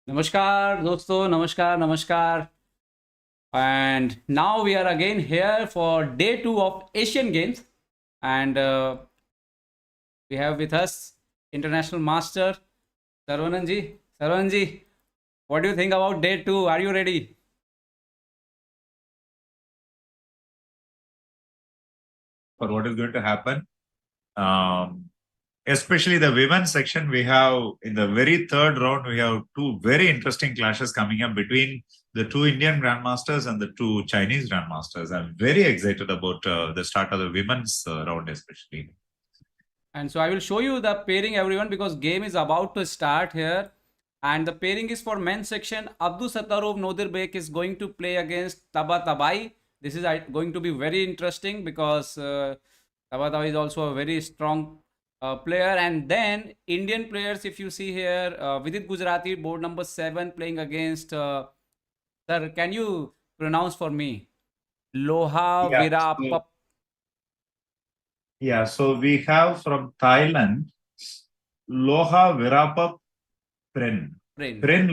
Namaskar, dosto, namaskar, namaskar. And now we are again here for day two of Asian Games. And we have with us International Master Saravanan ji. Saravanan ji, what do you think about day two? Are you ready? For what is going to happen. Especially the women's section, we have in the very third round, we have two very interesting clashes coming up between the two Indian grandmasters and the two Chinese grandmasters. I'm very excited about the start of the women's round, especially. And so I will show you the pairing, everyone, because game is about to start here. And the pairing is for men's section. Abdul Sattarov Nodirbek is going to play against Taba Tabai. This is going to be very interesting because Taba Tabai is also a very strong player. And then Indian players, if you see here, Vidit Gujrathi, board number 7, playing against, sir, can you pronounce for me? Loha Yeah. Virapap. Yeah, so we have from Thailand, Loha Virapap Pren. Pren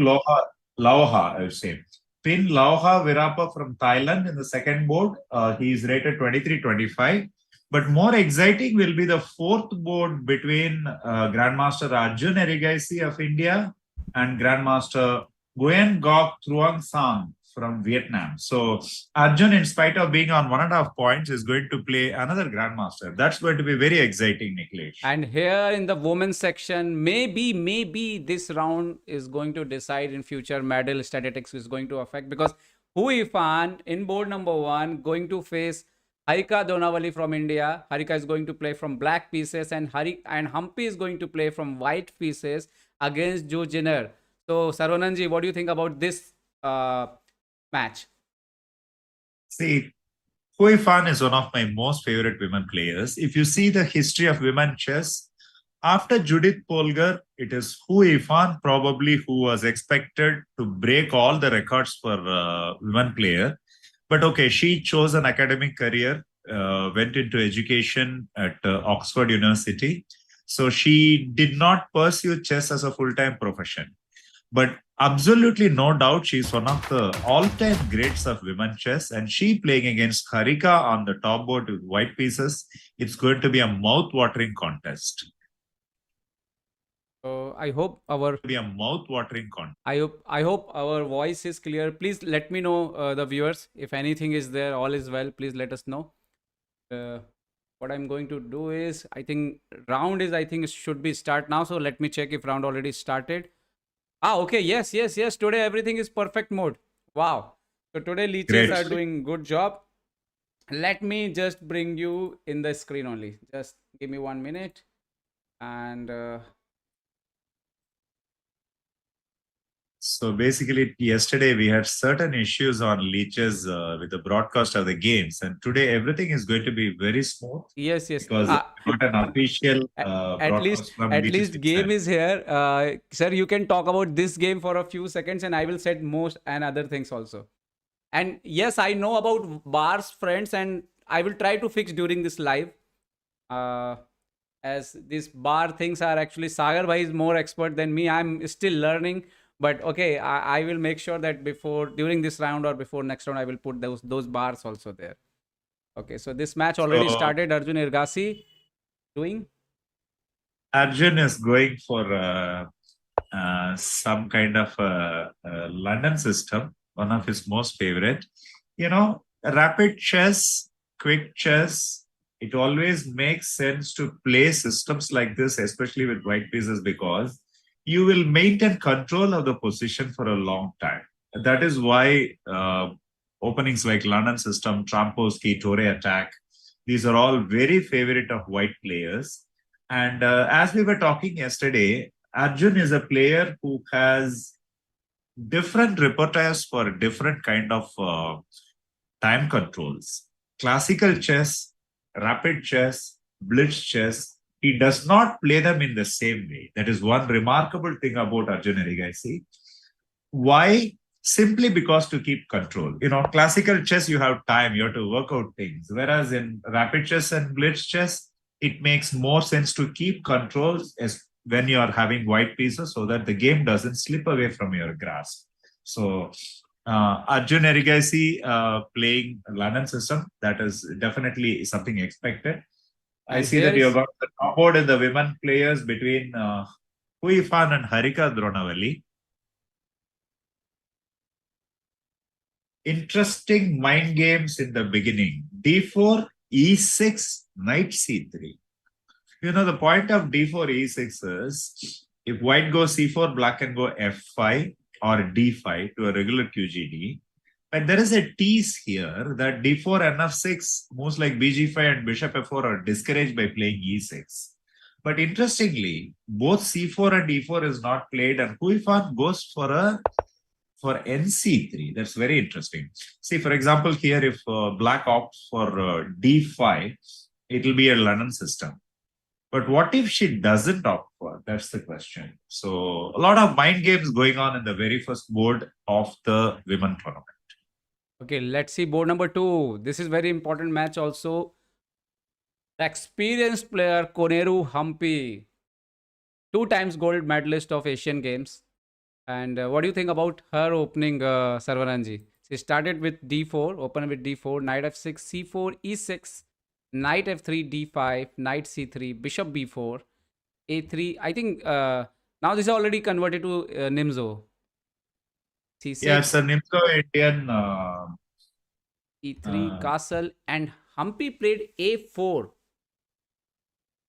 Lauha, I would say. Pin Lauha Virapa from Thailand in the second board. He is rated 23-25. But more exciting will be the fourth board between Grandmaster Arjun Erigaisi of India and Grandmaster Nguyen Ngoc Truong Sang from Vietnam. So Arjun, in spite of being on 1.5 points, is going to play another Grandmaster. That's going to be very exciting, Niklesh. And here in the women's section, maybe this round is going to decide in future medal statistics is going to affect because Hui Fan in board number 1 going to face Harika Dronavalli from India. Harika is going to play from black pieces and Humpy is going to play from white pieces against Joe Jenner. So Sarvananji, what do you think about this match? See, Hui Fan is one of my most favorite women players. If you see the history of women chess, after Judith Polgar, it is Hui Fan probably who was expected to break all the records for women player. But okay, she chose an academic career, went into education at Oxford University. So she did not pursue chess as a full-time profession. But absolutely no doubt she's one of the all-time greats of women chess, and she playing against Harika on the top board with white pieces. It's going to be a mouth-watering contest. So I hope our I hope our voice is clear. Please let me know the viewers if anything is there. All is well. Please let us know. What I'm going to do is I think it should be start now. So let me check if round already started. Okay. Yes. Today everything is perfect mode. Wow. So today leeches are doing good job. Let me just bring you in the screen only. Just give me 1 minute. And so basically, yesterday we had certain issues on leeches with the broadcast of the games, and today everything is going to be very smooth. Yes. Because not an official at least game is here. Sir, you can talk about this game for a few seconds, and I will set most and other things also. And yes, I know about bars, friends, and I will try to fix during this live. As these bar things are actually Sagar Bhai is more expert than me. I'm still learning. But okay, I will make sure that during this round or before next round, I will put those bars also there. Okay, so this match already started. Arjun Erigaisi doing? Arjun is going for some kind of London system, one of his most favorite. You know, rapid chess, quick chess, it always makes sense to play systems like this, especially with white pieces, because you will maintain control of the position for a long time. That is why openings like London system, Tramposki, Tore attack, these are all very favorite of white players. And as we were talking yesterday, Arjun is a player who has different repertoires for different kind of time controls. Classical chess, rapid chess, blitz chess, he does not play them in the same way. That is one remarkable thing about Arjun Erigaisi. Why? Simply because to keep control. You know, classical chess, you have time, you have to work out things. Whereas in rapid chess and blitz chess, it makes more sense to keep controls, when you are having white pieces so that the game doesn't slip away from your grasp. So Arjun Erigaisi playing London system, that is definitely something expected. I And see here that you is got the top in the women players between Huifan and Harika Dronavalli. Interesting mind games in the beginning. D4, E6, Knight C3. You know, the point of D4, E6 is if white goes C4, black can go F5 or D5 to a regular QGD. But there is a tease here that D4 and F6 moves like BG5 and Bishop F4 are discouraged by playing E6. But interestingly, both C4 and E4 is not played, and Huifan goes for NC3. That's very interesting. See, for example, here if black opts for D5, it will be a London system. But what if she doesn't opt for? That's the question. So a lot of mind games going on in the very first board of the women tournament. okay. Let's see board number 2. This is very important match also. Experienced player Koneru Humpy, 2 times gold medalist of Asian Games. And what do you think about her opening, Sarvananji? She started with D4, opened with D4, Knight F6, C4, E6, Knight F3, D5, Knight C3, Bishop B4, A3. I think now this is already converted to Nimzo. Yeah, it's C6, a Nimco Indian. E3, Castle, and Humpy played A4.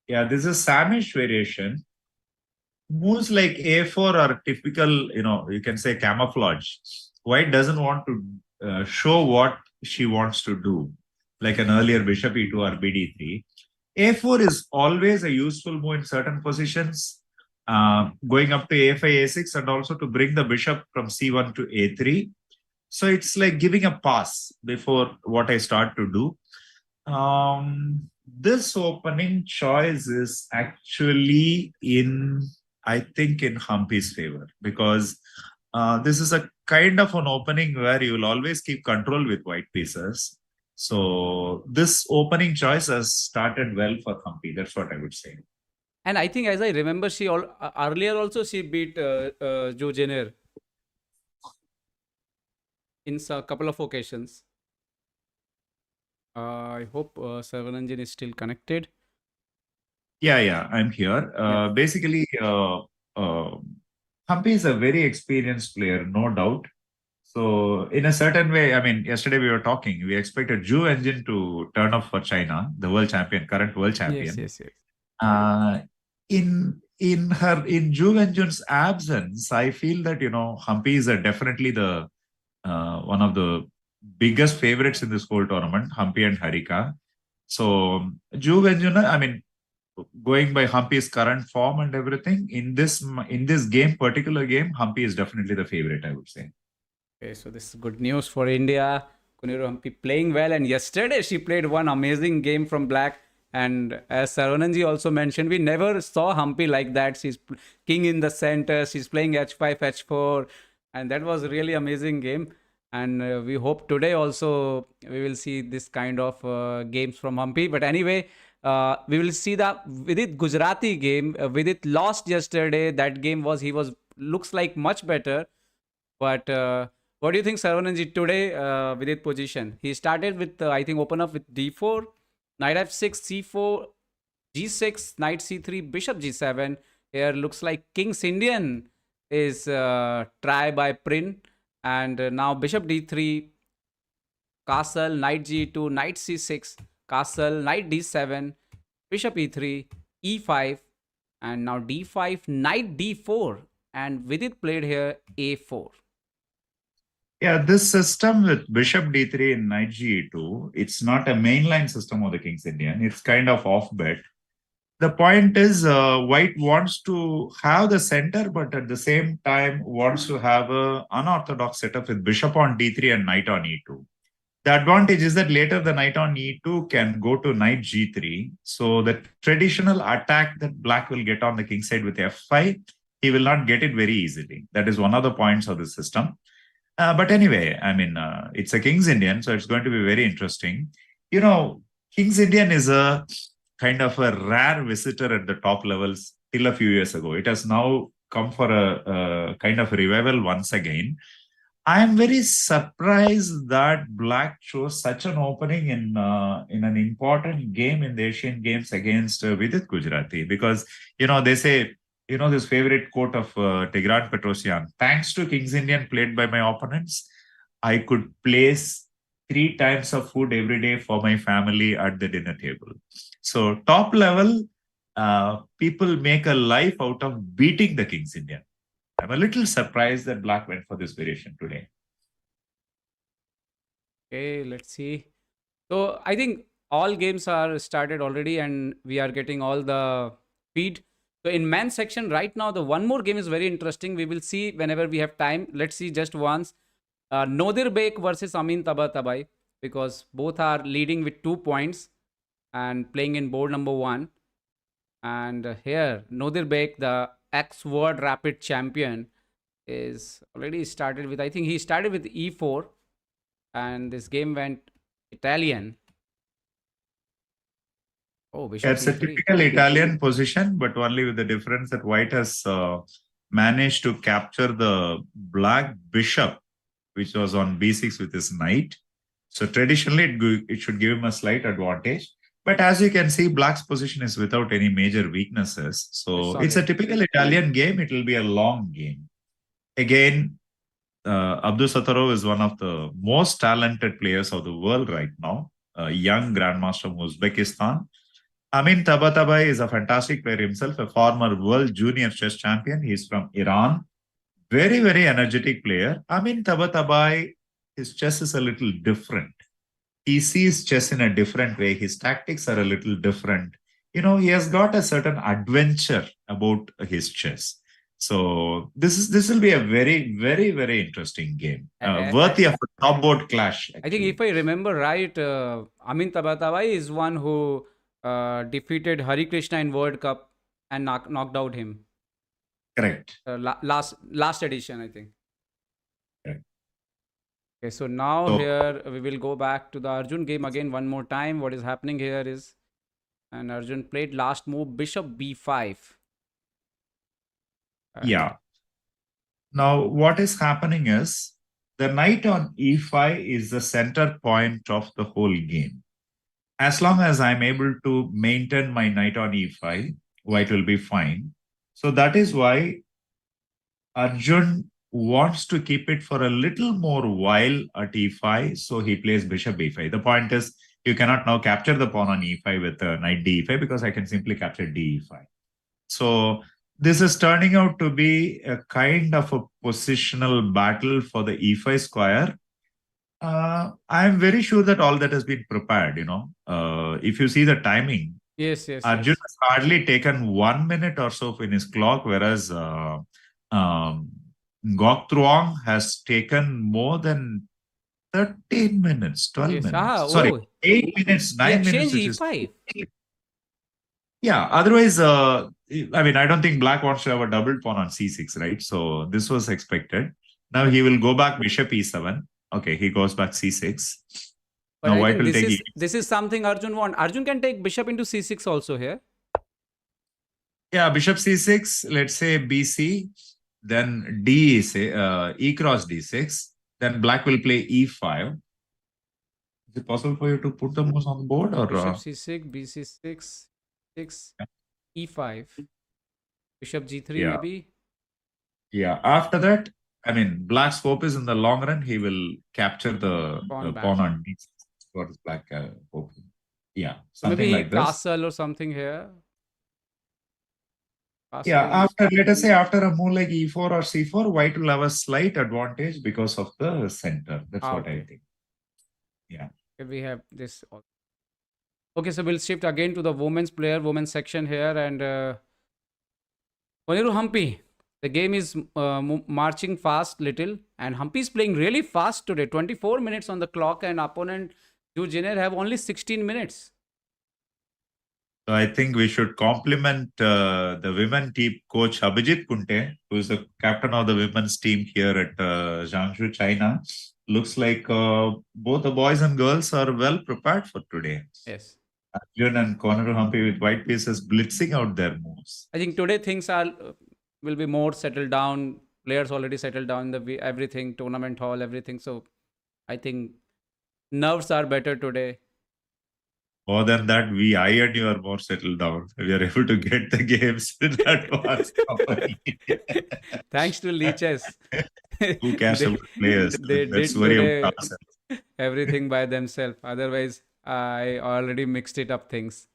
Yeah, this is Samish variation. Moves like A4 are typical, you can say camouflage. White doesn't want to show what she wants to do, like an earlier Bishop E2 or BD3. A4 is always a useful move in certain positions, going up to A5, A6, and also to bring the bishop from C1 to A3. So it's like giving a pass before what I start to do. This opening choice is actually I think in Humpy's favor, because this is a kind of an opening where you will always keep control with white pieces. So this opening choice has started well for Humpy. That's what I would say. And I think, as I remember, earlier also she beat Jo Jenner in a couple of occasions. I hope Sarvananjan is still connected. Yeah, I'm here. Yeah. Basically, Humpy is a very experienced player, no doubt. So, in a certain way, I mean, yesterday we were talking, we expected Zhu Engine to turn up for China, the world champion, current world champion. Yes. In Zhu Engine's absence, I feel that, Humpy is definitely the one of the biggest favorites in this whole tournament, Humpy and Harika. So, Zhu Engine, I mean, going by Humpy's current form and everything, in this particular game, Humpy is definitely the favorite, I would say. Okay, so this is good news for India. Koneru Humpy playing well, and yesterday she played one amazing game from black. And as Sarananji also mentioned, we never saw Humpy like that. She's king in the center. She's playing H5, H4, and that was a really amazing game. And we hope today also we will see this kind of games from Humpy. But anyway, we will see the Vidit Gujrathi game. Vidit lost yesterday. That game looks like much better, but. What do you think, Sarvananji, today with his position? He started with, I think, open up with D4, Knight F6, C4, G6, Knight C3, Bishop G7. Here looks like King's Indian is try by Prin. And now Bishop D3, Castle, Knight G2, Knight C6, Castle, Knight D7, Bishop E3, E5, and now D5, Knight D4. And Vidit played here A4. Yeah, this system with Bishop D3 and Knight G2, it's not a mainline system of the King's Indian. It's kind of off bet. The point is, White wants to have the center, but at the same time wants to have an unorthodox setup with Bishop on D3 and Knight on E2. The advantage is that later the Knight on E2 can go to Knight G3. So the traditional attack that Black will get on the King side with F5, he will not get it very easily. That is one of the points of the system. But anyway, I mean, it's a King's Indian, so it's going to be very interesting. King's Indian is a kind of a rare visitor at the top levels till a few years ago. It has now come for a kind of revival once again. I am very surprised that Black chose such an opening in an important game in the Asian Games against Vidit Gujrathi, because they say, this favorite quote of Tigran Petrosyan: "Thanks to Kings Indian played by my opponents, I could place 3 times of food every day for my family at the dinner table." So top level, people make a life out of beating the Kings Indian. I'm a little surprised that Black went for this variation today. Okay, let's see. So I think all games are started already and we are getting all the feed. So in men's section right now, the one more game is very interesting. We will see whenever we have time. Let's see just once. Nodir Bek versus Amin Tabatabai, because both are leading with 2 points and playing in board number 1. And here, Nodir Bek, the X-Word Rapid champion, is already started with, I think he started with E4 and this game went Italian. Oh, Bishop It's a E3. typical Italian position, but only with the difference that White has managed to capture the Black bishop, which was on B6 with his knight. So traditionally, it should give him a slight advantage. But as you can see, Black's position is without any major weaknesses. So it's a typical Italian game. It will be a long game. Again, Abdul Sattarov is one of the most talented players of the world right now, a young grandmaster from Uzbekistan. Amin Tabatabai is a fantastic player himself, a former world junior chess champion. He's from Iran. Very, very energetic player. Amin Tabatabai, his chess is a little different. He sees chess in a different way. His tactics are a little different. He has got a certain adventure about his chess. So this will be a very, very, very interesting game, worthy of a top board clash. Actually. I think if I remember right, Amin Tabatabai is one who defeated Hari Krishna in World Cup and knocked out him. Correct. Last edition, I think. Correct. Okay, so now here we will go back to the Arjun game again one more time. What is happening here is, and Arjun played last move Bishop B5. Yeah. Now what is happening is the knight on E5 is the center point of the whole game. As long as I'm able to maintain my knight on E5, White will be fine. So that is why Arjun wants to keep it for a little more while at E5, so he plays Bishop B5. The point is, you cannot now capture the pawn on E5 with knight D5 because I can simply capture D5. So this is turning out to be a kind of a positional battle for the E5 square. I'm very sure that all that has been prepared, if you see the timing. Yes. Arjun has hardly taken 1 minute or so in his clock, whereas Gok Truong has taken more than 13 minutes, 12 minutes. 8 minutes, 9 minutes. E5. Yeah, otherwise, I don't think Black wants to have a double pawn on C6, right? So this was expected. Now he will go back Bishop E7. Okay, he goes back C6. But now White will take this is something Arjun wants. Arjun can take Bishop into C6 also here. Yeah, Bishop C6, let's say BC, then D say E cross D6. Then Black will play E5. Is it possible for you to put the moves on the board? Or Bishop C6, BC6, 6, E5, Bishop G3 maybe? Yeah, after that, Black's hope is in the long run, he will capture the pawn on D6 for his Black hope. Yeah, something maybe like this. Castle or something here. Yeah, let us say after a move like E4 or C4, White will have a slight advantage because of the center. That's what I think. Yeah. Okay, we have this. Okay, so we'll shift again to the women's section here, and Koneru Humpy. The game is marching fast little, and Humpy is playing really fast today. 24 minutes on the clock, and opponent Ju Jiner have only 16 minutes. So I think we should compliment the women team coach Abhijit Kunte, who is the captain of the women's team here at Jiangsu, China. Looks like both the boys and girls are well prepared for today. Yes. Arjun and Koneru Humpy with white pieces blitzing out their moves. I think today things are will be more settled down. Players already settled down everything, tournament hall, everything. So I think nerves are better today. More than that, I and you are more settled down. We are able to get the games in advance. Thanks to leeches. Who cares they, about players? they Let's did worry about today ourselves. everything by themselves. Otherwise, I already mixed it up things.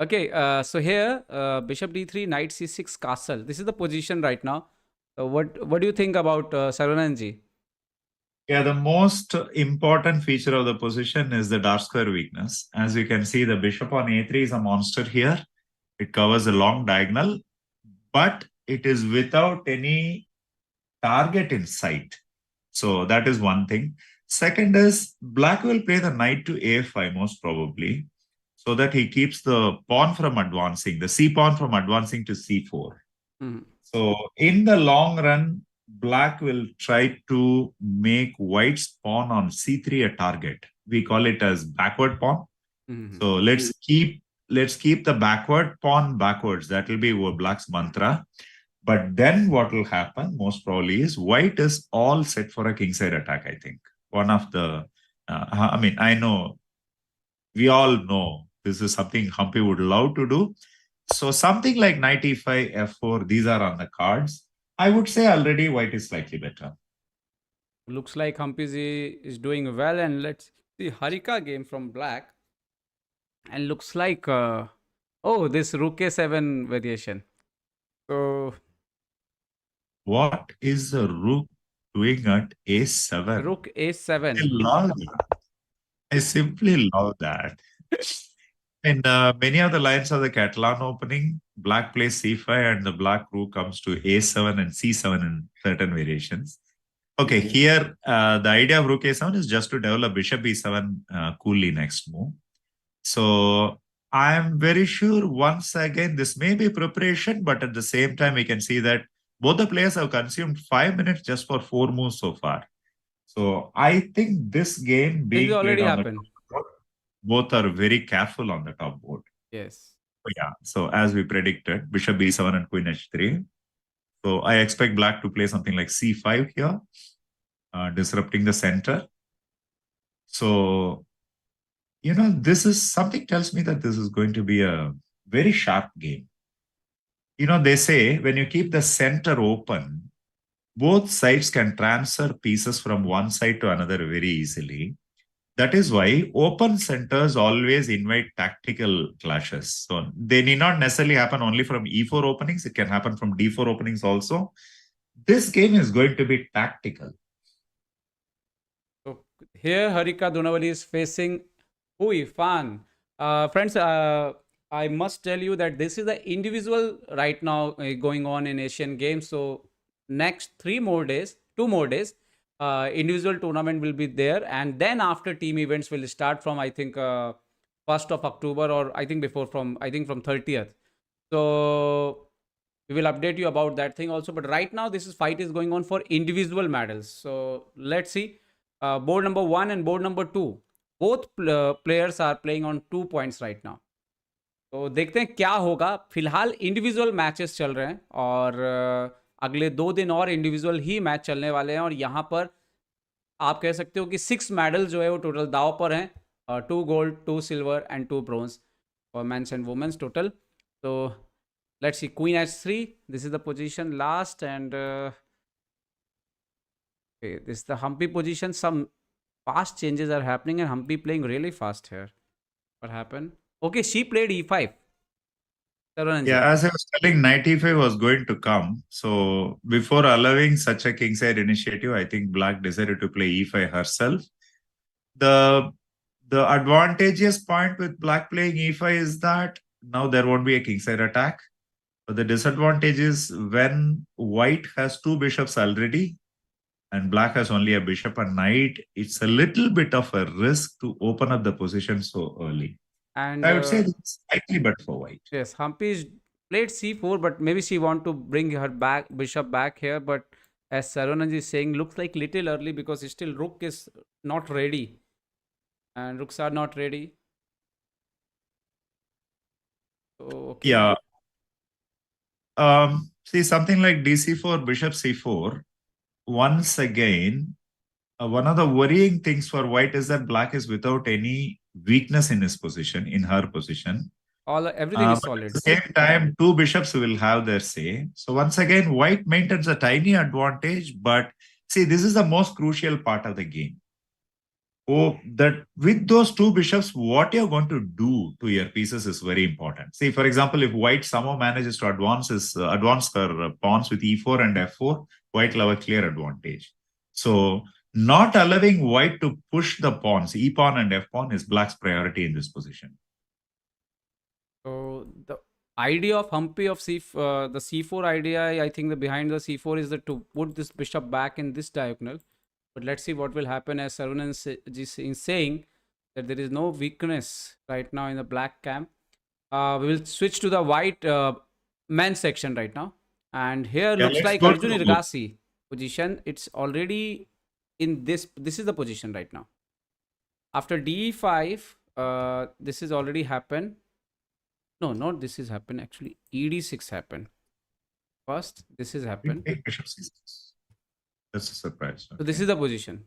Okay, so here, bishop d3, knight c6, castle. This is the position right now. What do you think about Saravanan? Yeah, the most important feature of the position is the dark square weakness. As you can see, the bishop on a3 is a monster here. It covers a long diagonal, but it is without any target in sight. So that is one thing. Second is black will play the knight to a5 most probably, so that he keeps the pawn from advancing, the c pawn from advancing to c4. So in the long run, black will try to make white's pawn on c3 a target. We call it as backward pawn. So let's keep the backward pawn backwards. That will be black's mantra. But then what will happen most probably is white is all set for a kingside attack, I think. One of the, I know, we all know this is something Humpy would love to do. So something like knight e5, f4, these are on the cards. I would say already white is slightly better. Looks like Humpy is doing well, and let's see Harika game from black. And looks like, oh, this rook a7 variation. So what is the rook doing at a7? rook a7. I love that. I simply love that. In many of the lines of the Catalan opening, black plays c5 and the black rook comes to a7 and c7 in certain variations. Okay, here the idea of rook a7 is just to develop bishop e7 coolly next move. So I am very sure once again this may be preparation, but at the same time we can see that both the players have consumed 5 minutes just for 4 moves so far. So I think this game This being played already on happened. the top board, both are very careful on the top board. Yes. Yeah. So as we predicted, bishop b7 and queen h3. So I expect black to play something like c5 here, disrupting the center. So, this is something tells me that this is going to be a very sharp game. They say when you keep the center open, both sides can transfer pieces from one side to another very easily. That is why open centers always invite tactical clashes. So they need not necessarily happen only from e4 openings. It can happen from d4 openings also. This game is going to be tactical. So here Harika Dronavalli is facing Hui Fan. Friends, I must tell you that this is the individual right now going on in Asian Games. So next 2 more days, individual tournament will be there, and then after team events will start from I think 1st of October, or I think from 30th. So we will update you about that thing also. But right now this fight is going on for individual medals. So let's see. Board number 1 and board number 2, both players are playing on 2 points right now. तो देखते हैं क्या होगा. फिलहाल individual matches चल रहे हैं, और अगले 2 दिन और इंडिविजुअल ही मैच चलने वाले हैं. और यहाँ पर आप कह सकते हो कि 6 मेडल जो है वो टोटल दाव पर हैं. 2 gold, 2 silver and 2 bronze for men's and women's total. तो let's see, queen h3, this is the position last, and okay, this is the Humpy position. Some fast changes are happening, and Humpy playing really fast here. What happened? Okay, she played e5. Yeah, as I was telling, knight e5 was going to come. So before allowing such a kingside initiative, I think black decided to play e5 herself. The advantageous point with black playing e5 is that now there won't be a kingside attack. But the disadvantage is when white has 2 bishops already and black has only a bishop and knight, it's a little bit of a risk to open up the position so early. And I would say it's slightly better for white. Yes, Humpy played c4, but maybe she want to bring her bishop back here. But as Saravanan is saying, looks like little early because still rook is not ready. And rooks are not ready. Okay. Yeah. See, something like DC4, bishop C4. Once again, one of the worrying things for white is that black is without any weakness in his position, in her position. Everything is But at solid. the same time, two bishops will have their say. So once again, white maintains a tiny advantage. But see, this is the most crucial part of the game. Oh, that with those two bishops, what you're going to do to your pieces is very important. See, for example, if white somehow manages to advance her pawns with e4 and f4, white will have a clear advantage. So, not allowing white to push the pawns, e pawn and f pawn, is black's priority in this position. So the idea of Humpy of the c4 idea, I think the behind the c4 is that to put this bishop back in this diagonal. But let's see what will happen, as Saravanan is saying that there is no weakness right now in the black camp. We will switch to the white men's section right now. And here Yeah, looks let's like go Arjun to Erigaisi position. It's already in this. This is the position right now. After d5, this is already happened. No, not this is happened. Actually, ed6 happened. First, this is happened. bishop c6. That's a surprise. So this is the position.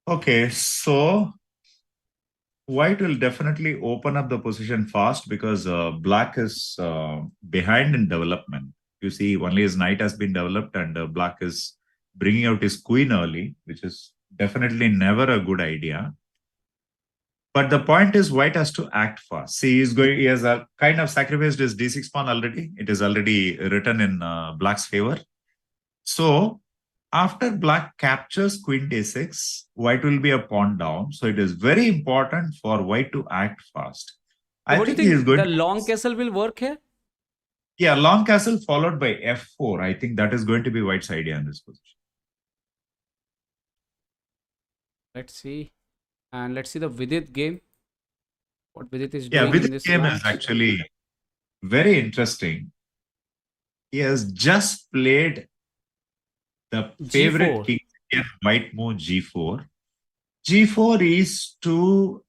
Okay, so white will definitely open up the position fast because black is behind in development. You see, only his knight has been developed and black is bringing out his queen early, which is definitely never a good idea. But the point is white has to act fast. See, he has a kind of sacrificed his d6 pawn already. It is already written in black's favor. So after black captures queen d6, white will be a pawn down. So it is very important for white to act fast. So I what do you think he is think? going The to... long castle will work here? Yeah, long castle followed by f4. I think that is going to be white's idea in this position. Let's see. And let's see the Vidit game. What Vidit is doing Vidit in this game match. is actually very interesting. He has just played the favorite G4. king Indian white move g4. G4 is to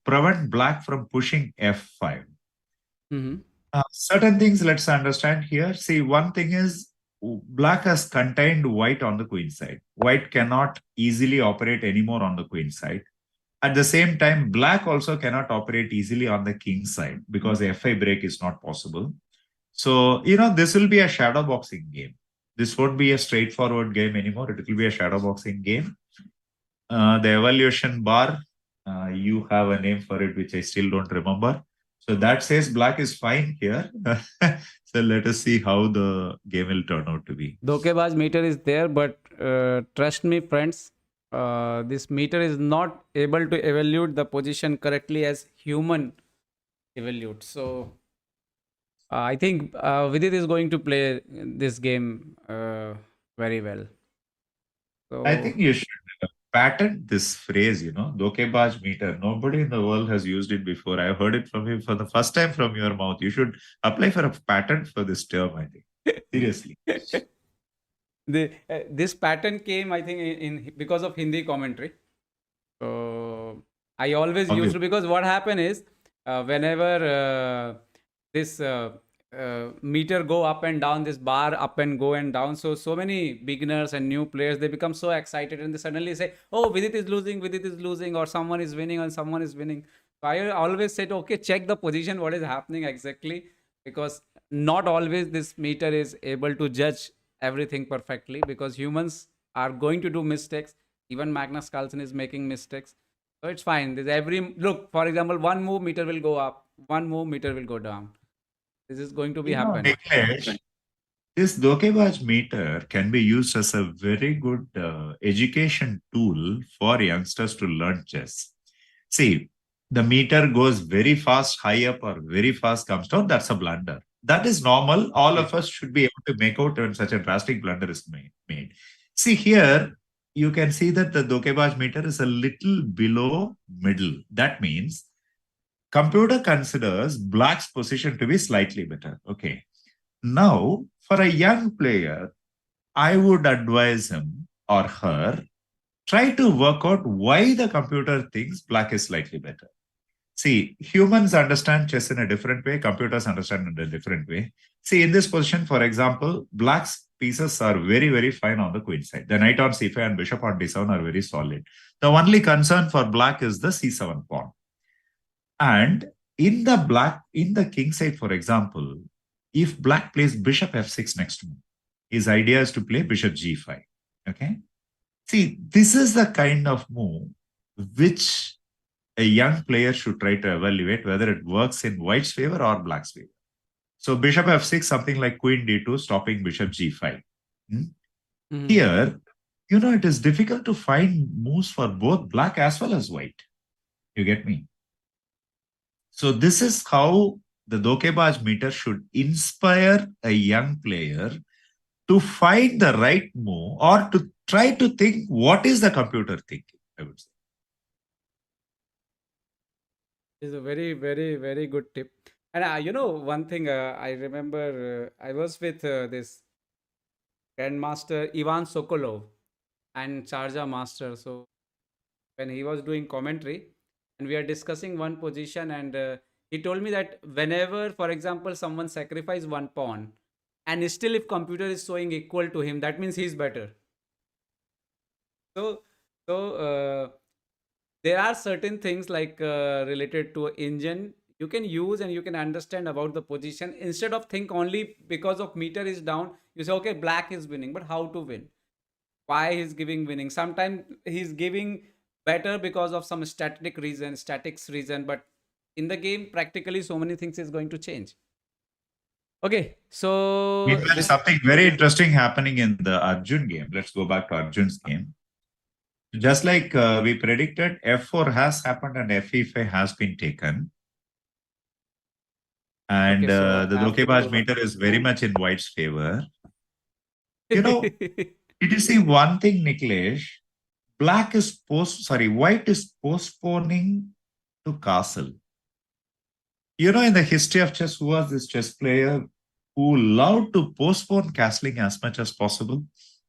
prevent black from pushing f5. Certain things let's understand here. See, one thing is black has contained white on the queen side. White cannot easily operate anymore on the queen side. At the same time, black also cannot operate easily on the king side because the f5 break is not possible. So, this will be a shadow boxing game. This won't be a straightforward game anymore. It will be a shadow boxing game. The evaluation bar, you have a name for it, which I still don't remember. So that says black is fine here. So let us see how the game will turn out to be. Dhokebaz meter is there, but trust me, friends, this meter is not able to evaluate the position correctly as human evaluate. So I think Vidit is going to play this game very well. So I think you should patent this phrase, Dhokebaj meter. Nobody in the world has used it before. I heard it from you for the first time from your mouth. You should apply for a patent for this term, I think. Seriously. This pattern came, I think, in because of Hindi commentary. So I always used to, because what happened is whenever this meter go up and down, this bar up and go and down, so many beginners and new players, they become so excited and they suddenly say, oh, Vidit is losing, or someone is winning and someone is winning. So I always said, okay, check the position, what is happening exactly, because not always this meter is able to judge everything perfectly, because humans are going to do mistakes. Even Magnus Carlsen is making mistakes. So it's fine. Look, for example, one move meter will go up, one move meter will go down. This is going to be happening. Niklesh, this Dhokebaj meter can be used as a very good education tool for youngsters to learn chess. See, the meter goes very fast, high up, or very fast comes down. That's a blunder. That is normal. All of us should be able to make out when such a drastic blunder is made. See here, you can see that the Dhokebaj meter is a little below middle. That means computer considers black's position to be slightly better. Okay. Now, for a young player, I would advise him or her, try to work out why the computer thinks black is slightly better. See, humans understand chess in a different way, computers understand in a different way. See, in this position, for example, black's pieces are very, very fine on the queen side. The knight on c5 and bishop on d7 are very solid. The only concern for black is the c7 pawn. And in the king side, for example, if black plays bishop f6 next move, his idea is to play bishop g5. Okay. See, this is the kind of move which a young player should try to evaluate whether it works in white's favor or black's favor. So bishop f6, something like queen d2, stopping bishop g5. Here, it is difficult to find moves for both black as well as white. You get me? So this is how the Dokebaj meter should inspire a young player to find the right move or to try to think what is the computer thinking, I would say. It's a very, very, very good tip. And one thing I remember, I was with this Grandmaster Ivan Sokolov and Charja Master. So when he was doing commentary, and we are discussing one position, and he told me that whenever, for example, someone sacrifice one pawn, and still if computer is showing equal to him, that means he's better. So there are certain things like related to engine you can use and you can understand about the position instead of think only because of meter is down. You say, okay, black is winning, but how to win? Why he's giving winning? Sometimes he's giving better because of some statics reason, but in the game, practically so many things is going to change. Okay, so Meanwhile, something very interesting happening in the Arjun game. Let's go back to Arjun's game. Just like we predicted, f4 has happened and f5 has been taken. And okay, so the Dokebaj meter is very much in white's favor. Did you see one thing, Niklesh? White is postponing to castle. In the history of chess, who was this chess player who loved to postpone castling as much as possible?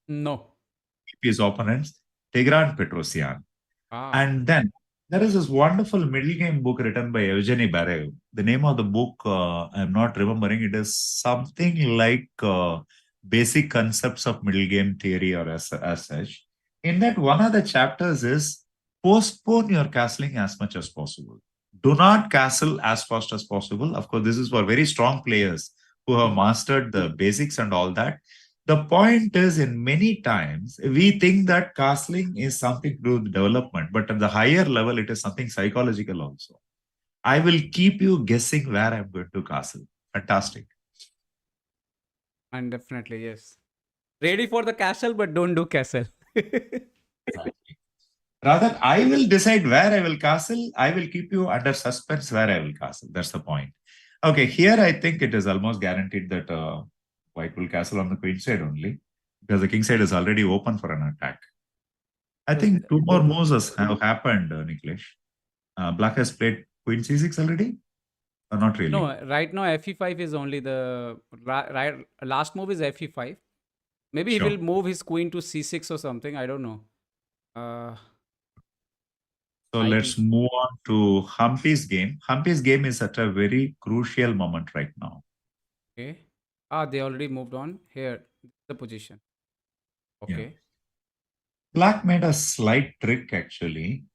No. His opponents, Tigran Petrosian. Ah. And then there is this wonderful middle game book written by Evgeny Barev. The name of the book, I'm not remembering. It is something like Basic Concepts of Middle Game Theory or as such. In that, one of the chapters is postpone your castling as much as possible. Do not castle as fast as possible. Of course, this is for very strong players who have mastered the basics and all that. The point is, in many times, we think that castling is something to do with development, but at the higher level, it is something psychological also. I will keep you guessing where I'm going to castle. Fantastic. And definitely, yes. Ready for the castle, but don't do castle. Rather, I will decide where I will castle. I will keep you under suspense where I will castle. That's the point. Okay, here I think it is almost guaranteed that white will castle on the queen side only, because the king side is already open for an attack. I think two more moves have happened, Niklesh. Black has played queen c6 already? Or not really? No, right now fe5 is only the last move is fe5. Maybe he will move his queen to c6 or something. I don't know. So let's move on to Humpy's game. Humpy's game is at a very crucial moment right now. Okay. They already moved on. Here, the position. Okay. Yeah. Black made a slight trick actually.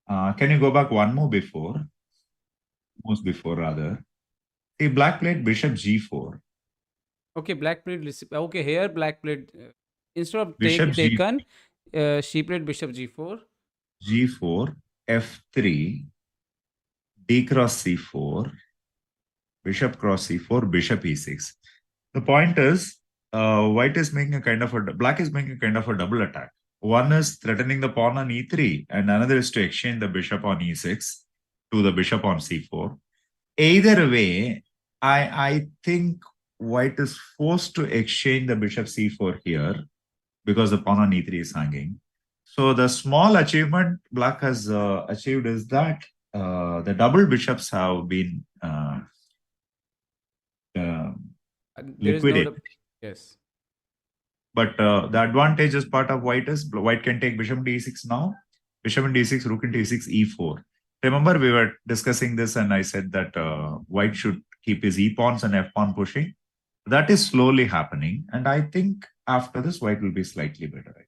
Can you go back one move before? Moves before rather. See, black played bishop g4. Okay, black played. Okay, here black played instead of bishop taken, she played bishop g4. G4, f3, d cross c4, bishop cross c4, bishop e6. The point is, white is making black is making a kind of a double attack. One is threatening the pawn on e3, and another is to exchange the bishop on e6 to the bishop on c4. Either way, I think white is forced to exchange the bishop c4 here because the pawn on e3 is hanging. So the small achievement black has achieved is that the double bishops have been liquidated. Yes. But the advantageous part of white is white can take bishop d6 now. Bishop in d6, rook in d6, e4. Remember, we were discussing this, and I said that white should keep his e pawns and f pawn pushing. That is slowly happening, and I think after this, white will be slightly better.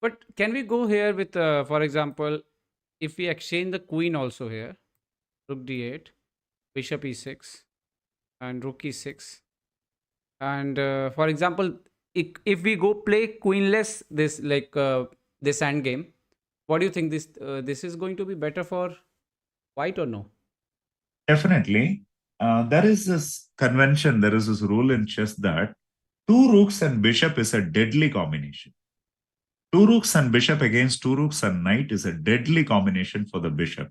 But can we go here with, for example, if we exchange the queen also here, rook d8, bishop e6, and rook e6, and for example, if we go play queenless this this end game, what do you think, this is going to be better for white or no? Definitely. There is this convention, there is this rule in chess that two rooks and bishop is a deadly combination. Two rooks and bishop against two rooks and knight is a deadly combination for the bishop.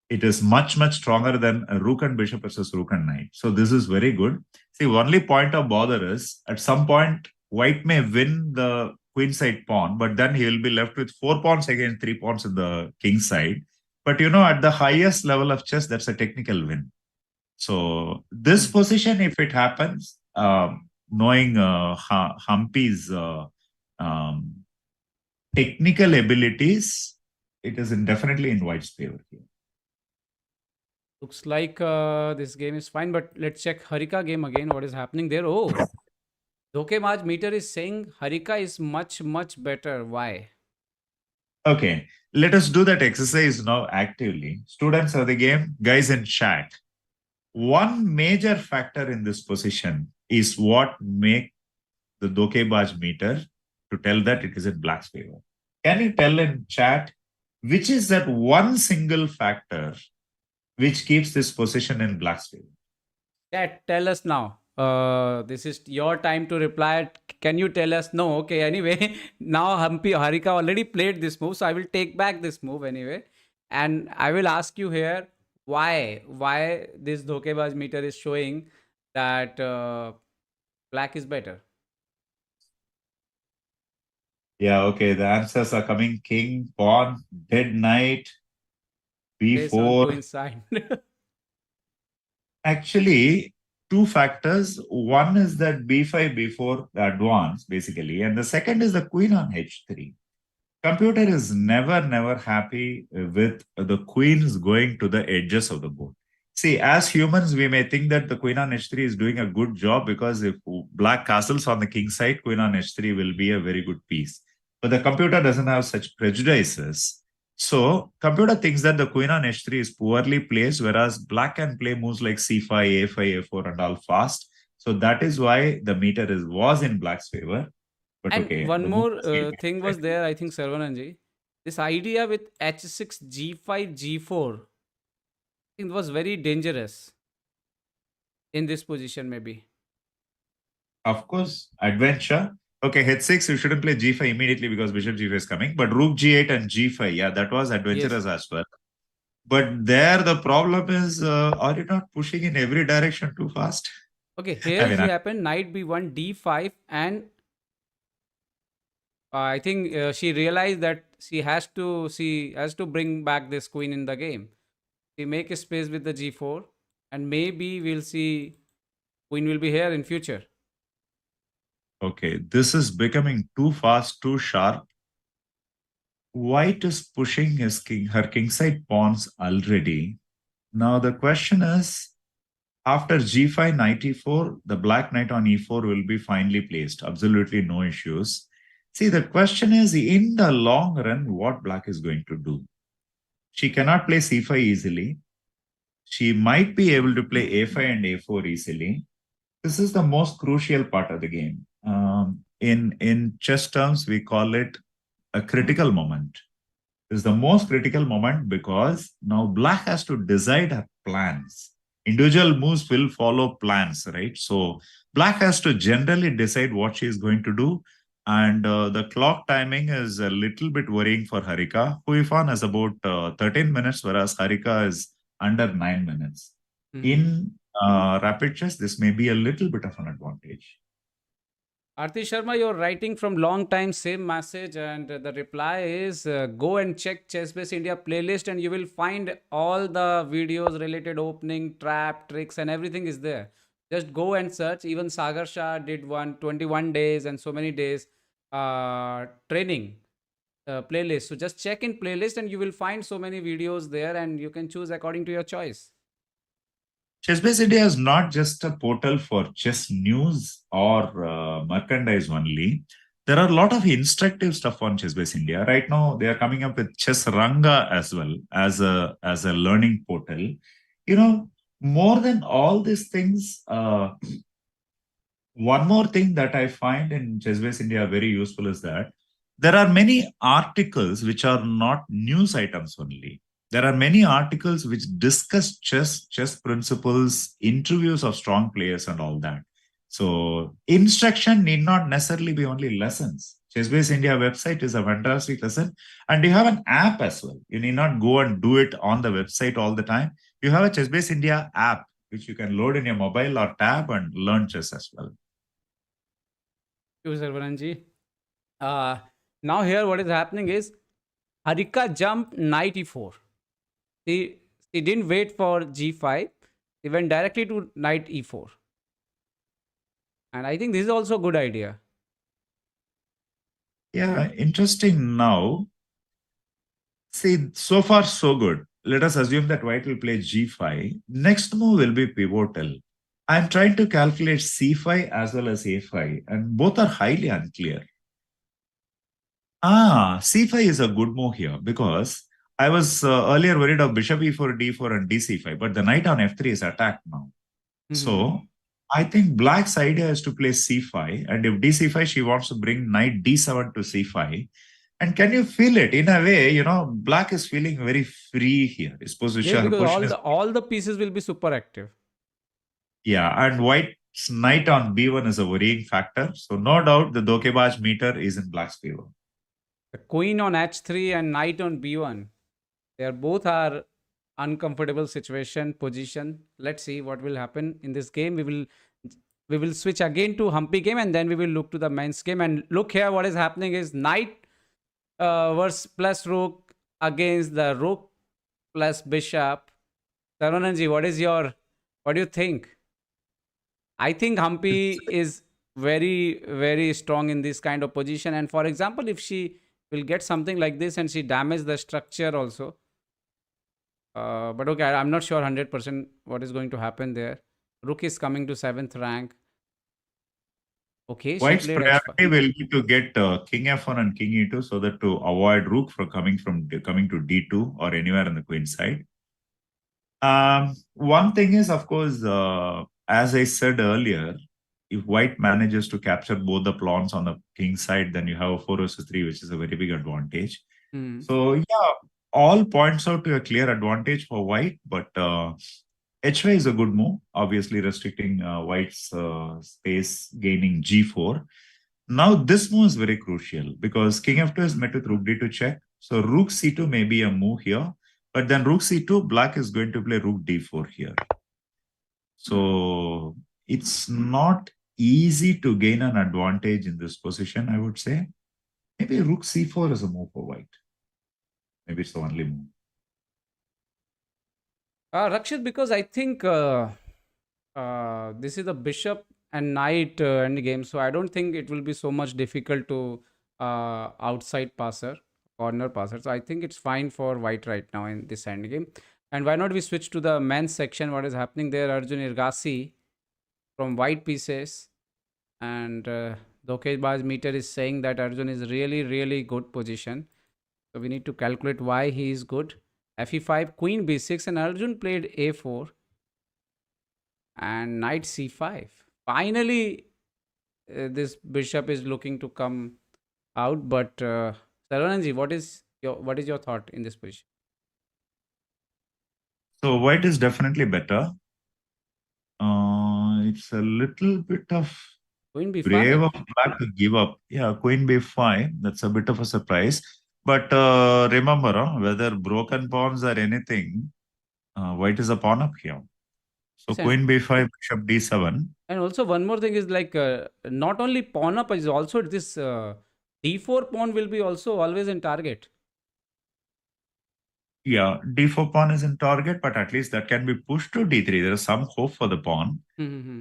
It is much, much stronger than a rook and bishop versus rook and knight. So this is very good. See, only point of bother is at some point, white may win the queen side pawn, but then he will be left with 4 pawns against 3 pawns in the king side. But at the highest level of chess, that's a technical win. So this position, if it happens, knowing Humpy's technical abilities, it is definitely in white's favor here. Looks like this game is fine, but let's check Harika game again. What is happening there? Oh, Dhokebaj meter is saying Harika is much, much better. Why? Okay, let us do that exercise now actively. Students of the game, guys in chat. One major factor in this position is what make the Dhokebaj meter to tell that it is in black's favor. Can you tell in chat which is that one single factor which keeps this position in black's favor? Chat, tell us now. This is your time to reply. Can you tell us? No, okay. Anyway, now Humpy Harika already played this move, so I will take back this move anyway, and I will ask you here why this Dhokebaz meter is showing that black is better. Yeah, okay. The answers are coming: king, pawn, dead knight, b4. Inside. Actually, two factors. One is that b5, b4 advance, basically, and the second is the queen on h3. Computer is never happy with the queens going to the edges of the board. See, as humans, we may think that the queen on h3 is doing a good job because if black castles on the king side, queen on h3 will be a very good piece. But the computer doesn't have such prejudices. So computer thinks that the queen on h3 is poorly placed, whereas black can play moves like c5, a5, a4 and all fast. So that is why the meter was in black's favor. But And okay, one more thing was there, I think, Saravanan. This idea with h6, g5, g4, I think it was very dangerous in this position, maybe. Of course, adventure. Okay, h6, you shouldn't play g5 immediately because bishop g5 is coming. But rook g8 and g5, yeah, that was adventurous as well. But there the problem is, are you not pushing in every direction too fast? Okay, here he happened knight b1, d5, and I think she realized that she has to bring back this queen in the game. She make a space with the g4, and maybe we'll see queen will be here in future. Okay, this is becoming too fast, too sharp. White is pushing her kingside pawns already. Now the question is, after g5, knight e4, the black knight on e4 will be finely placed. Absolutely no issues. See, the question is, in the long run, what black is going to do? She cannot play c5 easily. She might be able to play a5 and a4 easily. This is the most crucial part of the game. In chess terms, we call it a critical moment. This is the most critical moment because now black has to decide her plans. Individual moves will follow plans, right? So black has to generally decide what she is going to do. And the clock timing is a little bit worrying for Harika. Huifan is about 13 minutes, whereas Harika is under 9 minutes. In rapid chess, this may be a little bit of an advantage. Arti Sharma, you're writing from long time, same message, and the reply is go and check ChessBase India playlist, and you will find all the videos related opening, trap, tricks, and everything is there. Just go and search. Even Sagar Shah did 21 days and so many days training playlist. So just check in playlist and you will find so many videos there and you can choose according to your choice. ChessBase India is not just a portal for chess news or merchandise only. There are a lot of instructive stuff on ChessBase India. Right now, they are coming up with Chess Ranga as well as a learning portal. You know, more than all these things, one more thing that I find in ChessBase India very useful is that there are many articles which are not news items only. There are many articles which discuss chess principles, interviews of strong players, and all that. So, instruction need not necessarily be only lessons. ChessBase India website is a fantastic lesson, and you have an app as well. You need not go and do it on the website all the time. You have a ChessBase India app which you can load in your mobile or tab and learn chess as well. Saravanan ji. Now here what is happening is Harika jumped knight e4. She didn't wait for g5. He went directly to knight e4. And I think this is also a good idea. Yeah, interesting now. See, so far so good. Let us assume that white will play g5. Next move will be pivotal. I'm trying to calculate c5 as well as a5, and both are highly unclear. C5 is a good move here because I was earlier worried of bishop e4, d4, and dc5, but the knight on f3 is attacked now. So I think black's idea is to play c5, and if dc5, she wants to bring knight d7 to c5. And can you feel it? In a way, you know, black is feeling very free here. His position, yes, because all the pieces will be super active. Yeah, and white's knight on b1 is a worrying factor. So no doubt the Dokebaj meter is in black's favor. The queen on h3 and knight on b1. They are both are uncomfortable position. Let's see what will happen in this game. We will switch again to Humpy game and then we will look to the men's game. And look here, what is happening is knight versus plus rook against the rook plus bishop. Sarananji, what do you think? I think Humpy is very, very strong in this kind of position. And for example, if she will get something like this and she damages the structure also. But okay, I'm not sure 100% what is going to happen there. Rook is coming to 7th rank. Okay, White's priority will be to get king f1 and king e2 so that to avoid rook from coming to d2 or anywhere on the queen side. One thing is, of course, as I said earlier, if white manages to capture both the pawns on the king side, then you have a 4 versus 3, which is a very big advantage. So, yeah, all points out to a clear advantage for white, but h5 is a good move, obviously restricting white's space, gaining g4. Now, this move is very crucial because king f2 is met with rook d2 check. So, rook c2 may be a move here, but then rook c2, black is going to play rook d4 here. So, it's not easy to gain an advantage in this position, I would say. Maybe rook c4 is a move for white. Maybe it's the only move. Rakshit, because I think this is a bishop and knight endgame, so I don't think it will be so much difficult to outside passer, corner passer. So I think it's fine for white right now in this endgame. And why not we switch to the men's section? What is happening there? Arjun Erigaisi from white pieces, and Dokebaj meter is saying that Arjun is really, really good position. So we need to calculate why he is good. Fe5, queen b6, and Arjun played a4 and knight c5. Finally, this bishop is looking to come out. But Sarananji, what is your thought in this position? So white is definitely better. It's a little bit of Queen b5. Brave of black to give up. Yeah, queen b5. That's a bit of a surprise. But remember, whether broken pawns or anything, white is a pawn up here. So queen b5, bishop d7. And also one more thing is like not only pawn up, is also this d4 pawn will be also always in target. Yeah, d4 pawn is in target, but at least that can be pushed to d3. There is some hope for the pawn.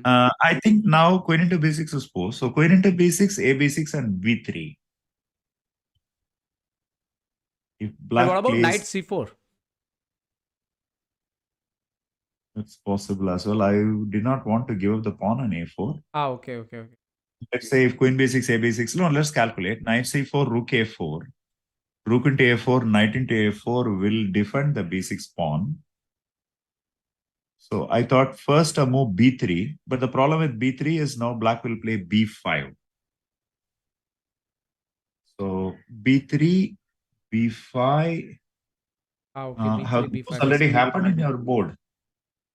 I think now queen into b6 is posed. So queen into b6, a b6, and b3. If But black what about plays, knight c4? it's possible as well. I did not want to give up the pawn on a4. Okay. Let's say if queen b6, a b6, no, let's calculate. Knight c4, rook a4. Rook into a4, knight into a4 will defend the b6 pawn. So I thought first a move b3, but the problem with b3 is now black will play b5. So b3, b5. Okay, b3, Have b5 those is already coming. happened in your board?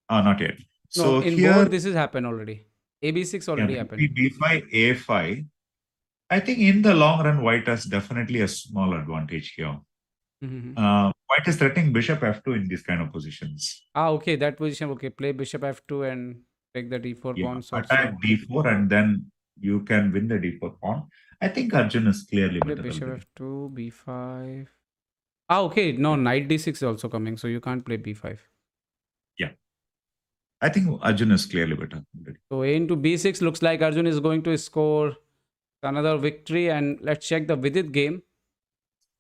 Not yet. No, So in here, board this has happened already. A b6 yeah, already happened. b5, a5. I think in the long run, white has definitely a small advantage here. White is threatening bishop f2 in these kind of positions. Okay, that position. Okay, play bishop f2 and take the d4 pawns also. Attack d4 and then you can win the d4 pawn. I think Arjun is clearly Play better. bishop Already. f2, b5. Okay, no, knight d6 is also coming, so you can't play b5. Yeah. I think Arjun is clearly better. Already. So a into b6 looks like Arjun is going to score another victory, and let's check the Vidit game.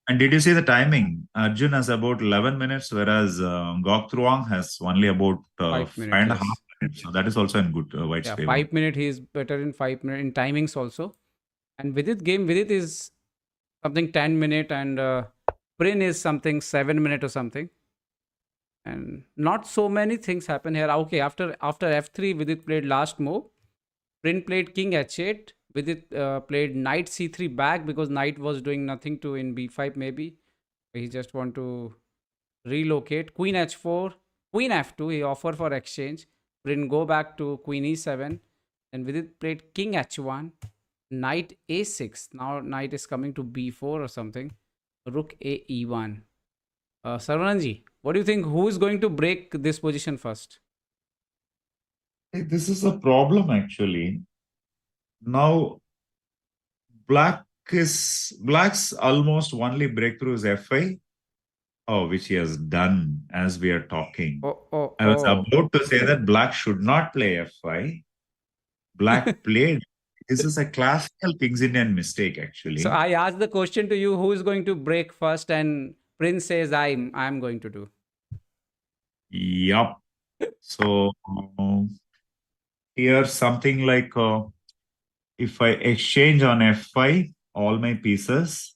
And did you see the timing? Arjun has about 11 minutes, whereas Gok Truong has only about 5 minutes. 5.5 Yes. minutes. So that is also in good White's Yeah, favor. 5 minutes. He is better in 5 minutes in timings also. And Vidit game, Vidit is something 10 minute and Prin is something 7 minute or something. And not so many things happen here. Okay, after f3, Vidit played last move. Prin played king h8. Vidit played knight c3 back because knight was doing nothing to in b5 maybe. He just want to relocate. Queen h4, queen f2. He offered for exchange. Prin go back to queen e7. Then Vidit played king h1, knight a6. Now knight is coming to b4 or something. Rook a e1. Saravanan, what do you think? Who is going to break this position first? This is a problem actually. Now black's almost only breakthrough is f5. Oh, which he has done as we are talking. I was about to say that black should not play f5. Black played. This is a classical King's Indian mistake, actually. So I asked the question to you: who is going to break first? And Prince says, "I'm going to do." Yup. So here something like if I exchange on f5 all my pieces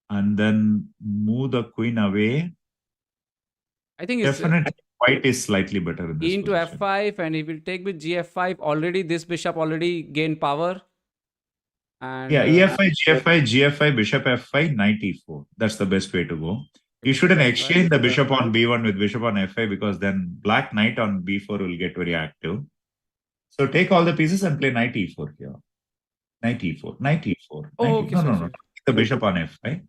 and then move the queen away, I think it's definitely white is slightly better in this into position. f5, and he will take with gf5. Already this bishop already gained power. And yeah, EF5, GF5, GF5, bishop f5, knight e4. That's the best way to go. You shouldn't exchange the bishop on b1 with bishop on f5 because then black knight on b4 will get very active. So take all the pieces and play knight e4 here. Knight e4, knight e4. Oh, okay, no. The bishop on f5.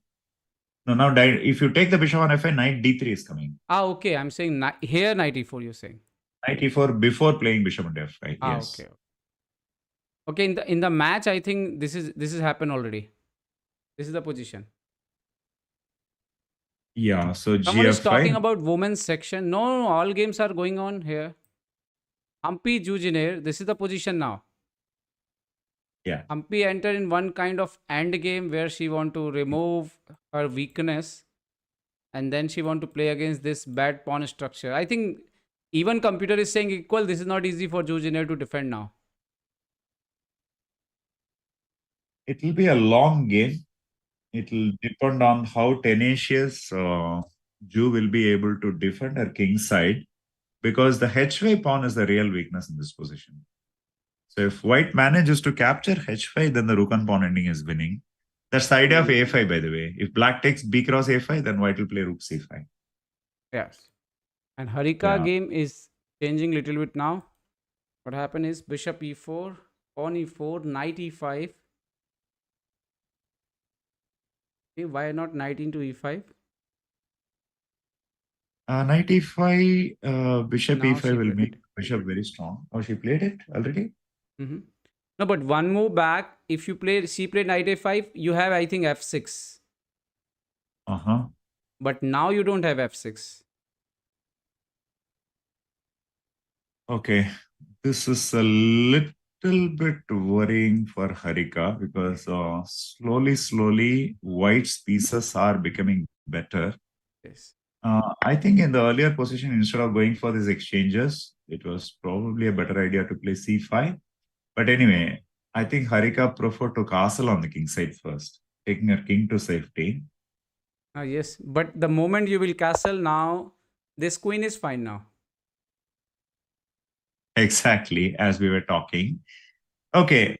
No, now if you take the bishop on f5, knight d3 is coming. Okay. I'm saying here knight e4. You're saying knight e4 before playing bishop on f5. Yes. Okay. Okay. In the match, I think this is happened already. This is the position. Yeah. So Someone is gf5. talking about women's section. No, all games are going on here. Humpy Jujiner. This is the position now. Yeah. Humpy entered in one kind of end game where she want to remove her weakness, and then she want to play against this bad pawn structure. I think even computer is saying equal. This is not easy for Jujiner to defend now. It will be a long game. It will depend on how tenacious Ju will be able to defend her king side, because the h5 pawn is the real weakness in this position. So if white manages to capture h5, then the rook and pawn ending is winning. That's the idea of a5, by the way. If black takes b cross a5, then white will play rook c5. Yes. And Harika game is changing little bit now. What happened is bishop e4, pawn e4, knight e5. Okay, why not knight into e5? Knight e5, bishop Now e5 will make bishop very strong. Oh, she played it already? No, but one move back, if you play, she played knight a5, you have, I think, f6. But now you don't have f6. Okay. This is a little bit worrying for Harika because slowly, white's pieces are becoming better. Yes. I think in the earlier position, instead of going for these exchanges, it was probably a better idea to play c5. But anyway, I think Harika preferred to castle on the king side first, taking her king to safety. Yes, but the moment you will castle now, this queen is fine now. Exactly, as we were talking. Okay,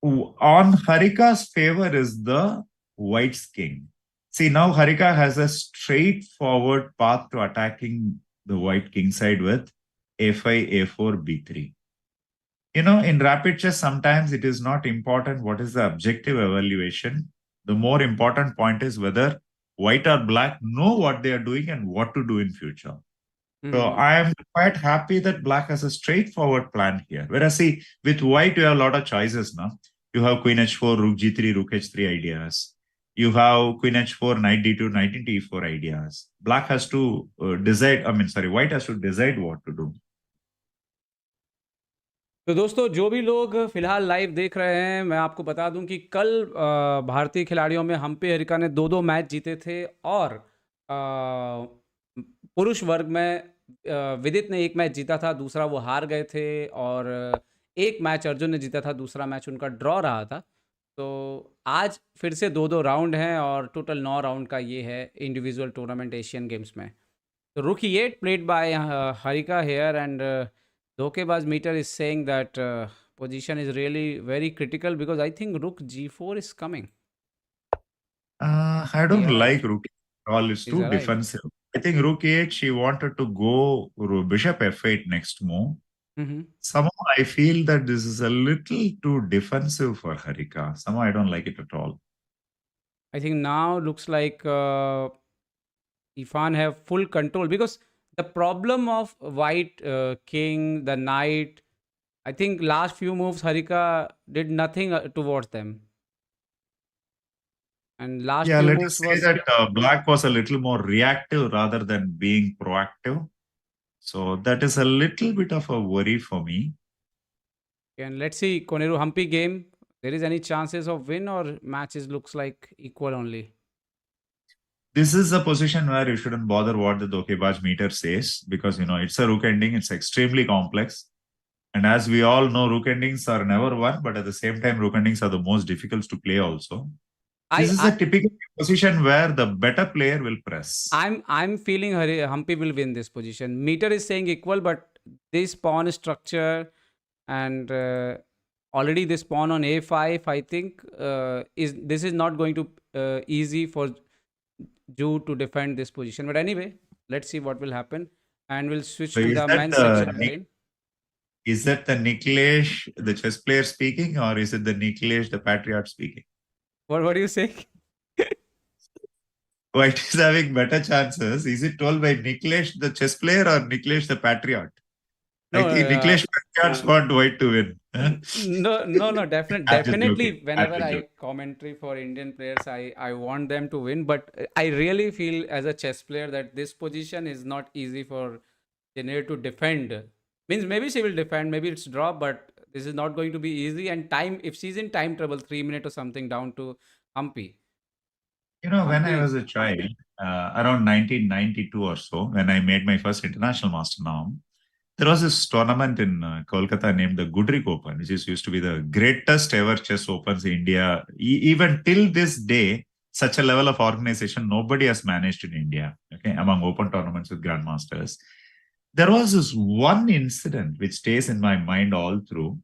on Harika's favor is the white's king. See, now Harika has a straightforward path to attacking the white king side with a5, a4, b3. In rapid chess, sometimes it is not important what is the objective evaluation. The more important point is whether white or black know what they are doing and what to do in future. So I am quite happy that black has a straightforward plan here. Whereas, see, with white, you have a lot of choices now. You have queen h4, rook g3, rook h3 ideas. You have queen h4, knight d2, knight into e4 ideas. Black has to decide, white has to decide what to do. तो दोस्तों जो भी लोग फिलहाल live देख रहे हैं, मैं आपको बता दूं कि कल भारतीय खिलाड़ियों में हम्पी हरिका ने 2-2 मैच जीते थे और पुरुष वर्ग में विदित ने एक मैच जीता था, दूसरा वो हार गए थे और एक मैच अर्जुन ने जीता था, दूसरा मैच उनका ड्रॉ रहा था। तो आज फिर से 2-2 राउंड हैं और टोटल 9 राउंड का ये है इंडिविजुअल टूर्नामेंट एशियन गेम्स में। तो रुक E8 played by Harika here and Dhokebaz meter is saying that position is really very critical because I think rook g4 is coming. I don't like rook at all. It's He's too arrived. defensive. I think rook e8, she wanted to go bishop f8 next move. Somehow I feel that this is a little too defensive for Harika. Somehow I don't like it at all. I think now looks like Ifan have full control because the problem of white king, the knight, I think last few moves Harika did nothing towards them. And last few let moves us say was that black was a little more reactive rather than being proactive. So that is a little bit of a worry for me. and let's see Koneru Humpy game. There is any chances of win or matches looks like equal only? This is a position where you shouldn't bother what the Dhokebaz meter says because it's a rook ending. It's extremely complex. And as we all know, rook endings are never won, but at the same time, rook endings are the most difficult to play also. This is a typical position where the better player will press. I'm feeling Humpy will win this position. Meter is saying equal, but this pawn structure and already this pawn on a5, I think this is not going to easy for Ju to defend this position. But anyway, let's see what will happen, and we'll switch to the men's section again. Is that the Niklesh, the chess player speaking, or is it the Niklesh, the patriot speaking? What do you say? White is having better chances. Is it told by Niklesh, the chess player, or Niklesh, the patriot? No, I think Niklesh patriots want white to win. No, definitely. Whenever I commentary for Indian players, I want them to win. But I really feel as a chess player that this position is not easy for Jain to defend. Means maybe she will defend, maybe it's draw, but this is not going to be easy. And time, if she's in time trouble, 3 minutes or something down to Humpy. When I was a child, around 1992 or so, when I made my first international master norm, there was this tournament in Kolkata named the Goodrick Open, which used to be the greatest ever chess opens in India. Even till this day, such a level of organization, nobody has managed in India, among open tournaments with grandmasters. There was this one incident which stays in my mind all through.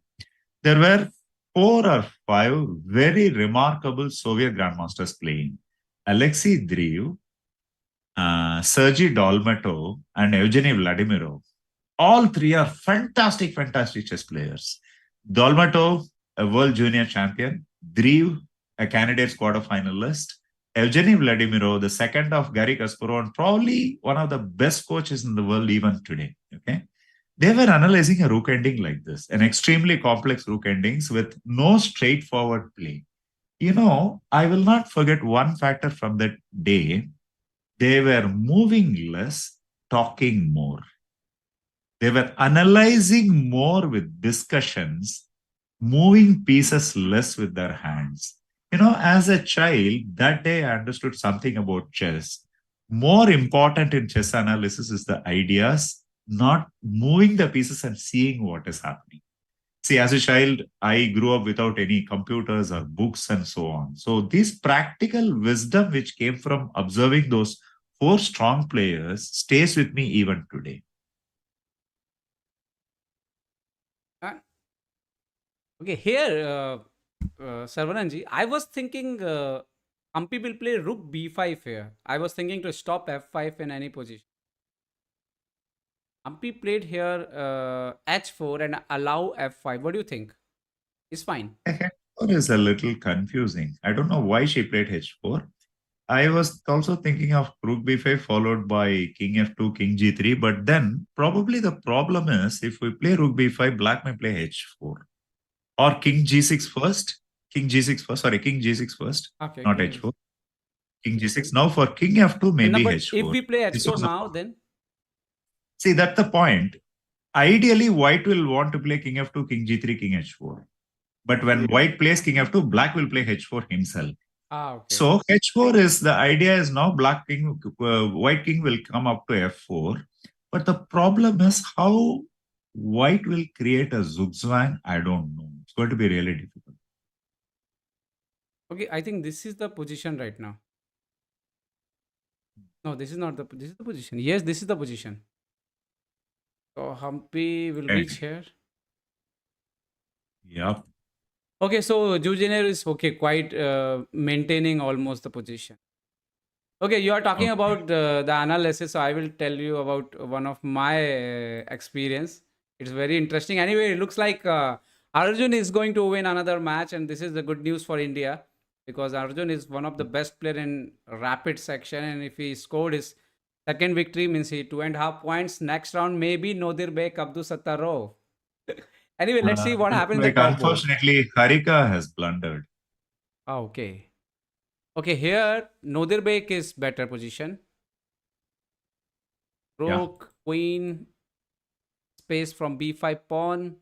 There were 4 or 5 very remarkable Soviet grandmasters playing. Alexei Driv, Sergei Dolmatov, and Evgeny Vladimirov. All 3 are fantastic chess players. Dolmatov, a world junior champion. Driv, a candidate quarterfinalist. Evgeny Vladimirov, the second of Garry Kasparov, and probably one of the best coaches in the world even today. They were analyzing a rook ending like this, an extremely complex rook endings with no straightforward play. I will not forget one factor from that day. They were moving less, talking more. They were analyzing more with discussions, moving pieces less with their hands. As a child, that day I understood something about chess. more important in chess analysis is the ideas, not moving the pieces and seeing what is happening. See, as a child, I grew up without any computers or books and so on. So this practical wisdom which came from observing those four strong players stays with me even today. Okay, here, Saravanan, I was thinking Humpy will play rook b5 here. I was thinking to stop f5 in any position. Humpy played here h4 and allow f5. What do you think? It's fine. H4 is a little confusing. I don't know why she played h4. I was also thinking of rook b5 followed by king f2, king g3. But then probably the problem is if we play rook b5, black may play h4. Or king g6 first. King g6 first. Sorry, king g6 first. Okay, Not king h4. King g6. Now for king f2, maybe but h4. if we play This h4 was a now, problem. then See, that's the point. Ideally, white will want to play king f2, king g3, king h4. But when white plays king f2, black will play h4 himself. okay. So h4 is the idea is now black king, white king will come up to f4. But the problem is how white will create a zugzwang. I don't know. It's going to be really difficult. Okay, I think this is the position right now. No, this is not the. This is the position. Yes, this is the position. So Humpy will reach here. Yep. Okay, so Jujiner is okay, quite maintaining almost the position. Okay, you are talking about the analysis. So I will tell you about one of my experience. It's very interesting. Anyway, it looks like Arjun is going to win another match, and this is the good news for India because Arjun is one of the best player in rapid section, and if he scored his second victory, means he 2.5 points. Next round, maybe Nodir Bek Abdul Sattarov. Anyway, let's see what happens in the top board. Unfortunately, Harika has blundered. Okay. Okay, here Nodir Bek is better position. Rook, queen, space from b5 pawn.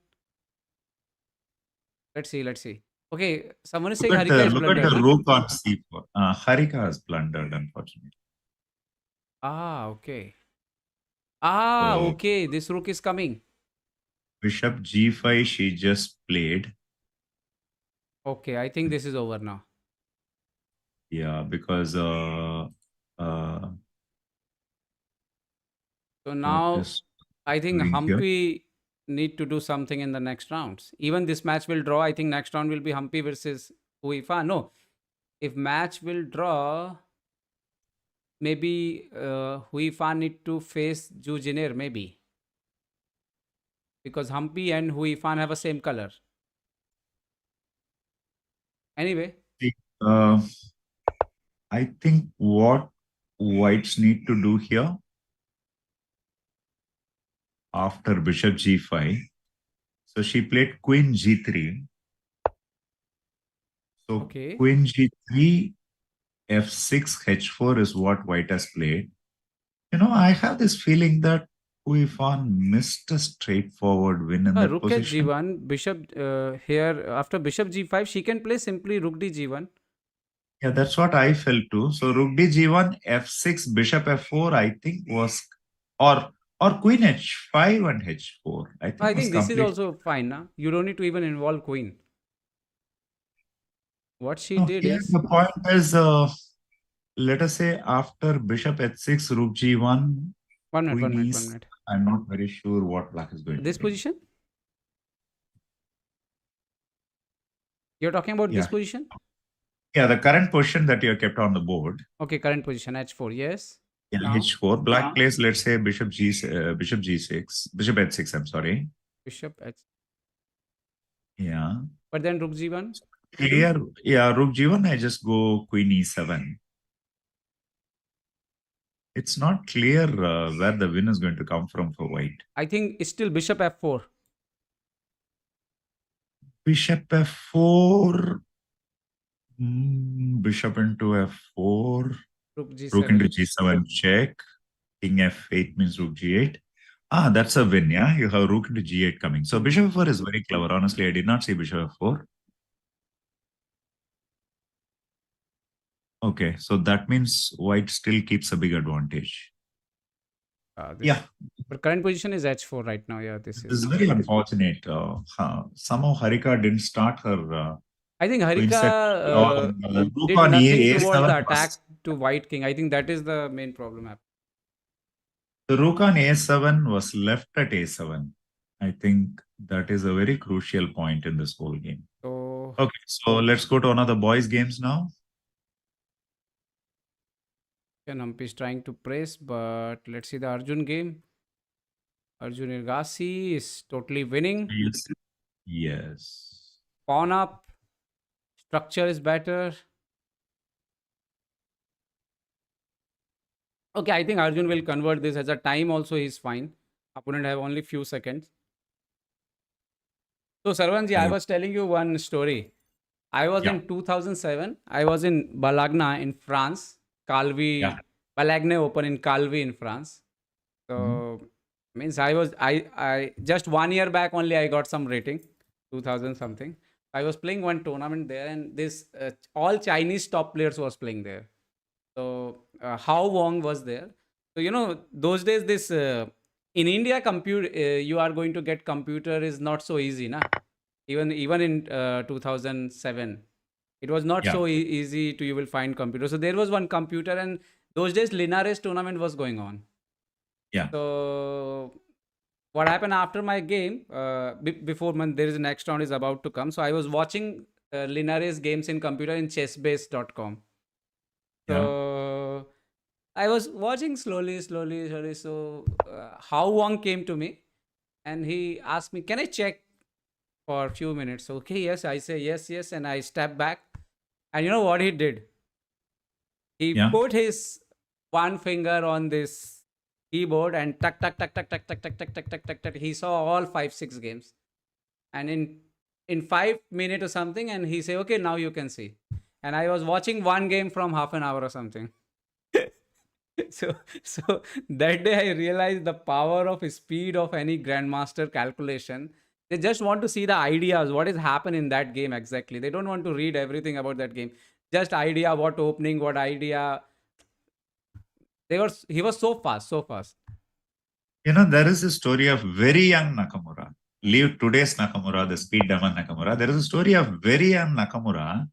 Let's see. Okay, someone is saying Harika is Look at blundered. the rook on c4. Harika has blundered, unfortunately. Okay. So, Okay. This rook is coming. bishop g5, she just played. Okay, I think this is over now. Yeah, because so now I think Humpy need to do something in the next rounds. Even this match will draw. I think next round will be Humpy versus Huifa. No, if match will draw, maybe Huifa need to face Ju Jiner, maybe. Because Humpy and Huifan have a same color. Anyway. I think what whites need to do here after bishop g5. So she played queen g3. So queen g3, f6, h4 is what white has played. You know, I have this feeling that Huifan missed a straightforward win in that rook position. at g1, bishop here after bishop g5, she can play simply rook d g1. Yeah, that's what I felt too. So rook d g1, f6, bishop f4, I think was, or queen h5 and h4. I think this is also fine. Nah? You don't need to even involve queen. What she did is... The point is, let us say after bishop h6, rook g1, one minute. I'm not very sure what black is going to do. This position? You're talking about this position? Yeah, the current position that you have kept on the board. Okay, current position, h4, yes. Yeah, h4. Black plays, let's say, bishop g6, bishop h6, I'm sorry. Bishop h6. Yeah. But then rook g1? Clear. Yeah, rook g1, I just go queen e7. It's not clear where the win is going to come from for white. I think it's still bishop f4. Bishop f4. Bishop into f4. Rook g7. Rook into g7 check. King f8 means rook g8. That's a win, yeah? You have rook into g8 coming. So bishop f4 is very clever. Honestly, I did not see bishop f4. Okay, so that means white still keeps a big advantage. This, Yeah, but current position is h4 right now. Yeah, this this is is. very unfortunate. Somehow Harika didn't start her I think queen Harika set rook did on nothing towards A7 the attack was to white king. I think that is the main problem. the rook on A7 was left at A7. I think that is a very crucial point in this whole game. So Okay, so let's go to another boys' games now. Humpy is trying to press, but let's see the Arjun game. Arjun Erigaisi is totally winning. Yes. Yes. Pawn up, structure is better. Okay, I think Arjun will convert this as a time also is fine. Opponent have only few seconds. So Sarvanji, I was telling you one story. I was Yeah. in 2007. I was in Balagna in France. Calvi, Yeah. Balagna Open in Calvi in France. So means I just 1 year back only I got some rating, 2000 something. I was playing one tournament there, and this all Chinese top players was playing there. So Hao Wong was there. So those days this in India compute you are going to get computer is not so easy, na. Even in 2007, it was not Yeah. so easy to you will find computer. So there was one computer, and those days Linares tournament was going on. Yeah. So what happened after my game? Before there is a next round is about to come. So I was watching Linares games in computer in chessbase.com. Yeah. So I was watching slowly. So Hao Wang came to me and he asked me, "Can I check for a few minutes?" Okay, yes, I say yes, and I step back. And you know what he did? He Yeah. put his one finger on this keyboard and tuck tuck tuck tuck tuck tuck tuck tuck tuck tuck tuck tuck. He saw all 5 6 games, and in 5 minutes or something, and he say, "Okay, now you can see." And I was watching one game from half an hour or something. So that day I realized the power of speed of any grandmaster calculation. They just want to see the ideas, what is happening in that game exactly. They don't want to read everything about that game. Just idea, what opening, what idea. He was so fast, so fast. There is a story of very young Nakamura. Leave today's Nakamura, the speed demon Nakamura. There is a story of very young Nakamura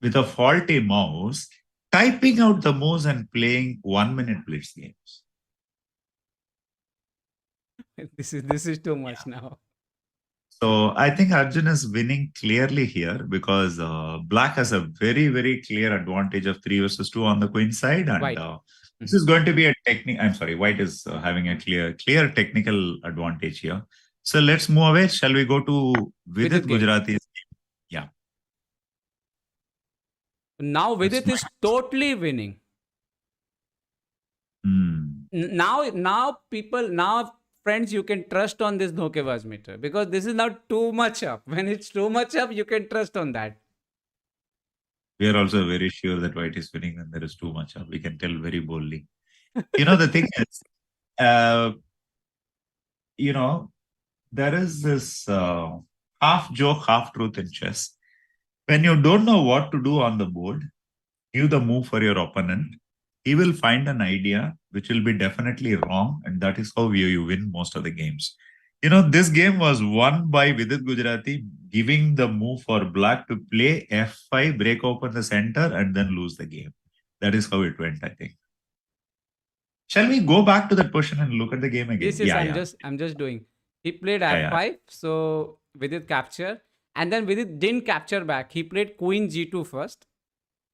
with a faulty mouse, typing out the moves and playing 1 minute blitz games. This is too much now. So I think Arjun is winning clearly here because Black has a very, very clear advantage of 3 versus 2 on the queen side. And White. this is going to be a technique. I'm sorry, White is having a clear technical advantage here. So let's move away. Shall we go to Vidit Vidit game. Gujrati's? Yeah. Now Vidit is totally winning. Now friends, you can trust on this dhokebaz meter because this is now too much up. When it's too much up, you can trust on that. We are also very sure that White is winning when there is too much up. We can tell very boldly. The thing is, there is this half joke, half truth in chess. When you don't know what to do on the board, give the move for your opponent. He will find an idea which will be definitely wrong, and that is how you win most of the games. This game was won by Vidit Gujrathi giving the move for Black to play F5, break open the center, and then lose the game. That is how it went, I think. Shall we go back to that position and look at the game again? Yes, I'm just doing. He played F5, so Vidit capture, and then Vidit didn't capture back. He played Queen G2 first.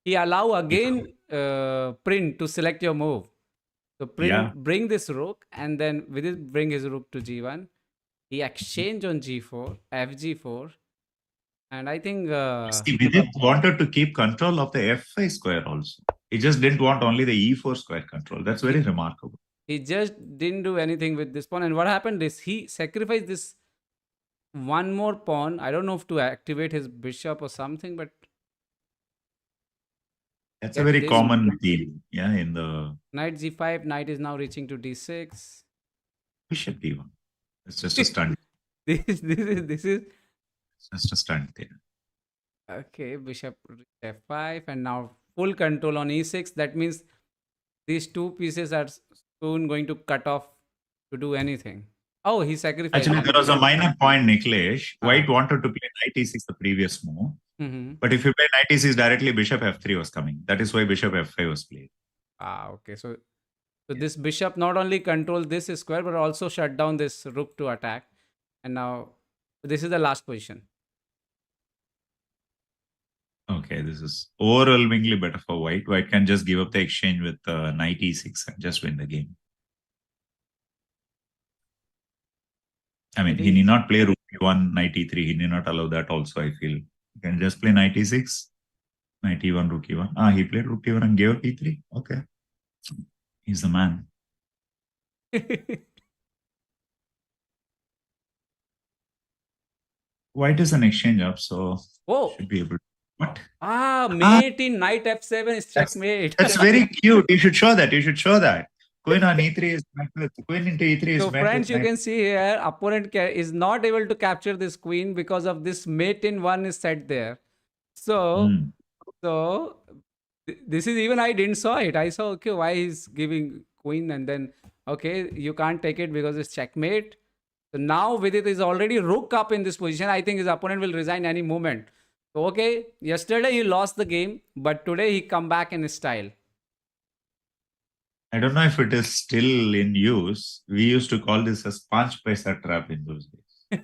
He allow again print to select your move. So print bring this rook, and then Vidit bring his rook to G1. He exchange on G4, FG4, and I think Vidit wanted to keep control of the F5 square also. He just didn't want only the E4 square control. That's very remarkable. He just didn't do anything with this pawn. And what happened is he sacrificed this one more pawn. I don't know if to activate his bishop or something, but that's a very common theme. Yeah, in the knight G5, knight is now reaching to D6. Bishop D1. It's just a stunt. this is It's just a stunt there. Okay, bishop F5, and now full control on e6. That means these two pieces are soon going to cut off to do anything. Oh, he sacrificed. Actually, there was a minor point, Niklesh. White Ah. wanted to play knight e6, the previous move. Mm-hmm. But if you play knight e6 directly, bishop f3 was coming. That is why bishop f5 was played. Okay. So this bishop not only control this square, but also shut down this rook to attack. And now this is the last position. Okay, this is overwhelmingly better for white. White can just give up the exchange with knight e6 and just win the game. I mean, he need not play rook e1, knight e3. He need not allow that also, I feel. He can just play knight e6, knight e1, rook e1. He played rook e1 and gave up e3. Okay. He's the man. White is an exchange up, so should be able to. What? Mate in knight f7 is checkmate. That's very cute. You should show that. You should show that. Queen on e3 is met with queen into e3 is so met friends, with you can see here opponent is not able to capture this queen because of this mate in one is set there. So this is even I didn't saw it. I saw okay why he's giving queen and then okay you can't take it because it's checkmate. So now Vidit is already rook up in this position. I think his opponent will resign any moment. So okay, yesterday he lost the game, but today he come back in his style. I don't know if it is still in use. We used to call this as Panch Paisa trap in those days.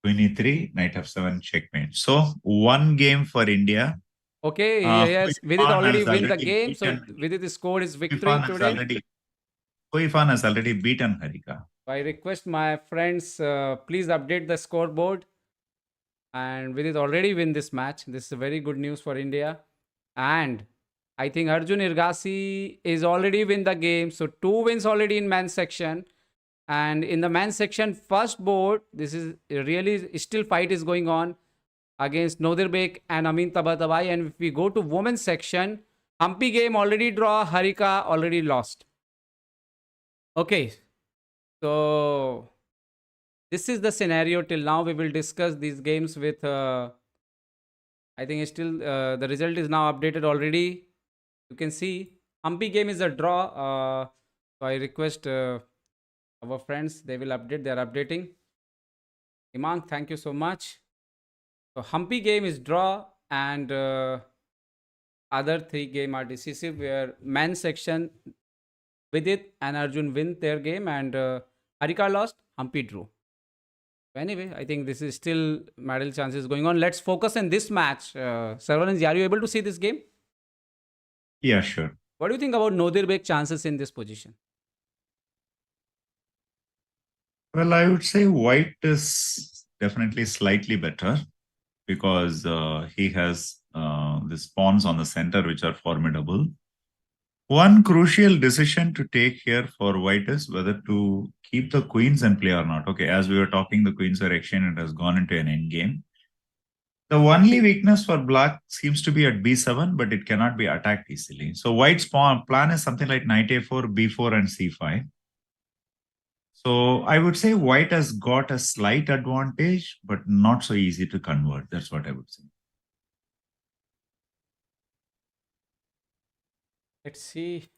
Queen e3, knight f7, checkmate. So one game for India. Okay, yes, Vidit already win the game. So Vidit scored his victory today. Huifan has already beaten Harika. I request my friends, please update the scoreboard. And Vidit already win this match. This is very good news for India. And I think Arjun Erigaisi is already win the game. So 2 wins already in men's section. And in the men's section, first board, this is really still fight is going on against Nodirbek and Amin Tabatabai. And if we go to women's section, Humpy game already draw, Harika already lost. Okay, so this is the scenario till now. We will discuss these games with, I think still the result is now updated already. You can see Humpy game is a draw. So I request our friends, they will update, they are updating. Imang, thank you so much. So Humpy game is draw and other 3 game are decisive where men's section Vidit and Arjun win their game and Harika lost, Humpy drew. Anyway, I think this is still medal chances going on. Let's focus on this match. Saravanan, are you able to see this game? Yeah, sure. What do you think about Nodirbek chances in this position? Well, I would say white is definitely slightly better because he has these pawns on the center which are formidable. One crucial decision to take here for white is whether to keep the queens and play or not. Okay, as we were talking, the queens are exchanged and it has gone into an endgame. The only weakness for black seems to be at b7, but it cannot be attacked easily. So white's plan is something like knight a4, b4, and c5. So I would say white has got a slight advantage, but not so easy to convert. That's what I would say. Let's see.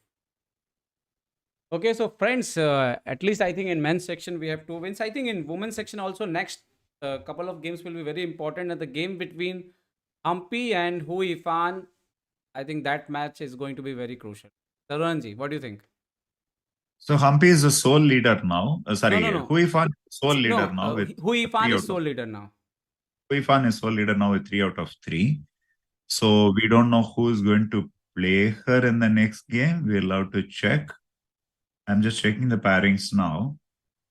Okay, so friends, at least I think in men's section we have 2 wins. I think in women's section also next couple of games will be very important. And the game between Humpy and Huifan, I think that match is going to be very crucial. Saranji, what do you think? So Humpy is the sole leader now. Sorry, no. Huifan is sole leader now. Huifan is sole leader now. Huifan is sole leader now with 3 out of 3. So we don't know who is going to play her in the next game. We're allowed to check. I'm just checking the pairings now.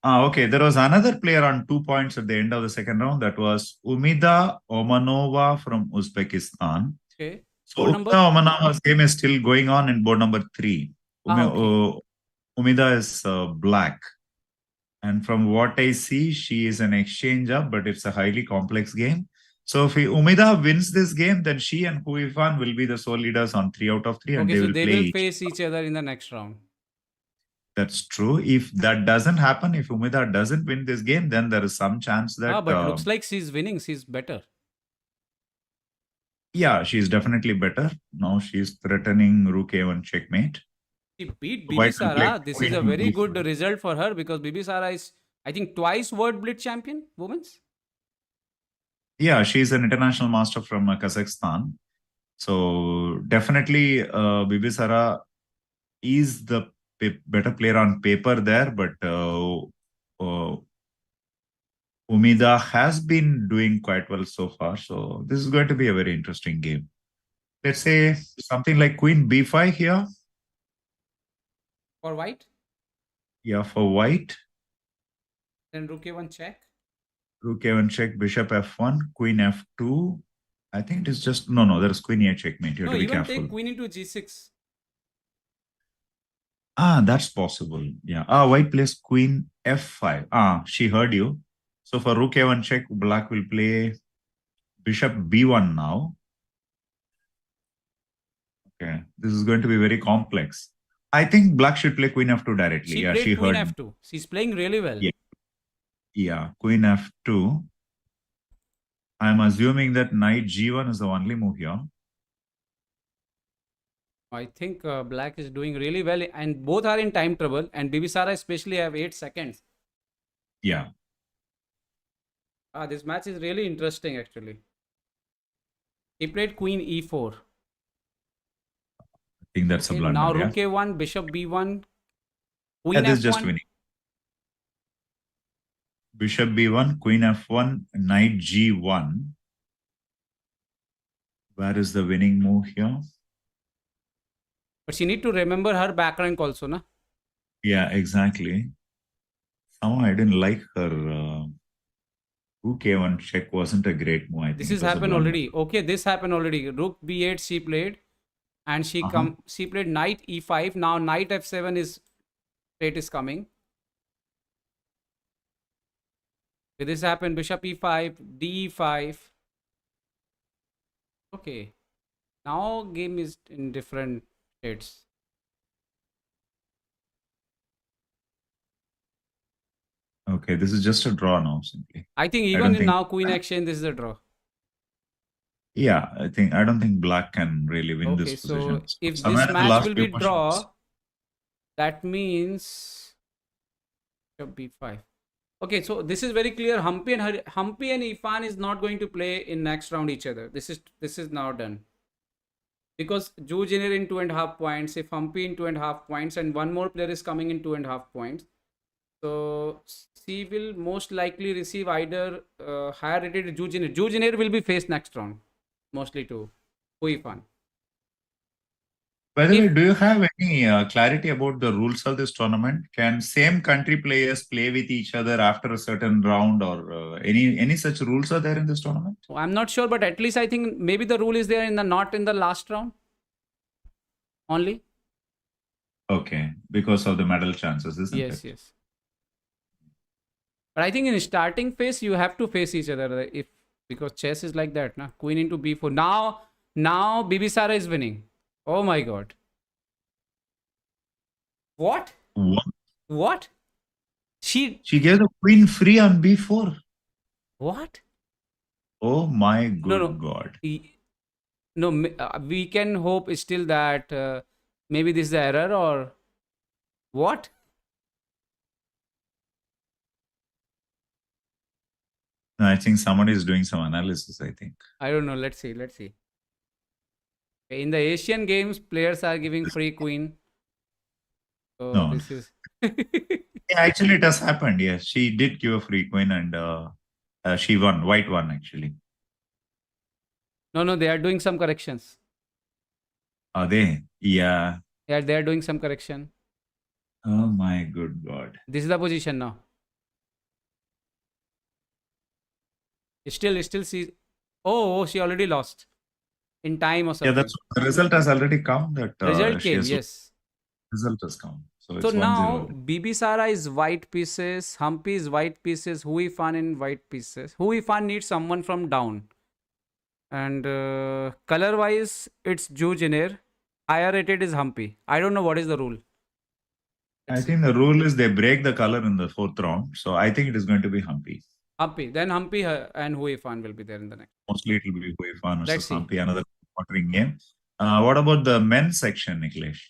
Okay, there was another player on 2 points at the end of the second round. That was Umida Omanova from Uzbekistan. Okay. So Umida Omanova's game is still going on in board number 3. Umida is black. And from what I see, she is an exchange up, but it's a highly complex game. So if Umida wins this game, then she and Huifan will be the sole leaders on 3 out of 3. Okay, and they will face each other in the next round. That's true. If that doesn't happen, if Umida doesn't win this game, then there is some chance that... but looks like she's winning. She's better. Yeah, she's definitely better. Now she's threatening rook a1 checkmate. She beat White Bibi will play Sara. This is a queen very good b5. result for her because Bibi Sara is, I think, twice World Blitz champion, women's. Yeah, she's an international master from Kazakhstan. So definitely, Bibi Sara is the better player on paper there, but Umida has been doing quite well so far. So this is going to be a very interesting game. Let's say something like queen b5 here. For white? Yeah, for white. Then rook a1 check. Rook a1 check, bishop f1, queen f2. I think it is just no. There's queen a checkmate. You have No, to be even careful. take queen into g6. That's possible. Yeah. White plays queen f5. She heard you. So for rook a1 check, black will play bishop b1 now. Okay, this is going to be very complex. I think black should play queen f2 directly. She played queen f2. She's playing really well. Yeah, queen f2. I'm assuming that knight g1 is the only move here. I think black is doing really well and both are in time trouble and Bibi Sara especially have 8 seconds. Yeah. This match is really interesting actually. He played queen e4. I think that's a blunder. Now rook a1, bishop b1, queen this f1. Is just winning. Bishop b1, queen f1, knight g1. Where is the winning move here? But she need to remember her back rank also, na? Yeah, exactly. Somehow I didn't like her. Rook a1 check wasn't a great move. I think this has happened already. Okay, this happened already. Rook b8 she played, and she played knight e5. Now knight f7 is fate is coming. Okay, this happened. Bishop e5, d5. Okay, now game is in different states. Okay, this is just a draw now, simply. I think even now queen exchange, this is a draw. Yeah, I don't think black can really win this position. So if this match will be draw, that means b5. Okay, so this is very clear. Humpy and Irfan is not going to play in next round each other. This is now done. Because Jujiner in 2.5 points, if Humpy in 2.5 points, and one more player is coming in 2.5 points. So she will most likely receive either higher rated Jujiner. Jujiner will be faced next round, mostly to Huifan. By the way, do you have any clarity about the rules of this tournament? Can same country players play with each other after a certain round, or any such rules are there in this tournament? Oh, I'm not sure, but at least I think maybe the rule is there in the not in the last round only. Okay, because of the medal chances, isn't it? Yes. But I think in starting phase you have to face each other because chess is like that, na? Queen into b4. Now Bibi Sara is winning. Oh my god. What? She gave the queen free on b4. What? Oh my good god. No, we can hope still that maybe this is the error or what? No, I think somebody is doing some analysis, I think. I don't know. Let's see. In the Asian games, players are giving free queen. So no. This is... Yeah, actually, it has happened. Yes, she did give a free queen and she won. White won, actually. No, they are doing some corrections. Are they? Yeah. Yeah, they are doing some correction. Oh my good god. This is the position now. Still she... Oh, she already lost. In time or something. Yeah, the result has already come. Result came, yes. Result has come. So now Bibi Sara is white pieces, Humpy is white pieces, Huifan in white pieces. Huifan needs someone from down. And color wise, it's Jujiner. Higher rated is Humpy. I don't know what is the rule. I think the rule is they break the color in the 4th round. So I think it is going to be Humpy. Then Humpy and Huifan will be there in the next. Mostly it will be Huifan versus Humpy. Another watering game. What about the men's section, Niklesh?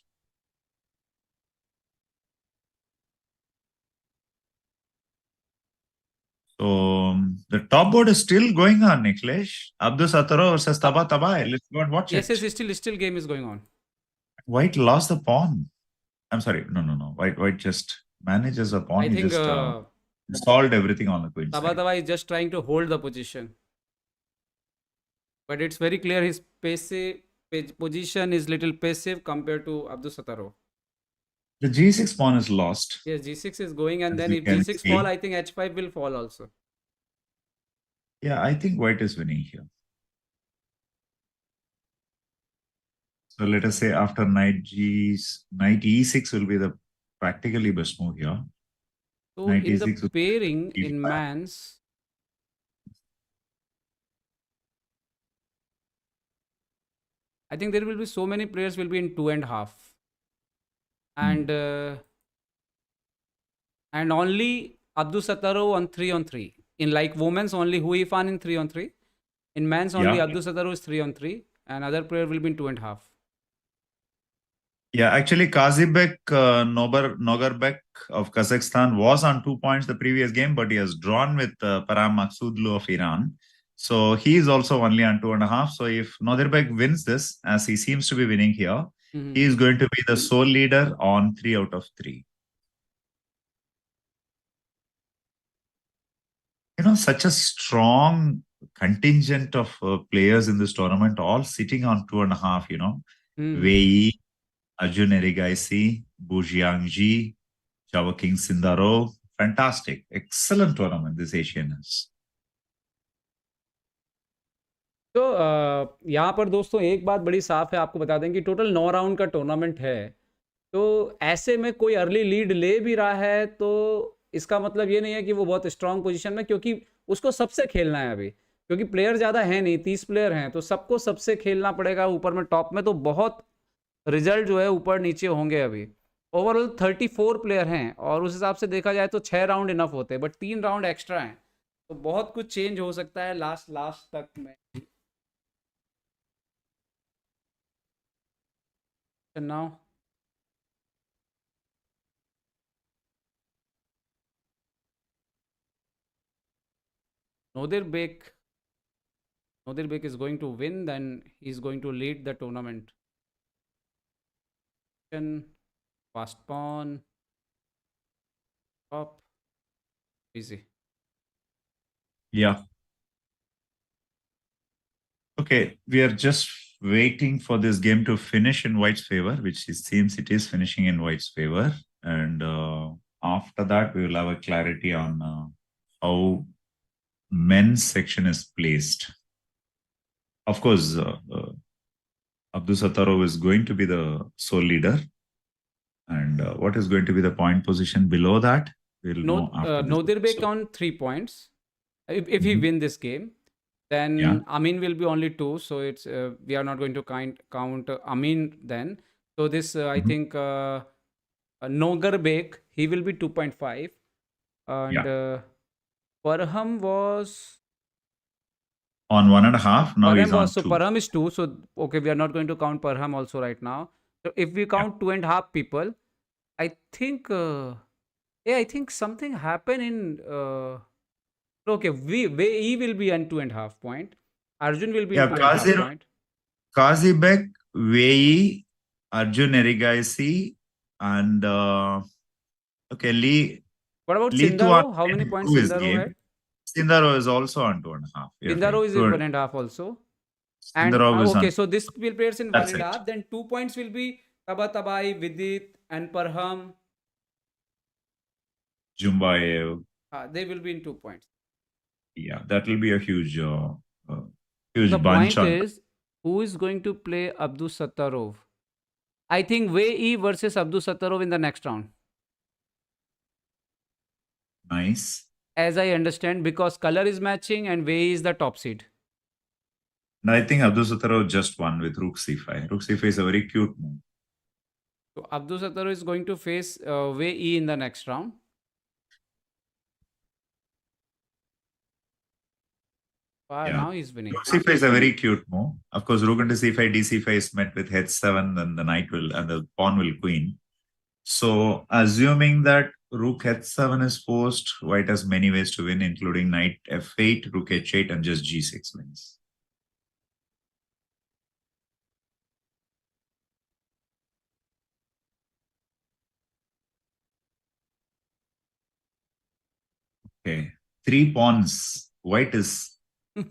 So the top board is still going on, Niklesh. Abdus Sataro versus Taba Tabai. Let's go and watch Yes, it. yes, still game is going on. White lost the pawn. I'm sorry. No. White just manages a pawn. I He think just solved everything on the queen Taba side. Taba is just trying to hold the position. But it's very clear his position is little passive compared to Abdus Sataro. The G6 pawn is lost. Yes, G6 is going, and As then you if can G6 see. fall, I think H5 will fall also. Yeah, I think white is winning here. So let us say after knight e6 will be the practically best move here. So Knight in the e6 pairing e5. in man's, I think there will be so many players will be in 2.5, and only Abdus Sataro on 3-on-3. In like women's only Hui Fan in 3-on-3. In men's only Yeah. Abdus Sataro is 3-on-3, and other player will be in 2.5. Yeah, actually, Kazibek Nogarbek of Kazakhstan was on 2 points the previous game, but he has drawn with Param Maksudlu of Iran. So he is also only on 2.5. So if Nogarbek wins this, as he seems to be winning here, he is going to be the sole leader on 3 out of 3. Such a strong contingent of players in this tournament, all sitting on 2.5, Wei, Arjun Erigaisi, Bujiangji, Java King Sindaro. Fantastic. Excellent tournament this Asian is. तो यहाँ पर दोस्तों एक बात बड़ी साफ है, आपको बता दें कि टोटल 9 राउंड का टूर्नामेंट है। तो ऐसे में कोई अर्ली लीड ले भी रहा है तो इसका मतलब ये नहीं है कि वो बहुत स्ट्रांग पोजीशन में, क्योंकि उसको सबसे खेलना है अभी, क्योंकि प्लेयर ज़्यादा है नहीं, 30 प्लेयर हैं, तो सबको सबसे खेलना पड़ेगा ऊपर में टॉप में। तो बहुत रिजल्ट जो है ऊपर नीचे होंगे अभी। ओवरऑल 34 प्लेयर हैं और उस हिसाब से देखा जाए तो 6 राउंड इनफ होते हैं, बट 3 राउंड एक्स्ट्रा हैं, तो बहुत कुछ चेंज हो सकता है लास्ट तक में। now Nodir Bek is going to win, then he's going to lead the tournament. Fast pawn, top, easy. Yeah. Okay, we are just waiting for this game to finish in White's favor, which it seems it is finishing in White's favor. And after that, we will have a clarity on how men's section is placed. Of course, Abdus Sataro is going to be the sole leader. And what is going to be the point position below that? We'll know after this. Nodir Bek on 3 points. If he win this game, then Amin will be only 2. So it's we are not going to count Amin then. So this I think Nogar Bek, he will be 2.5. And Parham was on 1.5. Now he's on 2. So Parham is 2. So okay, we are not going to count Parham also right now. So if we count 2.5 people, I think I think something happened in okay, he will be on 2.5 point. Arjun will be in 2.5 point. Kazibek, Wei, Arjun Erigaisi, and okay, Lee. What about Sindaro? How many points Sindaro had? Sindaro is also on 2.5. Sindaro is in 1.5 also. And okay, so this will players in 1.5. Then 2 points will be Taba Tabai, Vidit, and Parham. Jumbayev. They will be in 2 points. Yeah, that will be a huge The bunch. The point is, who is going to play Abdus Sattarov? I think Wei versus Abdus Sattarov in the next round. Nice. As I understand, because color is matching and Wei is the top seed. And I think Abdus Sattarov just won with Rook C5. Rook C5 is a very cute move. So Abdus Sattarov is going to face Wei in the next round. Wow, Yeah. now he's winning. Rook c5 is a very cute move. Of course, rook into c5, d5 is met with h7, then the knight will and the pawn will queen. So, assuming that rook h7 is forced, white has many ways to win, including knight f8, rook h8, and just g6 wins. Okay. 3 pawns. White is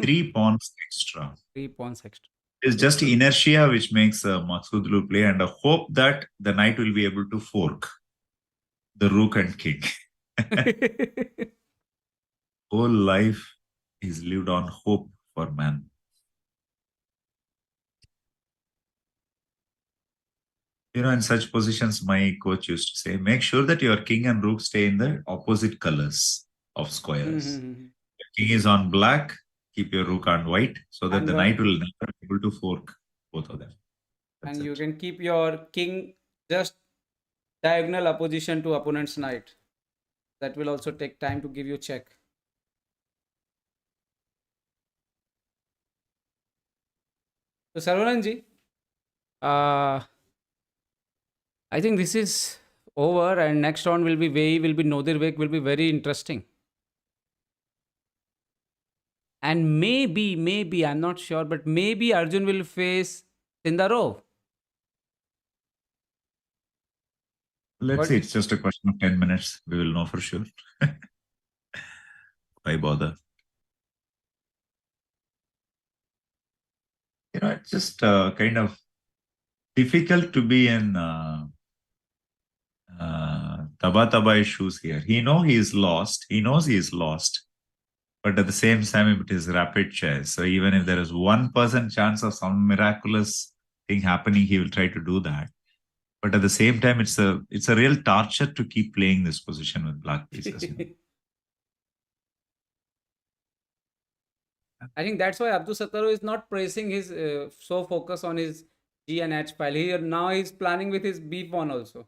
3 pawns extra. 3 pawns extra. It's just inertia which makes Maksudlu play and a hope that the knight will be able to fork the rook and king. Whole life is lived on hope for man. You know, in such positions, my coach used to say, make sure that your king and rook stay in the opposite colors of squares. If king is on black, keep your rook on white so that And the knight will never be able to fork both of them. That's and you it. can keep your king just diagonal opposition to opponent's knight. That will also take time to give you check. So Saravanan ji, I think this is over, and next round will be Nodirvik will be very interesting. And maybe I'm not sure, but maybe Arjun will face Sindarov. Let's see, it's just a question of 10 minutes. We will know for sure. Why bother? You know, it's just kind of difficult to be in Taba issues here. He knows he is lost. But at the same time, it is rapid chess. So even if there is 1% chance of some miraculous thing happening, he will try to do that. But at the same time, it's a real torture to keep playing this position with black pieces. I think that's why Abdul Sattar is not pressing his so focus on his G and H file. Now he's planning with his B pawn also.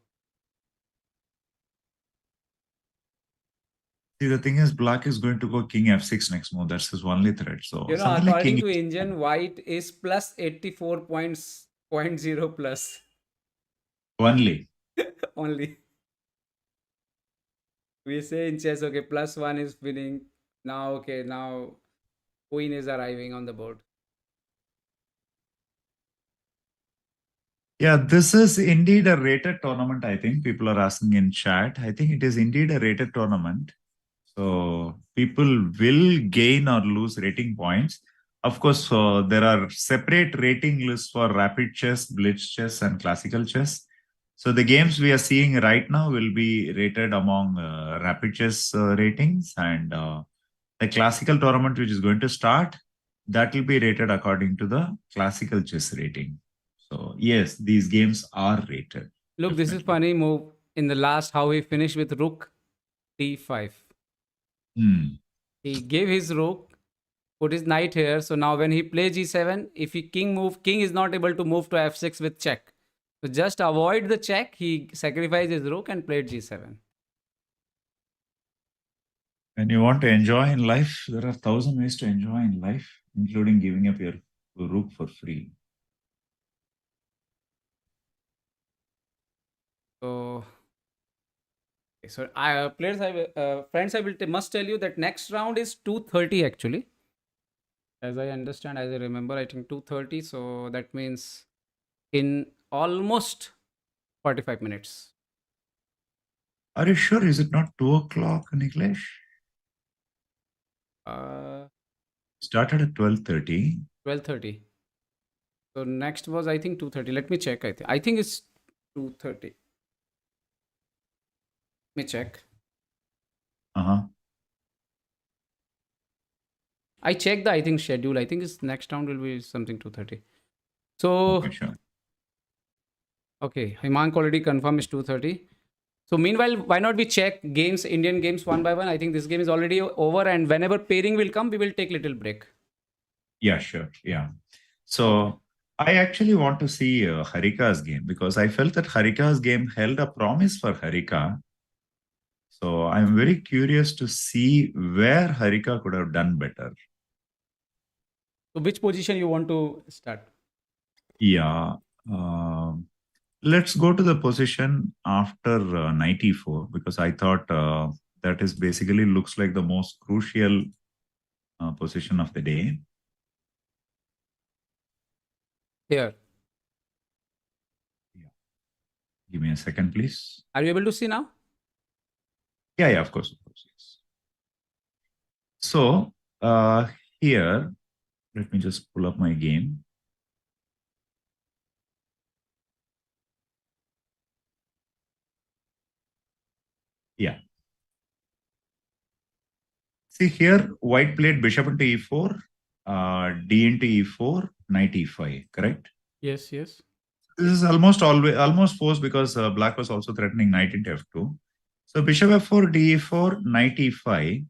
See, the thing is, black is going to go king f6 next move. That's his only threat. So something like according king to Indian, white is plus 84.0 plus. only. Only. We say in chess, okay, +1 is winning. Now, okay, now queen is arriving on the board. Yeah, this is indeed a rated tournament, I think. People are asking in chat. I think it is indeed a rated tournament. So people will gain or lose rating points. Of course, there are separate rating lists for rapid chess, blitz chess, and classical chess. So the games we are seeing right now will be rated among rapid chess ratings, and the classical tournament which is going to start, that will be rated according to the classical chess rating. So yes, these games are rated. Look, this is funny move in the last how he finished with rook d5. He gave his rook, put his knight here. So now when he plays g7, if he king is not able to move to f6 with check. So just avoid the check, he sacrificed his rook and played g7. When you want to enjoy in life, there are 1,000 ways to enjoy in life, including giving up your rook for free. So, okay, so players, friends, must tell you that next round is 2:30 actually. As I understand, as I remember, I think 2:30. So that means in almost 45 minutes. Are you sure? Is it not 2 o'clock, Niklesh? Started at 12:30. 12:30. So next was I think 2:30. Let me check. I think it's 2:30. Let me check. I checked the I think schedule. I think it's next round will be something 2:30. So Okay, sure. Okay, Himank already confirmed is 2:30. So meanwhile, why not we check games, Indian games one by one? I think this game is already over, and whenever pairing will come, we will take little break. Yeah, sure. Yeah. So I actually want to see Harika's game because I felt that Harika's game held a promise for Harika. So I'm very curious to see where Harika could have done better. So which position you want to start? Yeah. Let's go to the position after knight e4 because I thought that is basically looks like the most crucial position of the day. Here. Yeah. Give me a second, please. Are you able to see now? Yeah, of course, yes. So here, let me just pull up my game. Yeah. See here, white played bishop into e4, d into e4, knight e5, correct? Yes, yes. This is almost forced because black was also threatening knight into f2. So bishop f4, d4, knight e5.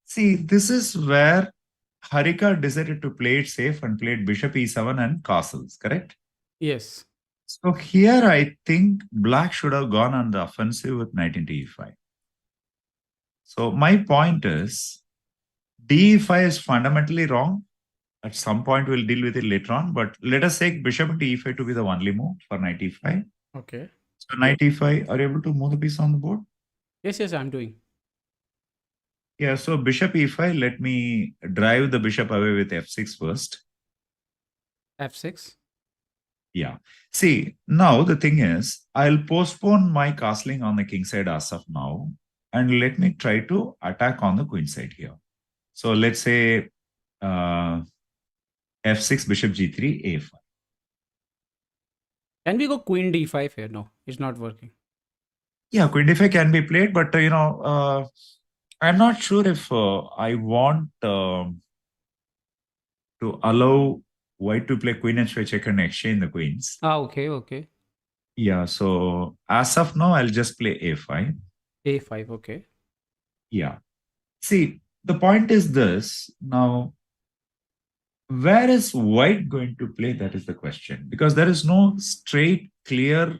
See, this is where Harika decided to play it safe and played bishop e7 and castles, correct? Yes. So here I think black should have gone on the offensive with knight into e5. So my point is d5 is fundamentally wrong. At some point we'll deal with it later on, but let us take bishop into e5 to be the only move for knight e5. Okay. So knight e5, are you able to move the piece on the board? Yes, yes, I'm doing. Yeah, so bishop e5, let me drive the bishop away with f6 first. F6. Yeah. See, now the thing is, I'll postpone my castling on the king side as of now, and let me try to attack on the queen side here. So let's say f6, bishop g3, a5. Can we go queen d5 here? No, it's not working. Yeah, queen d5 can be played, but I'm not sure if I want to allow white to play queen h5 check and exchange the queens. Okay, okay. Yeah, so as of now, I'll just play a5. A5, okay. Yeah. See, the point is this. Now, where is white going to play? That is the question. Because there is no clear,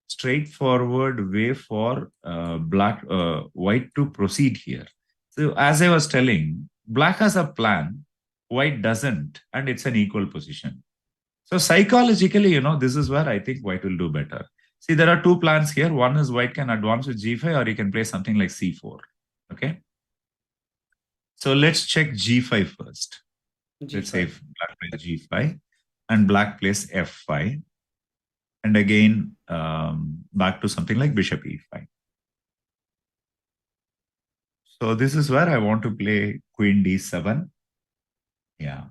straightforward way for white to proceed here. So, as I was telling, black has a plan, white doesn't, and it's an equal position. So psychologically, this is where I think white will do better. See, there are two plans here. One is white can advance with g5 or he can play something like c4. Okay. So let's check g5 first. G5. Let's say if black plays g5 and black plays f5. And again, back to something like bishop e5. So this is where I want to play queen d7. Yeah.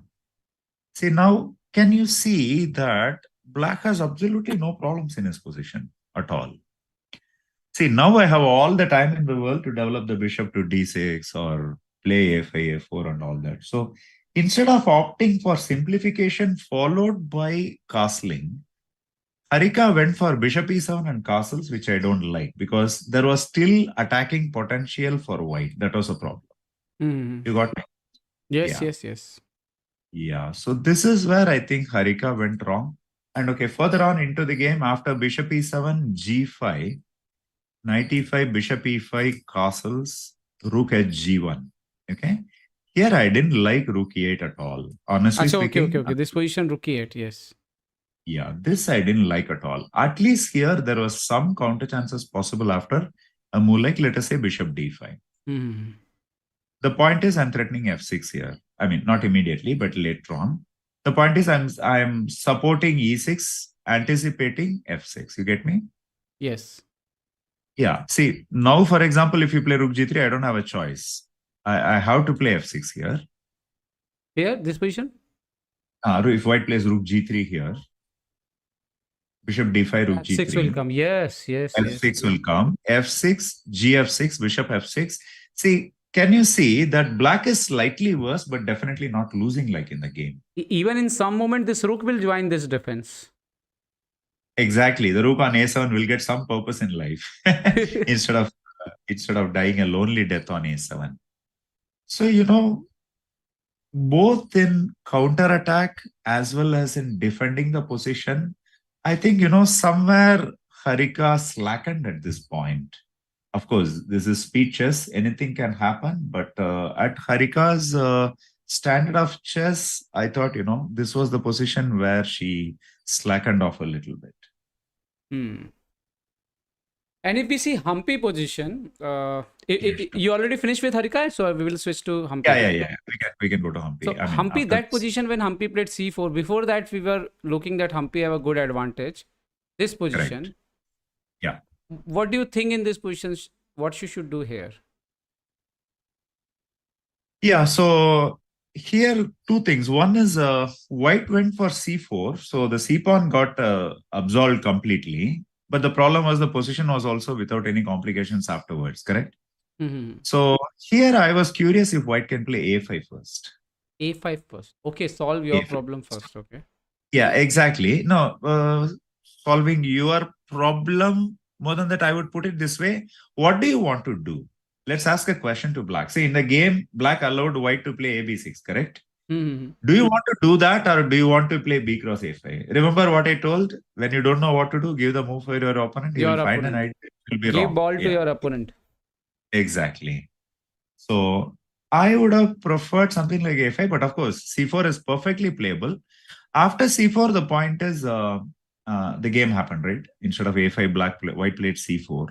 See, now, can you see that black has absolutely no problems in his position at all? See, now I have all the time in the world to develop the bishop to d6 or play a5, a4 and all that. So instead of opting for simplification followed by castling, Harika went for bishop e7 and castles, which I don't like because there was still attacking potential for white. That was a problem. Mm. You got me? Yes, Yeah. yes. Yeah. So this is where I think Harika went wrong. And okay, further on into the game, after bishop e7, g5, knight e5, bishop e5, castles, rook at g1. Okay. Here I didn't like rook e8 at all. Honestly Achha, speaking. okay. This position rook e8, yes. Yeah, this I didn't like at all. At least here there was some counter chances possible after a move like, let us say, bishop d5. Mm. The point is I'm threatening f6 here. I mean, not immediately, but later on. The point is I'm supporting e6, anticipating f6. You get me? Yes. Yeah. See, now, for example, if you play rook g3, I don't have a choice. I have to play f6 here. Here, this position? If white plays rook g3 here, bishop d5, rook F6 g3. will come. Yes. F6 will come. F6, gf6, bishop f6. See, can you see that black is slightly worse, but definitely not losing like in the game? Even in some moment, this rook will join this defense. Exactly. The rook on a7 will get some purpose in life instead of dying a lonely death on a7. So, both in counter-attack as well as in defending the position, I think, somewhere Harika slackened at this point. Of course, this is speed chess. Anything can happen. But at Harika's standard of chess, I thought, this was the position where she slackened off a little bit. And if we see Humpy position, you already finished with Harika, so we will switch to Humpy. Yeah. We can go to Humpy. So Humpy, that position when Humpy played c4, before that we were looking that Humpy have a good advantage. This position. Correct. Yeah. What do you think in this position? What you should do here? Yeah, so here two things. One is white went for c4, so the c pawn got absolved completely. But the problem was the position was also without any complications afterwards, correct? So here I was curious if white can play a5 first. a5 first. Okay, solve your problem first. Okay. Yeah, exactly. No, solving your problem, more than that, I would put it this way. What do you want to do? Let's ask a question to black. See, in the game, black allowed white to play ab6, correct? Do you want to do that, or do you want to play b cross a5? Remember what I told? When you don't know what to do, give the move for your opponent. You will find an idea. It will be wrong. Give ball to your opponent. Exactly. So I would have preferred something like a5, but of course, c4 is perfectly playable. After c4, the point is the game happened, right? Instead of a5, white played c4.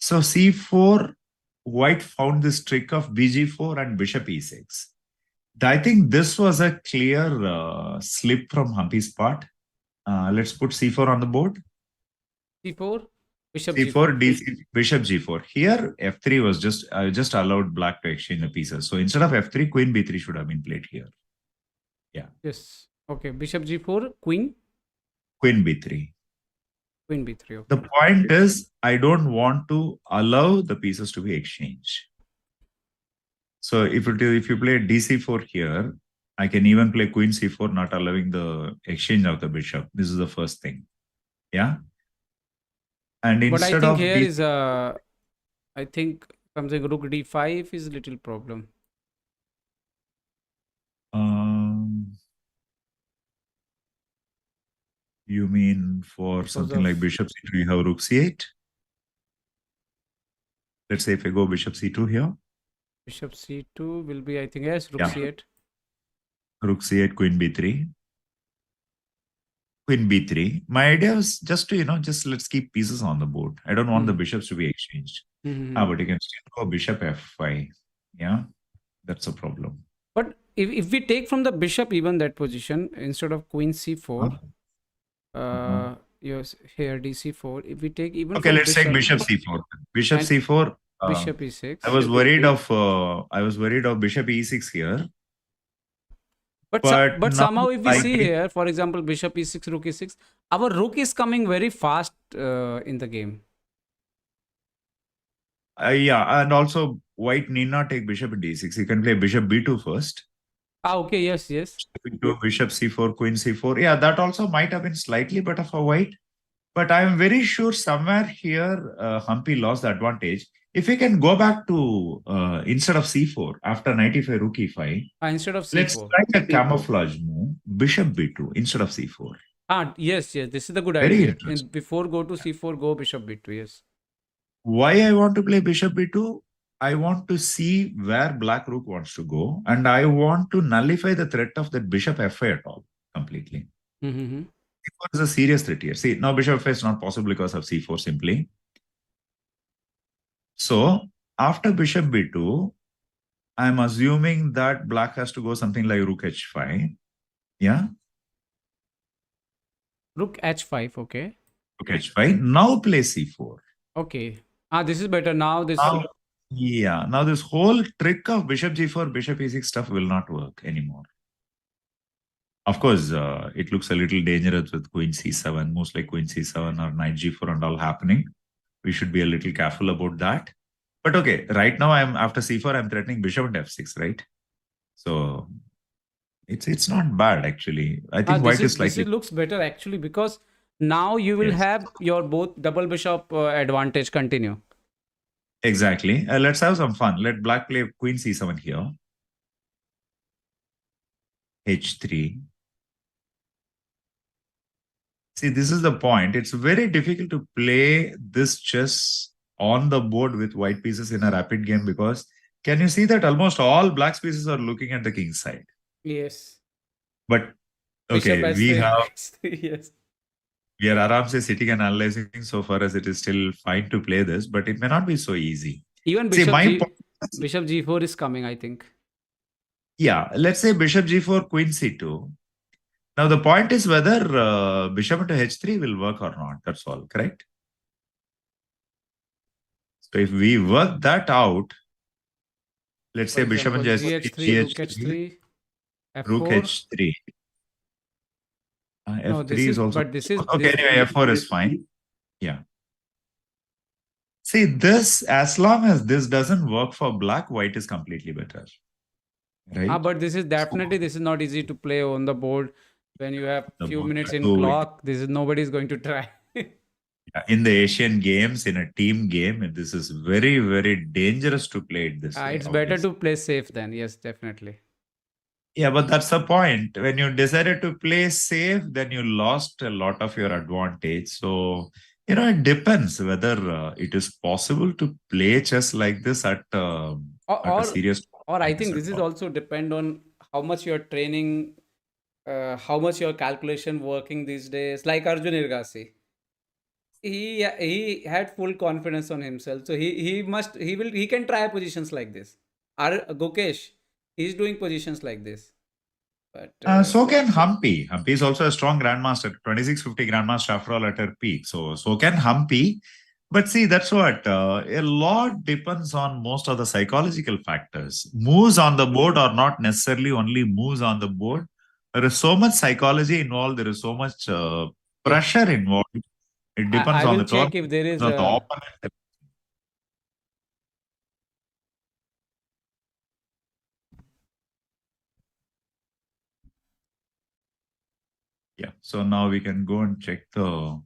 So c4, white found this trick of bg4 and bishop e6. I think this was a clear slip from Humpy's part. Let's put c4 on the board. c4, bishop c4, d6, bishop g4. Here, f3 was just allowed black to exchange the pieces. So instead of f3, queen b3 should have been played here. Yeah. Yes. Okay. Bishop g4, queen. Queen b3. Queen b3. Okay. The point is, I don't want to allow the pieces to be exchanged. So if you play dc4 here, I can even play queen c4, not allowing the exchange of the bishop. This is the first thing. Yeah. And instead but I think here is I think something rook d5 is a little problem. You mean for something like bishop c2, you have rook c8? Let's say if I go bishop c2 here. Bishop c2 will be, I think, yes, rook c8. Rook c8, queen b3. Queen b3. My idea was just to, just let's keep pieces on the board. I don't want the bishops to be exchanged. But you can still go bishop f5. Yeah, that's a problem. But if we take from the bishop even that position, instead of queen c4, yes, here dc4, if we take even let's take bishop c4. Bishop c4. Bishop e6. I was worried of bishop e6 here. But somehow if we see here, for example, bishop e6, rook e6, our rook is coming very fast in the game. Yeah, and also white need not take bishop into e6. You can play bishop b2 first. Okay, yes. Bishop c4, queen c4. Yeah, that also might have been slightly better for white. But I'm very sure somewhere here, Humpy lost the advantage. If we can go back to, instead of c4, after knight e5, rook e5, instead of c4, let's try a camouflage move, bishop b2 instead of c4. Yes, this is the good idea. And before go to c4, go bishop b2, yes. Why I want to play bishop b2? I want to see where black rook wants to go, and I want to nullify the threat of that bishop f5 at all, completely. C4 is a serious threat here. See, now bishop f5 is not possible because of c4 simply. So, after bishop b2, I'm assuming that black has to go something like rook h5. Yeah? Rook h5, okay. Rook h5. Now play c4. Okay. This is better. Now this... Now this whole trick of bishop g4, bishop e6 stuff will not work anymore. Of course, it looks a little dangerous with queen c7, most like queen c7 or knight g4 and all happening. We should be a little careful about that. But okay, right now after c4, I'm threatening bishop and f6, right? So it's not bad actually. I think white is slightly... This looks better actually, because now you will have your both double bishop advantage continue. Exactly. Let's have some fun. Let black play queen c7 here. h3. See, this is the point. It's very difficult to play this chess on the board with white pieces in a rapid game because Can you see that almost all black pieces are looking at the king side? Yes. But Bishop okay, has we three. have Yes. we are aramse sitting and analyzing so far as it is still fine to play this, but it may not be so easy. Even See, bishop my g point bishop g4 is coming, I think. yeah, let's say bishop g4, queen c2. Now the point is whether bishop into h3 will work or not. That's all, correct? So if we work that out, let's For say bishop example, into h3, gh3, rook h3, rook f4. h3. No, F3 is also this is okay. this. Anyway, F4 is fine. Yeah. See, this, as long as this doesn't work for black, white is completely better. Right? But this is definitely, this is not easy to play on the board when you have The few minutes in so clock. This is nobody's going to try. in the Asian games, in a team game, this is very, very dangerous to play it this way. It's better Obviously. to play safe then. Yes, definitely. Yeah, but that's the point. When you decided to play safe, then you lost a lot of your advantage. So, it depends whether it is possible to play chess like this Or, at a or, serious or I like this think at this is all. also depend on how much you're training, how much your calculation working these days. Like Arjun Erigaisi, he had full confidence on himself, so he can try positions like this. Gokesh, he's doing positions like this, but So can Humpy. Humpy is also a strong grandmaster, 2650 grandmaster after all at her peak. So can Humpy. But see, that's what a lot depends on most of the psychological factors. Moves on the board are not necessarily only moves on the board. There is so much psychology involved. There is so much yeah, pressure involved. It depends I on will the turn, check if there is on the a. opponent. Yeah. So now we can go and check the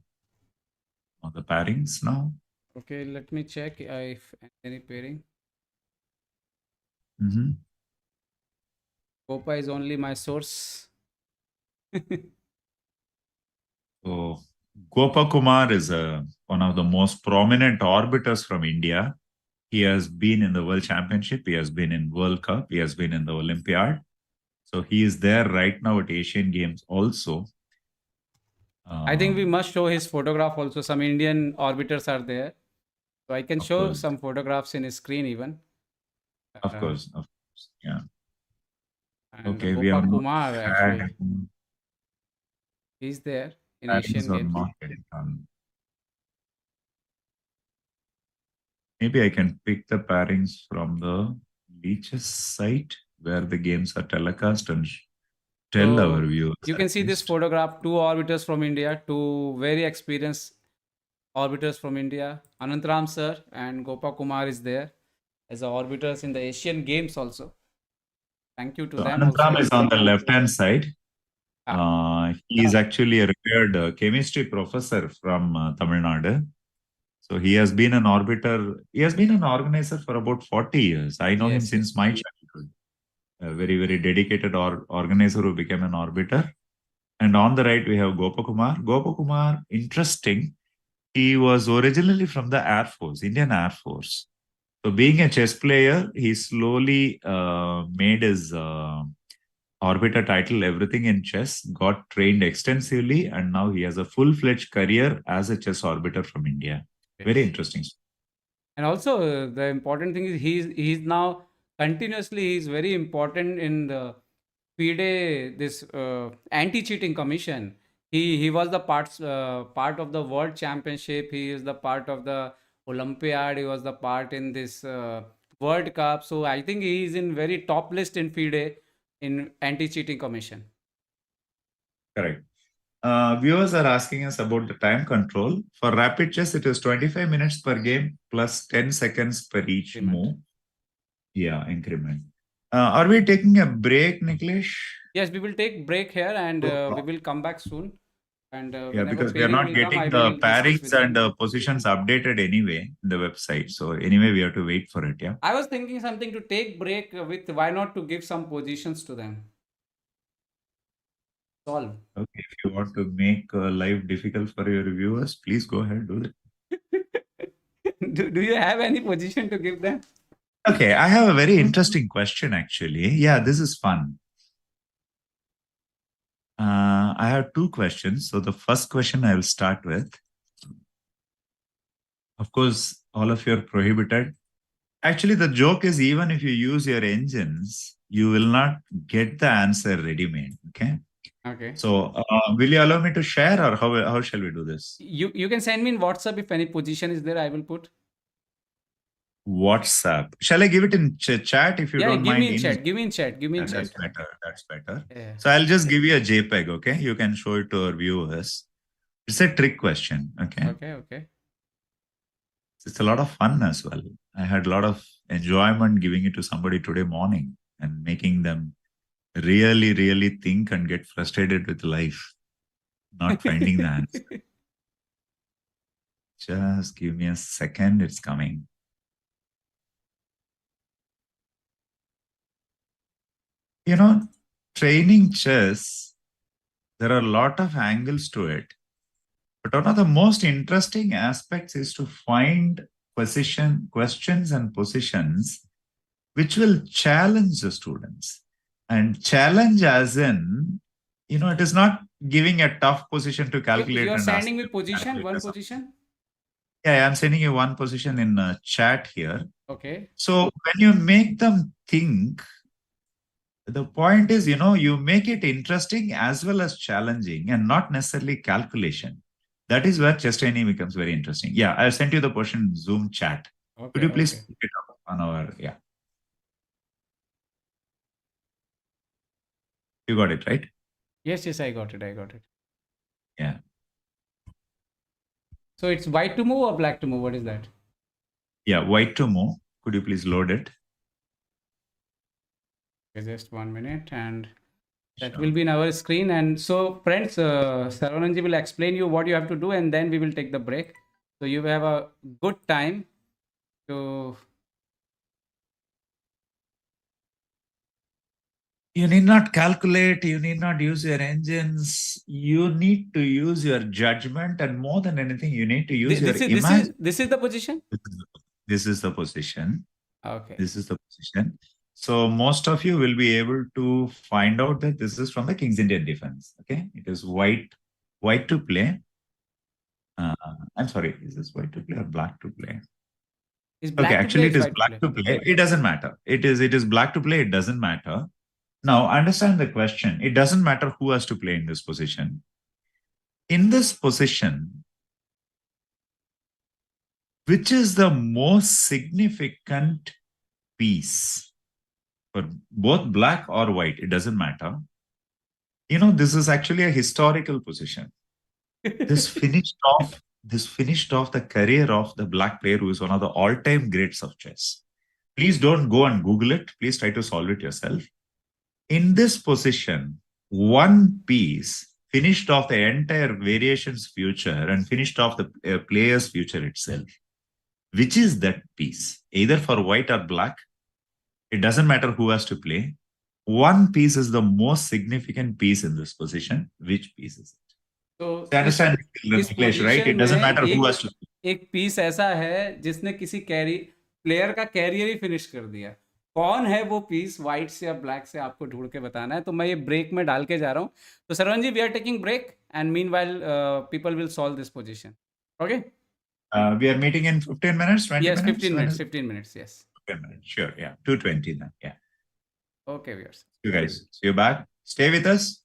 pairings now. Okay, let me check if any pairing. Mm-hmm. Copa is only my source. So Gopakumar is one of the most prominent orbiters from India. He has been in the World Championship. He has been in World Cup. He has been in the Olympiad. So he is there right now at Asian Games also. I think we must show his photograph also. Some Indian orbiters are there. So I can Of show course. some photographs in his screen even. Of course. Yeah. And Okay, we have Gopa not Kumar had actually, he's there in pairings Asian or Games. not yet done. Maybe I can pick the pairings from the Leech's site where the games are telecast and tell our So viewers you at can see this least. photograph, two orbiters from India, two very experienced orbiters from India. Anantram sir and Gopa Kumar is there as orbiters in the Asian Games also. Thank you to So them also. Anantram is on the left-hand side. Ah, He is actually a retired chemistry professor from Tamil Nadu. So he has been an orbiter. He has been an organizer for about 40 years. I know him yes, yes. since my childhood. A very, very dedicated organizer who became an orbiter. And on the right, we have Gopakumar. Gopakumar, interesting. He was originally from the Air Force, Indian Air Force. So being a chess player, he slowly made his orbiter title, everything in chess, got trained extensively, and now he has a full-fledged career as a chess orbiter from India. Very Yes. interesting. And also the important thing is he's now continuously he's very important in the FIDE, this anti-cheating commission. He was the part of the world championship. He is the part of the Olympiad. He was the part in this World Cup. So I think he is in very top list in FIDE in anti-cheating commission. Correct. Viewers are asking us about the time control. For rapid chess, it is 25 minutes per game plus 10 seconds per each Increment. move. Yeah, increment. Are we taking a break, Niklesh? Yes, we will take break here and we will come back soon. And Yeah, whenever because we are pairing not will come, I getting the will discuss pairings with you. and positions updated anyway in the website. So anyway, we have to wait for it. Yeah. I was thinking something to take break with. Why not to give some positions to them? Solve. Okay. If you want to make life difficult for your viewers, please go ahead, do it. Do you have any position to give them? Okay, I have a very interesting question actually. Yeah, this is fun. I have two questions. So the first question I will start with. Of course, all of you are prohibited. Actually, the joke is even if you use your engines, you will not get the answer ready-made. Okay. Okay. So, will you allow me to share, or how shall we do this? You can send me in WhatsApp if any position is there. I will put. WhatsApp. Shall I give it in chat if you Yeah, don't give me mind? in chat. Give me in chat. Give me in That's chat. better. That's better. Yeah. So I'll just give you a JPEG. Okay, you can show it to our viewers. It's a trick question. Okay, Okay. Okay. it's a lot of fun as well. I had a lot of enjoyment giving it to somebody today morning and making them really, really think and get frustrated with life, not finding the answer. Just give me a second. It's coming. You know, training chess, there are a lot of angles to it. But one of the most interesting aspects is to find questions and positions which will challenge the students. And challenge as in, it is not giving a tough position to You calculate are and ask sending me them to position, calculate one or something. position. Yeah, I'm sending you one position in chat here. Okay. So when you make them think, the point is, you make it interesting as well as challenging and not necessarily calculation. That is where chess training becomes very interesting. Yeah, I sent you the question in Zoom chat. Could Okay. you please Okay. put it up on our, yeah, you got it, right? Yes. Yes. I got it. I got it. Yeah. So it's white to move or black to move? What is that? Yeah, white to move. Could you please load it? Okay, just 1 minute, and that will Sure. be in our screen. And so, friends, Saravanan will explain you what you have to do, and then we will take the break. So you have a good time to. You need not calculate, you need not use your engines. You need to use your judgment, and more than anything, you need to use your imagination. This is the position. This is the position. Okay. This is the position. So most of you will be able to find out that this is from the King's Indian defense. Okay, it is white to play. I'm sorry, is this white to play or black to play? Is Okay, black to play? actually Or it is is white to black play? to play. It doesn't matter. It is black to play. It doesn't matter. Now understand the question. It doesn't matter who has to play in this position. In this position, which is the most significant piece for both black or white? It doesn't matter. This is actually a historical position. This finished off the career of the black player who is one of the all-time greats of chess. Please don't go and Google it. Please try to solve it yourself. In this position, one piece finished off the entire variation's future and finished off the player's future itself. Which is that piece? Either for white or black, it doesn't matter who has to play. One piece is the most significant piece in this position. Which piece is it? तो So understand, इस Niklesh, right? Position It doesn't में matter who has to. एक piece ऐसा है जिसने किसी carry player का career ही finish कर दिया। कौन है वो पीस, व्हाइट से या ब्लैक से, आपको ढूंढ के बताना है। तो मैं ये ब्रेक में डाल के जा रहा हूँ। तो Sarwan ji, we are taking break and meanwhile people will solve this position. Okay, We are meeting in 15 minutes, 20 yes, minutes. 15 When minutes, is 15 minutes, yes. 15 minutes? Sure. Yeah. 2:20 then. Yeah. Okay viewers. You guys, see you back. Stay with us.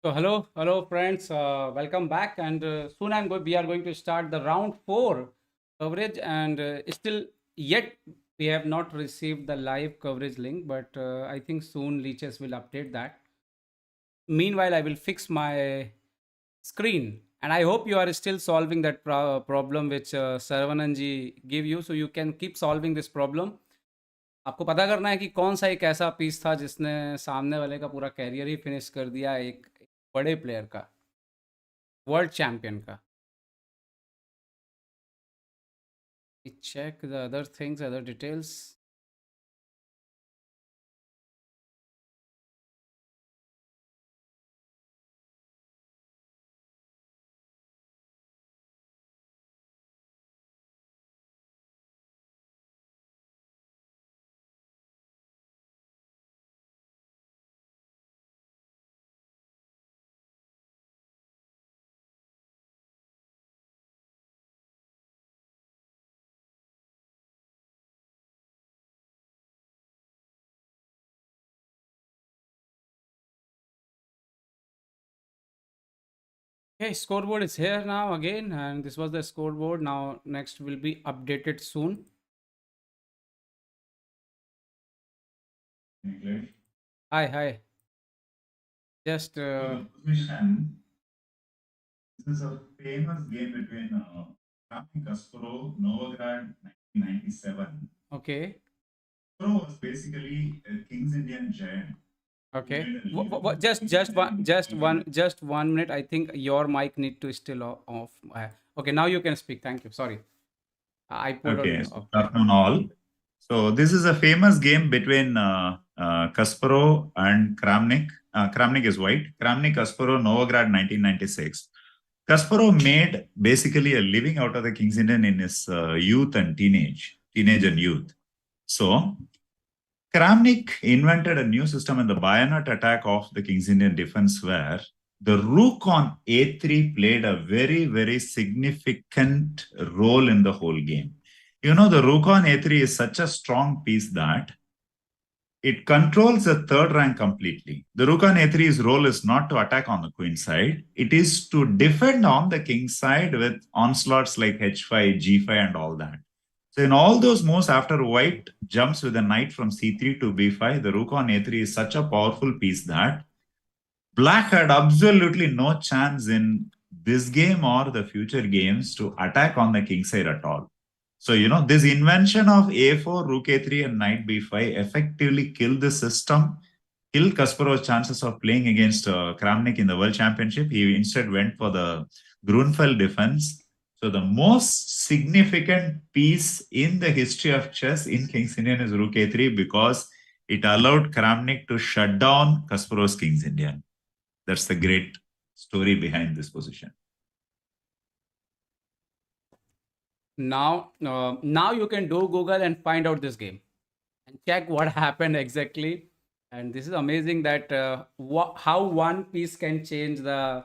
So hello friends, welcome back, and soon we are going to start the round four coverage, and still yet we have not received the live coverage link, but I think soon Leeches will update that. Meanwhile, I will fix my screen, and I hope you are still solving that problem which Saravanan ji give you, so you can keep solving this problem. आपको पता करना है कि कौन सा एक ऐसा piece था जिसने सामने वाले का पूरा कैरियर ही फिनिश कर दिया, एक बड़े प्लेयर का, वर्ल्ड चैंपियन का. Check the other things, other details. Okay, scoreboard is here now again, and this was the scoreboard. Now next will be updated soon. Niklesh. Hi. Just So the position, this is a famous game between Kasparov, Novograd, 1997. okay. Kasparov was basically a King's Indian Jain. Okay. Just 1 minute. I think your mic need to still off. Okay, now you can speak. Thank you. Sorry, I put Okay, on. so Okay. good afternoon all. So this is a famous game between Kasparov and Kramnik. Kramnik is white. Kramnik, Kasparov, Novograd, 1996. Kasparov made basically a living out of the King's Indian in his youth and teenage and youth. So Kramnik invented a new system in the bayonet attack of the King's Indian defense where the rook on a3 played a very, very significant role in the whole game. You know, the rook on a3 is such a strong piece that it controls the third rank completely. The rook on a3's role is not to attack on the queen side. It is to defend on the king side with onslaughts like h5, g5 and all that. So in all those moves, after white jumps with a knight from c3 to b5, the rook on a3 is such a powerful piece that black had absolutely no chance in this game or the future games to attack on the king side at all. So, you know, this invention of a4, rook a3 and knight b5 effectively killed the system, killed Kasparov's chances of playing against Kramnik in the World Championship. He instead went for the Grunfeld defense. So the most significant piece in the history of chess in King's Indian is Rook A3 because it allowed Kramnik to shut down Kasparov's King's Indian. That's the great story behind this position. Now you can do Google and find out this game and check what happened exactly. And this is amazing that how one piece can change the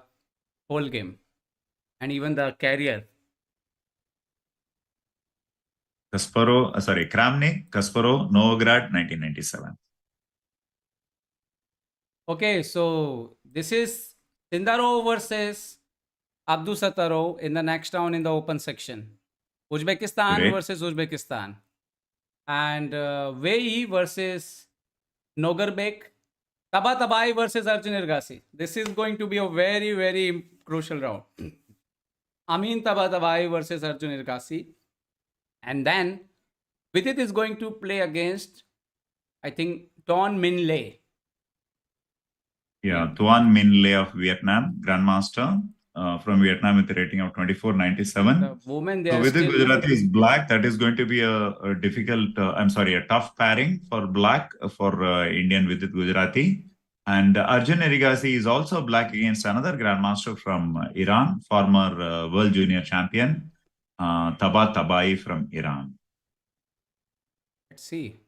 whole game and even the career. Kramnik, Kasparov, Novograd, 1997. Okay, so this is Sindarov versus Abdusattarov in the next round in the open section. Uzbekistan Great. versus Uzbekistan. And Wei versus Nogorbek. Tabatabai versus Arjun Erigaisi. This is going to be a very, very crucial round. Amin Tabatabai versus Arjun Erigaisi. And then Vidit is going to play against, I think, Ton Min Lei. Yeah, Tuan Min Lei of Vietnam, Grandmaster from Vietnam with a rating of 2497. The woman So Vidit Gujrathi is black. That is going to be a difficult, a tough pairing for black for Indian Vidit Gujrathi. And Arjun Erigaisi is also black against another Grandmaster from Iran, former World Junior Champion, Tabai from Iran. Let's see.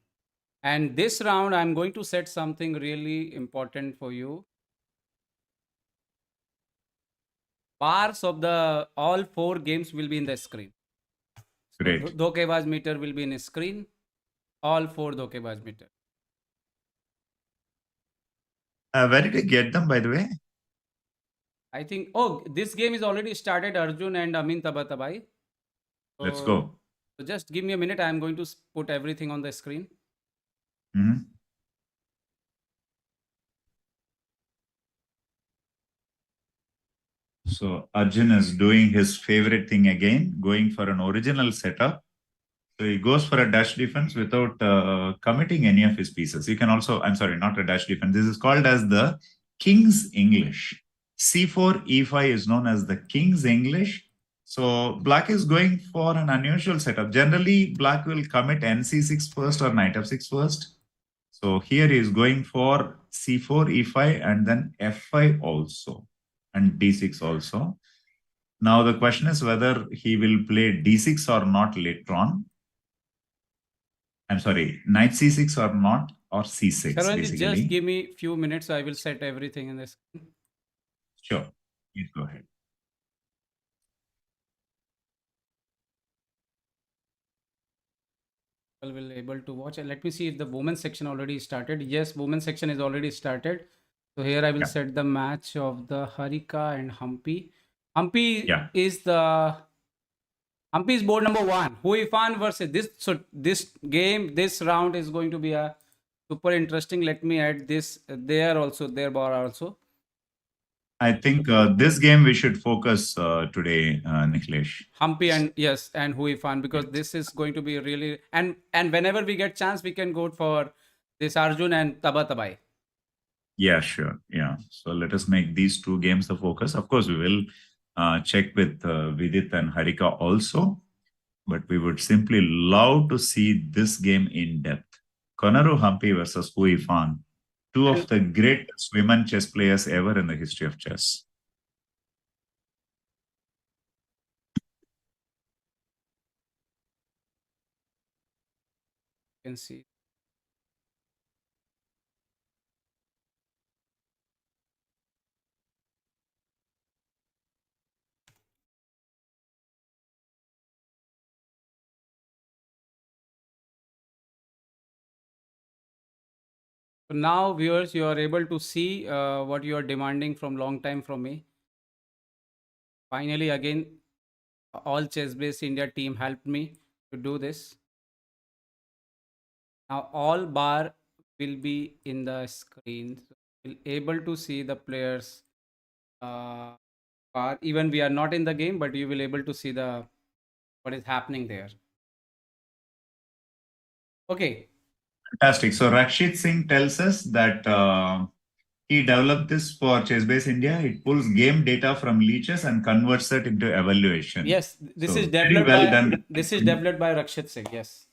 And this round, I'm going to set something really important for you. Bars of the all 4 games will be in the screen. Great. So, Dhokebaz meter will be in a screen. All 4 Dhokebaz meter. Where did you get them, by the way? I think, oh, this game is already started, Arjun and Amin Tabatabai. Let's go. So just give me a minute. I'm going to put everything on the screen. Mhm. So Arjun is doing his favorite thing again, going for an original setup. So he goes for a dash defense without committing any of his pieces. You can also, I'm sorry, not a dash defense. This is called as the King's English. C4, E5 is known as the King's English. So black is going for an unusual setup. Generally, black will commit NC6 first or knight f6 first. So here he is going for C4, E5, and then F5 also, and D6 also. Now the question is whether he will play D6 or not later on. I'm sorry, knight C6 or not, or C6 Saravanan, basically. just give me a few minutes. I will set everything in this. Sure, please go ahead. Will able to watch. And let me see if the women's section already started. Yes, women's section is already started. So here I will set the match of the Harika and Humpy. Humpy is the Humpy is board number 1. Huifan versus this. So this game, this round is going to be a super interesting. Let me add this there also, their board also. I think this game we should focus today, Niklesh. Humpy and yes, and Huifan, because this is going to be really and whenever we get chance, we can go for this Arjun and Tabatabai. Yeah, sure. Yeah. So let us make these two games the focus. Of course, we will check with Vidit and Harika also, but we would simply love to see this game in depth. Koneru Humpy versus Huifan, two of the greatest women chess players ever in the history of chess. You can see. So now, viewers, you are able to see what you are demanding from long time from me. Finally, again, all ChessBase India team helped me to do this. Now all bar will be in the screen. So we'll able to see the players bar. Even we are not in the game, but you will able to see the what is happening there. Okay. Fantastic. So Rakshit Singh tells us that he developed this for ChessBase India. It pulls game data from leeches and converts it into evaluation. Yes, this So is developed well by done. this is developed by Rakshit Singh. Yes.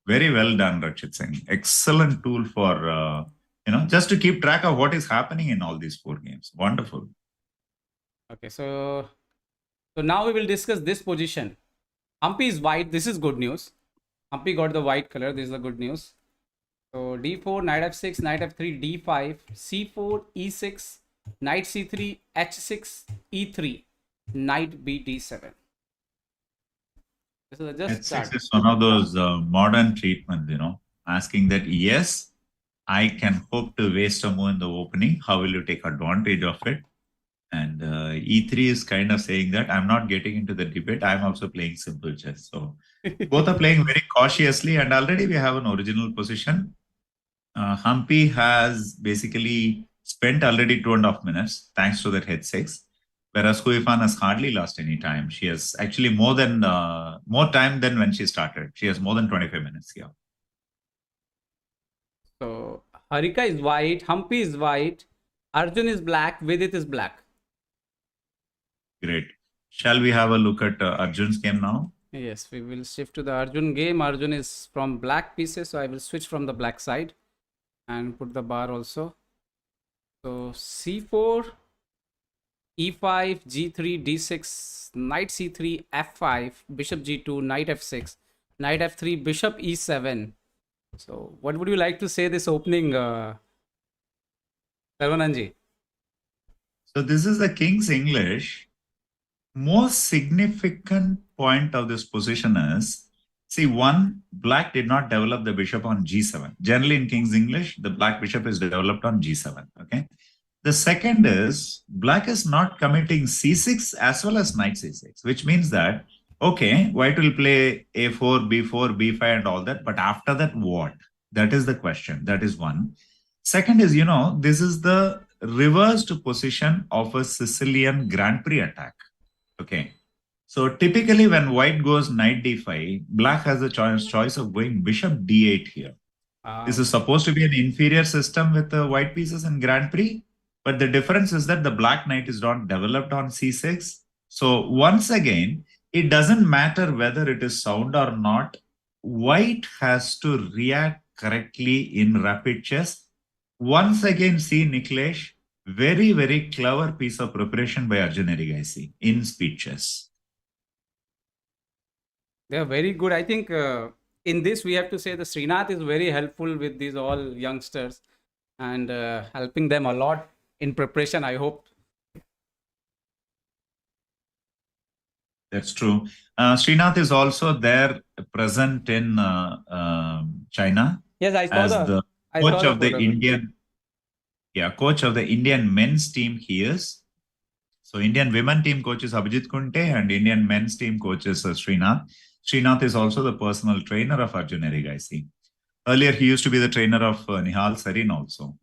Very well done, Rakshit Singh. Excellent tool for just to keep track of what is happening in all these 4 games. Wonderful. Okay, so now we will discuss this position. Humpy is white. This is good news. Humpy got the white color. This is the good news. So d4, knight f6, knight f3, d5, c4, e6, knight c3, h6, e3, knight b d7. This is just H6 is one of those modern treatments, asking that, yes, I can hope to waste a move in the opening. How will you take advantage of it? And E3 is kind of saying that I'm not getting into the debate. I'm also playing simple chess. So both are playing very cautiously. And already we have an original position. Humpy has basically spent already 2.5 minutes thanks to that H6. Whereas Huifan has hardly lost any time. She has actually more time than when she started. She has more than 25 minutes here. So Harika is white, Humpy is white, Arjun is black, Vidit is black. Great. Shall we have a look at Arjun's game now? Yes, we will shift to the Arjun game. Arjun is from black pieces, so I will switch from the black side and put the bar also. So c4, e5, g3, d6, knight c3, f5, bishop g2, knight f6, knight f3, bishop e7. So what would you like to say this opening, Saravanan? So this is the King's English. Most significant point of this position is, see, one, black did not develop the bishop on g7. Generally in King's English, the black bishop is developed on g7, okay? The second is black is not committing c6 as well as knight c6, which means that, okay, white will play a4, b4, b5 and all that. But after that, what? That is the question. That is one. Second is, this is the reversed position of a Sicilian Grand Prix attack. Okay. So typically when white goes knight d5, black has the choice of going bishop d8 here. This is supposed to be an inferior system with the white pieces in Grand Prix, but the difference is that the black knight is not developed on c6. So once again, it doesn't matter whether it is sound or not. White has to react correctly in rapid chess. Once again, see Niklesh, very, very clever piece of preparation by Arjun Erigaisi in speed chess. They are very good. I think in this we have to say the Srinath is very helpful with these all youngsters and helping them a lot in preparation, I hope. That's true. Srinath is also there, present in China. Yes, I saw the coach of the Indian. Yeah, coach of the Indian men's team he is. So Indian women team coach is Abhijit Kunte and Indian men's team coach is Srinath. Srinath is also the personal trainer of Arjun Erigaisi. Earlier, he used to be the trainer of Nihal Sarin also,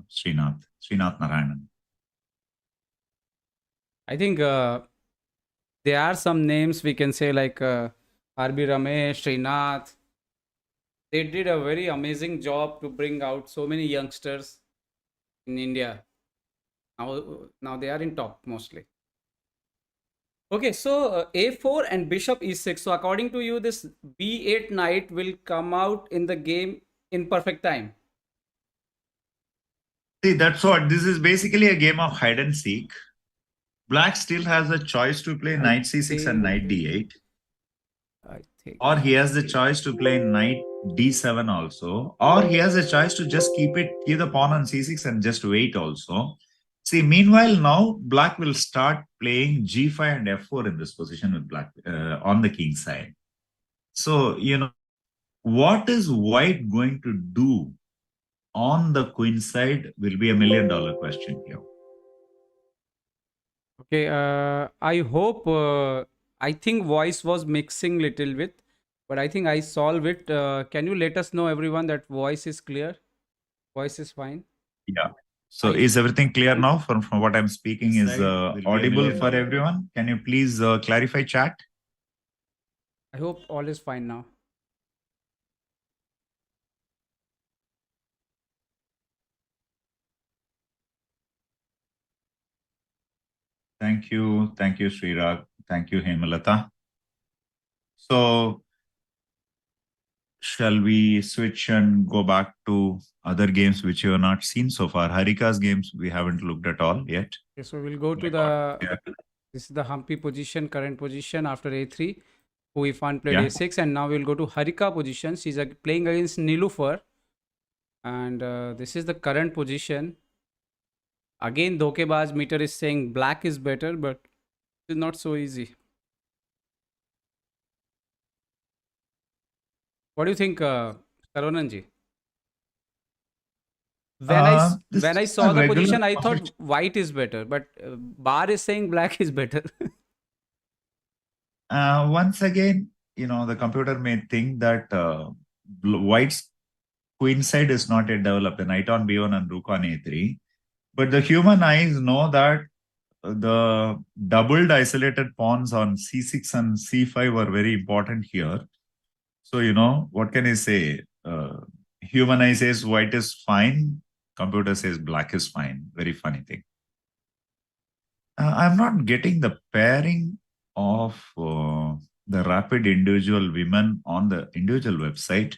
Srinath Narayanan. I think there are some names we can say like R.B. Ramesh, Srinath. They did a very amazing job to bring out so many youngsters in India. Now they are in top mostly. Okay, so a4 and bishop e6. So according to you, this b8 knight will come out in the game in perfect time. See, that's what. This is basically a game of hide and seek. Black still has a choice to play knight c6 and knight d8. Or he has the choice to play knight d7 also. Or he has a choice to just keep the pawn on c6 and just wait also. See, meanwhile, now black will start playing g5 and f4 in this position with black on the king side. So, what is white going to do on the queen side will be $1 million question here. Okay, I hope, I think voice was mixing little bit, but I think I solved it. Can you let us know, everyone, that voice is clear? Voice is fine? Yeah. So is everything clear now from what I'm speaking is audible for everyone? Can you please clarify chat? I hope all is fine now. Thank you, Srirag. Thank you, Hemalata. So, shall we switch and go back to other games which you have not seen so far? Harika's games we haven't looked at all yet. Okay, so we'll go to this is the Humpy position, current position after a3. Huifan played a6, and now we'll go to Harika position. She's playing against Nilufar, and this is the current position. Again, Dhokebaz meter is saying black is better, but it's not so easy. What do you think, Saravanan ji? When I saw the position, I thought white is better, but Bar is saying black is better. Once again, the computer may think that white's queen side is not yet developed, the knight on b1 and rook on a3. But the human eyes know that the doubled isolated pawns on c6 and c5 were very important here. So, what can I say? Human eye says white is fine. Computer says black is fine. Very funny thing. I'm not getting the pairing of the rapid individual women on the individual website.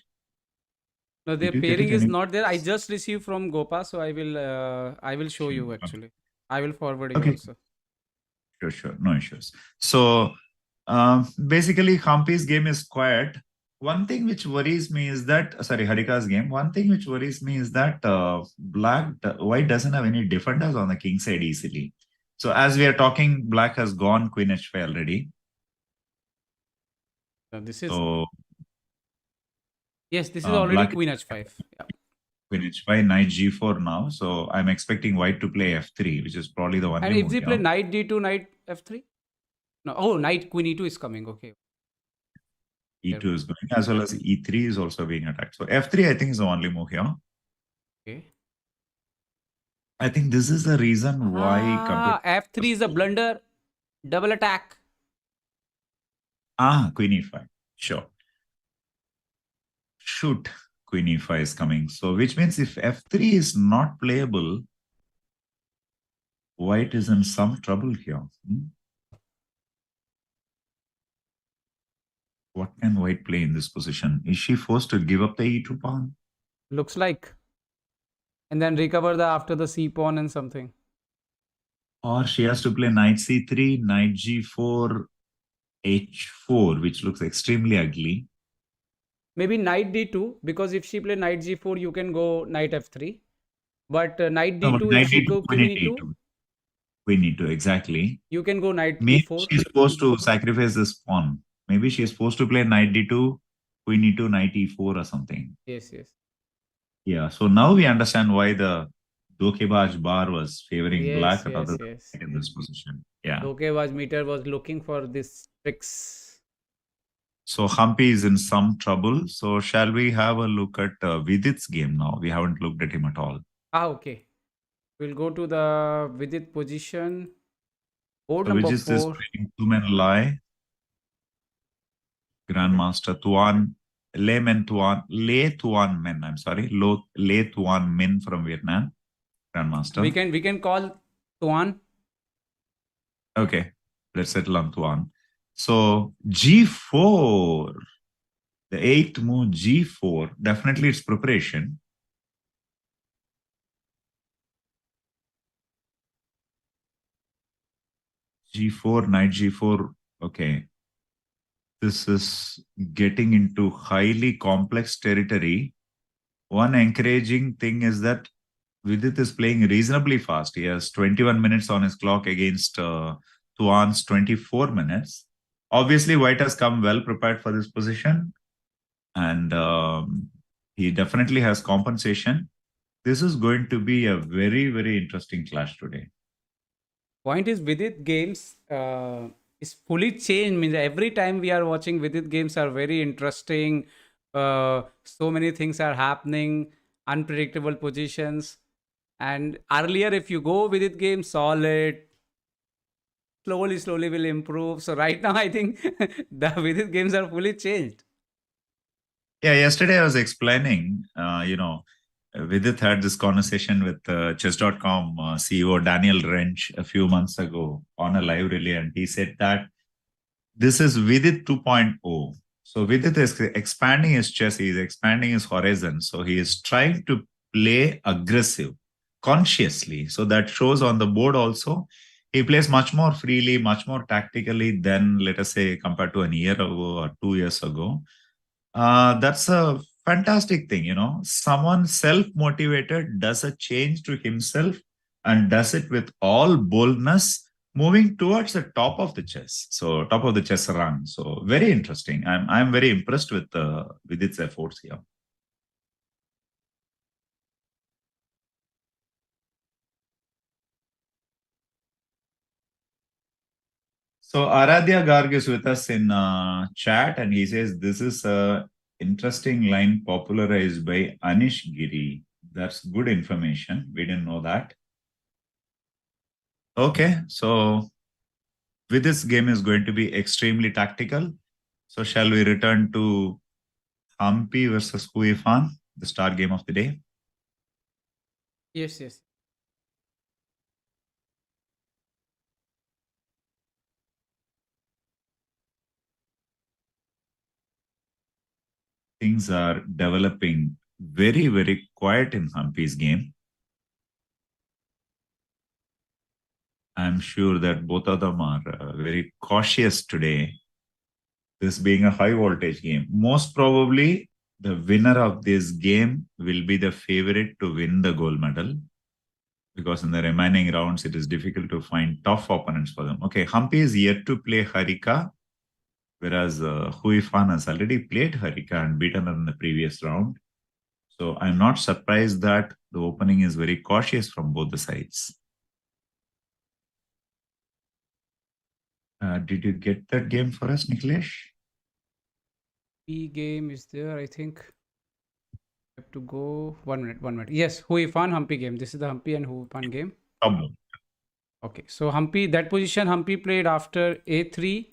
No, their pairing is not there. I just received from Gopa, so I will show you actually. I will forward you also. Sure. No issues. So basically, Humpy's game is quiet. One thing which worries me is that, Harika's game, one thing which worries me is that white doesn't have any defenders on the king side easily. So as we are talking, black has gone queen h5 already. This is... Yes, this is already queen h5. Yeah. Queen h5, knight g4 now. So I'm expecting white to play f3, which is probably the only And if move they play here. knight d2, knight f3? No. Oh, knight queen e2 is coming. Okay. E2 is going, as well as e3 is also being attacked. So f3, I think, is the only move here. Okay. I think this is the reason why computer. F3 is a blunder. Double attack. Queen e5. Sure. Shoot, Queen e5 is coming. So which means if f3 is not playable, white is in some trouble here. What can white play in this position? Is she forced to give up the e2 pawn? Looks like. And then recover the after the c pawn and something. Or she has to play knight c3, knight g4, h4, which looks extremely ugly. Maybe knight d2, because if she play knight g4, you can go knight f3. But knight No, d2, if knight she d2, go queen queen e2, e2. Queen e2, exactly. you can go knight Maybe e4. she's supposed to sacrifice this pawn. Maybe she's supposed to play knight d2, queen e2, knight e4 or something. Yes, yes. Yeah, so now we understand why the Dokebaj bar was favoring Yes, black rather yes, than yes. white in this position. Yeah. Dokebaj meter was looking for this tricks. So Humpy is in some trouble. So shall we have a look at Vidit's game now? We haven't looked at him at all. Okay. We'll go to the Vidit position. Board So number Vidit is 4. playing two-man lie. Grandmaster Tuan, Le Tuan Men, I'm sorry, Le Tuan Min from Vietnam, Grandmaster. We can call Tuan. Okay, let's settle on Tuan. So G4, the eighth move G4, definitely it's preparation. G4, knight G4, okay. This is getting into highly complex territory. One encouraging thing is that Vidit is playing reasonably fast. He has 21 minutes on his clock against Tuan's 24 minutes. Obviously, White has come well prepared for this position. And he definitely has compensation. This is going to be a very, very interesting clash today. Point is Vidit games is fully changed. Means every time we are watching Vidit games are very interesting. So many things are happening, unpredictable positions. And earlier, if you go Vidit game solid, slowly will improve. So right now, I think the Vidit games are fully changed. Yeah, yesterday I was explaining, Vidit had this conversation with chess.com CEO Daniel Wrench a few months ago on a live relay, and he said that this is Vidit 2.0. So Vidit is expanding his chess, he is expanding his horizon. So he is trying to play aggressive consciously. So that shows on the board also. He plays much more freely, much more tactically than, let us say, compared to a year ago or 2 years ago. That's a fantastic thing, Someone self-motivated does a change to himself and does it with all boldness, moving towards the top of the chess. So top of the chess run. So very interesting. I'm very impressed with its efforts here. So Aradhya Garg is with us in chat, and he says this is a interesting line popularized by Anish Giri. That's good information. We didn't know that. Okay, so with this game is going to be extremely tactical. So shall we return to Humpy versus Huifan, the star game of the day? Yes, yes. Things are developing very, very quiet in Humpy's game. I'm sure that both of them are very cautious today. This being a high voltage game, most probably the winner of this game will be the favorite to win the gold medal, because in the remaining rounds, it is difficult to find tough opponents for them. Okay, Humpy is yet to play Harika, whereas Huifan has already played Harika and beaten her in the previous round. So I'm not surprised that the opening is very cautious from both the sides. Did you get that game for us, Niklesh? Game is there, I think. I have to go 1 minute. 1 minute. Yes, Huifan Humpy game. This is the Humpy and Huifan game. Okay, so Humpy, that position Humpy played after a3,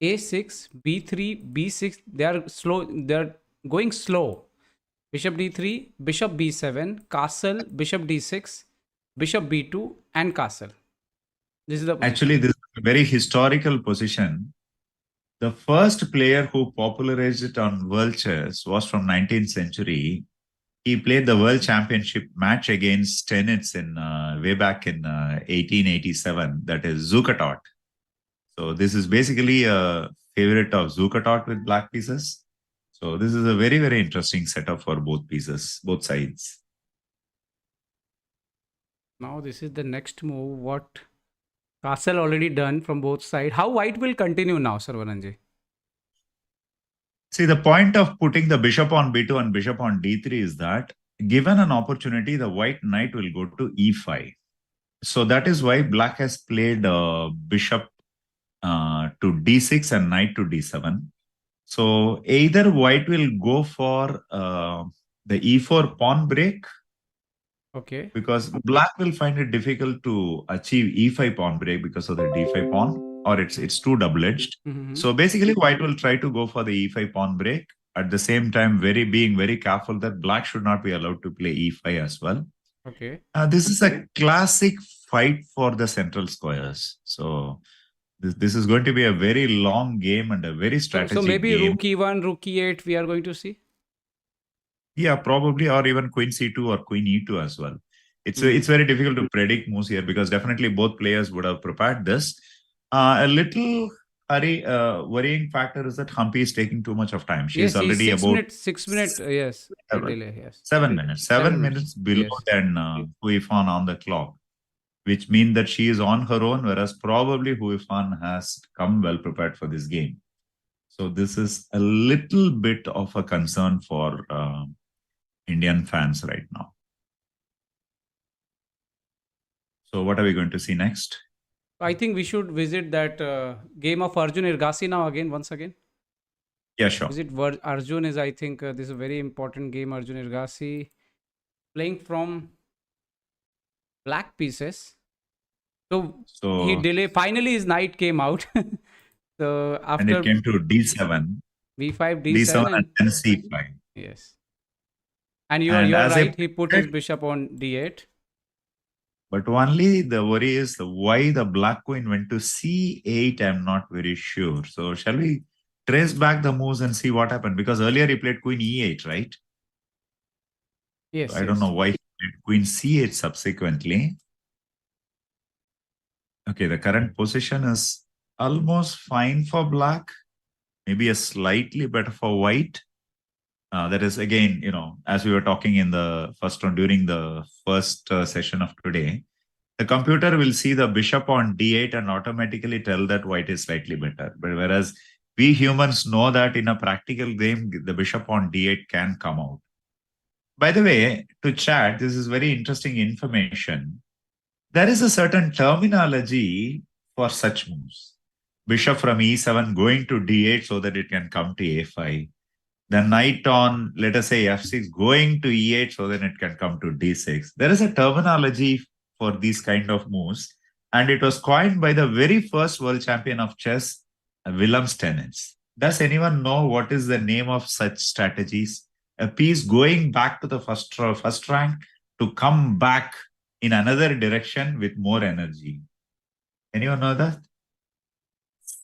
a6, b3, b6. They are slow. They are going slow. Bishop d3, bishop b7, castle, bishop d6, bishop b2, and castle. This is the position. Actually, this is a very historical position. The first player who popularized it on world chess was from 19th century. He played the world championship match against Tenets in way back in 1887. That is Zucatot. So this is basically a favorite of Zucatot with black pieces. So this is a very, very interesting setup for both pieces, both sides. Now this is the next move. What castle already done from both sides. How white will continue now, Saravanan? See, the point of putting the bishop on b2 and bishop on d3 is that given an opportunity, the white knight will go to e5. So that is why black has played bishop to d6 and knight to d7. So either white will go for the e4 pawn break. Okay. Because black will find it difficult to achieve e5 pawn break because of the d5 pawn, or it's too double-edged. So basically, white will try to go for the e5 pawn break. At the same time, being very careful that black should not be allowed to play e5 as well. Okay. This is a classic fight for the central squares. So this is going to be a very long game and a very strategic game. So maybe rook e1, rook e8 we are going to see? Yeah, probably, or even queen c2 or queen e2 as well. It's very difficult to predict moves here because definitely both players would have prepared this. A little worrying factor is that Humpy is taking too much of time. She's already about 6 minutes. Yes, delay. Yes, 7 minutes. 7 minutes below than Huifan on the clock, which means that she is on her own, whereas probably Huifan has come well prepared for this game. So this is a little bit of a concern for Indian fans right now. So what are we going to see next? I think we should visit that game of Arjun Erigaisi now once again. Yeah, sure. Visit Arjun is, I think, this is a very important game. Arjun Erigaisi playing from black pieces. So he delayed. Finally, his knight came out. So after and it came to d7, b5, d7, and then c5. Yes. And you are right. He put his bishop on d8. But only the worry is why the black queen went to c8. I'm not very sure. So shall we trace back the moves and see what happened? Because earlier he played queen e8, right? Yes. So I don't know why he played queen c8 subsequently. Okay, the current position is almost fine for black. Maybe a slightly better for white. That is, again, as we were talking in the first one during the first session of today, the computer will see the bishop on d8 and automatically tell that white is slightly better. But whereas we humans know that in a practical game, the bishop on d8 can come out. By the way, to chat, this is very interesting information. There is a certain terminology for such moves. Bishop from e7 going to d8 so that it can come to a5. The knight on, let us say, f6 going to e8 so that it can come to d6. There is a terminology for these kind of moves, and it was coined by the very first world champion of chess, Willem Stennis. Does anyone know what is the name of such strategies? A piece going back to the first rank to come back in another direction with more energy. Anyone know that?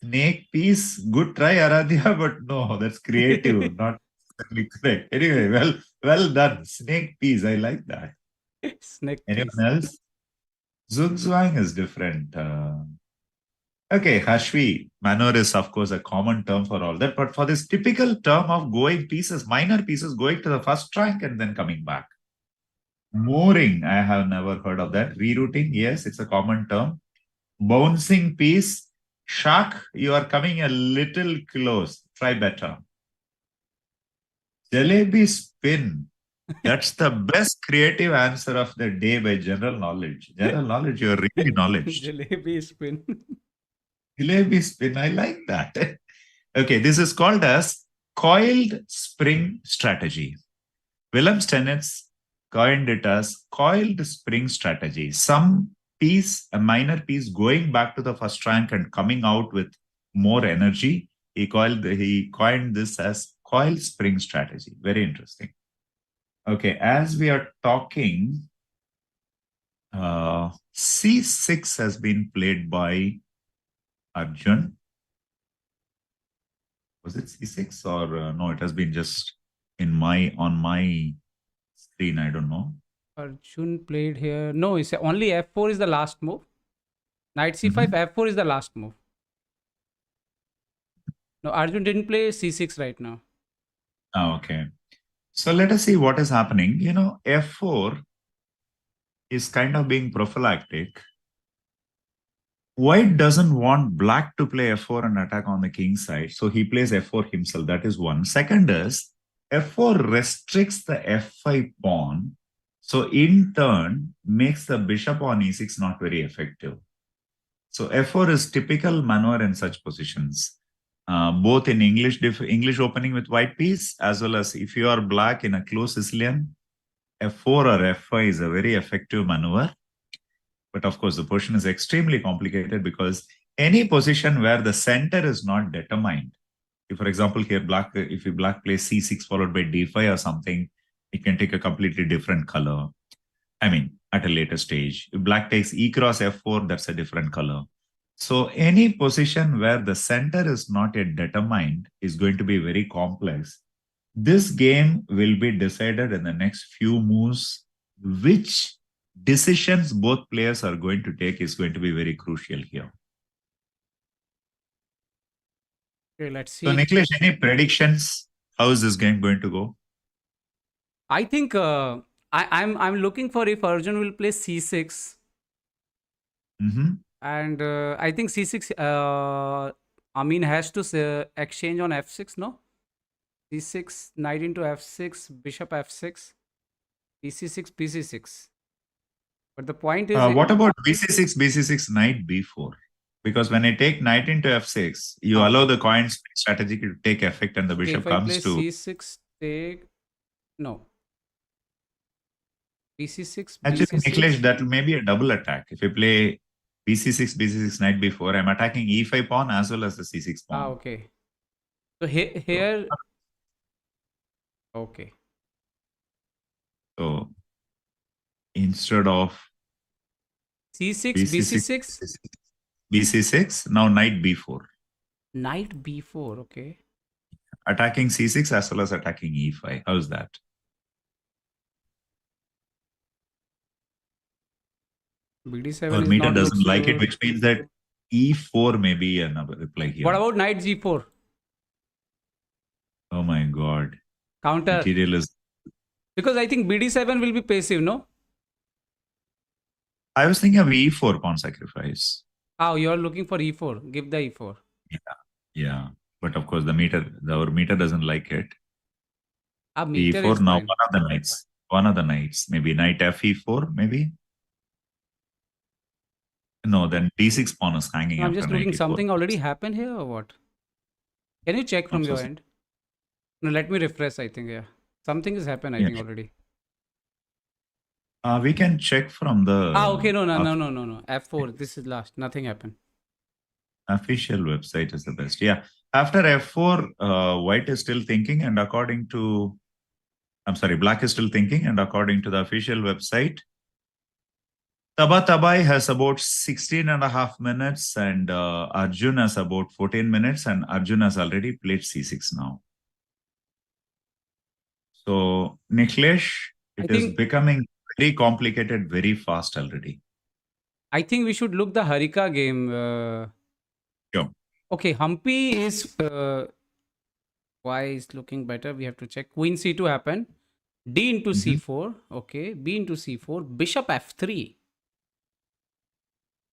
Snake piece, good try, Aradhya, but no, that's creative, not exactly correct. Anyway, well done. Snake piece, I like that. Snake Anyone piece. else? Zugzwang is different. Okay, Harshvi, maneuver is of course a common term for all that, but for this typical term of going pieces, minor pieces going to the first rank and then coming back. Mooring, I have never heard of that. Rerouting, yes, it's a common term. Bouncing piece, Shak, you are coming a little close. Try better. Jalebi spin. That's the best creative answer of the day by general knowledge. General knowledge, you're really knowledge. Jalebi spin. Jalebi spin, I like that. Okay, this is called as coiled spring strategy. Willem Steinitz coined it as coiled spring strategy. Some piece, a minor piece, going back to the first rank and coming out with more energy. He coined this as coiled spring strategy. Very interesting. Okay, as we are talking, C6 has been played by Arjun. Was it C6 or no? It has been just on my screen. I don't know. Arjun played here. No, it's only F4 is the last move. Knight C5, Mhm. F4 is the last move. No, Arjun didn't play C6 right now. Oh, okay. So let us see what is happening. F4 is kind of being prophylactic. White doesn't want black to play F4 and attack on the king side. So he plays F4 himself. That is one. Second is F4 restricts the F5 pawn. So in turn, makes the bishop on E6 not very effective. So F4 is typical maneuver in such positions. Both in English opening with white piece, as well as if you are black in a close Sicilian, F4 or F5 is a very effective maneuver. But of course, the position is extremely complicated because any position where the center is not determined, if, for example, here if you black plays C6 followed by D5 or something, it can take a completely different color. I mean, at a later stage. If black takes E cross F4, that's a different color. So any position where the center is not yet determined is going to be very complex. This game will be decided in the next few moves. Which decisions both players are going to take is going to be very crucial here. Okay, let's So, see. Niklesh, any predictions? How is this game going to go? I think I'm looking for if Arjun will play C6, Mm-hmm. and I think C6. Amin has to exchange on F6. No, C6, knight into F6, bishop F6, PC6, PC6. But the point is, What about BC6, BC6, knight B4? Because when I take knight into F6, you allow the coin strategy to take effect and the okay, bishop if I comes play to. C6, take no BC6, Actually, BC6. Niklesh, that may be a double attack. If you play BC6, BC6, knight B4, I'm attacking E5 pawn as well as the C6 pawn. Okay. So So, here, okay. so instead of C6, BC6, BC6, BC6, now knight B4. knight B4. Okay. Attacking C6 as well as attacking E5. How's that? BD7 Our is meter not doesn't looks like it, good. which means that E4 may be another reply here. What about knight G4? Oh my God. Counter. Material is. Because I think BD7 will be passive, no? I was thinking of E4 pawn sacrifice. Oh, you're looking for E4. Give the E4. Yeah. Yeah. But of course, our meter doesn't like it. Meter E4 is now, fine. one of the knights. One of the knights. Maybe knight FE4, maybe? No, then D6 pawn is hanging No, I'm after just knight looking. E4. Something already happened here or what? Can you check I'm from so your sorry. end? No, let me refresh. I think, yeah. Something has happened, I Yeah. think, already. We can check from the Okay. No. F4. This is last. Nothing happened. official website is the best. Yeah. After F4, white is still thinking, and black is still thinking, and according to the official website, Tabatabai has about 16 and a half minutes, and Arjun has about 14 minutes, and Arjun has already played C6 now. So, Niklesh, I it is think becoming very complicated very fast already. we should look the Harika game. Sure. Okay, Humpy is why is looking better. We have to check. Queen C2 happened. D into Mhm. C4. Okay. B into C4. Bishop F3.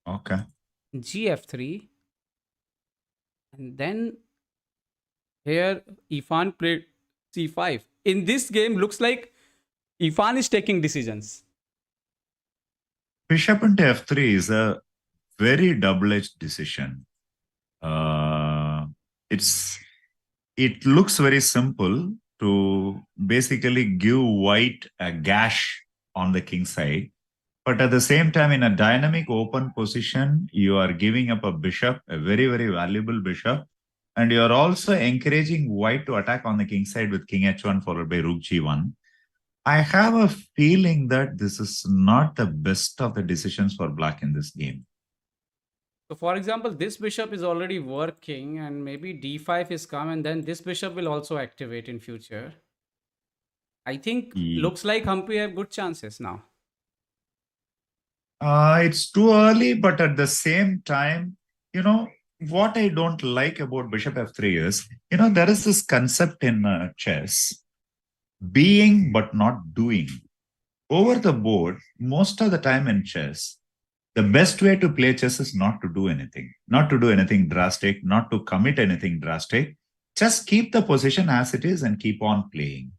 Okay. G F3. And then here Ifan played C5. In this game, looks like Ifan is taking decisions. Bishop into f3 is a very double-edged decision. It looks very simple to basically give white a gash on the king side. But at the same time, in a dynamic open position, you are giving up a bishop, a very, very valuable bishop. And you are also encouraging white to attack on the king side with king h1 followed by rook g1. I have a feeling that this is not the best of the decisions for black in this game. So for example, this bishop is already working and maybe d5 is come and then this bishop will also activate in future. I think looks like Humpy have good chances now. It's too early, but at the same time, what I don't like about bishop f3 is, there is this concept in chess, being but not doing. Over the board, most of the time in chess, the best way to play chess is not to do anything, not to do anything drastic, not to commit anything drastic. Just keep the position as it is and keep on playing.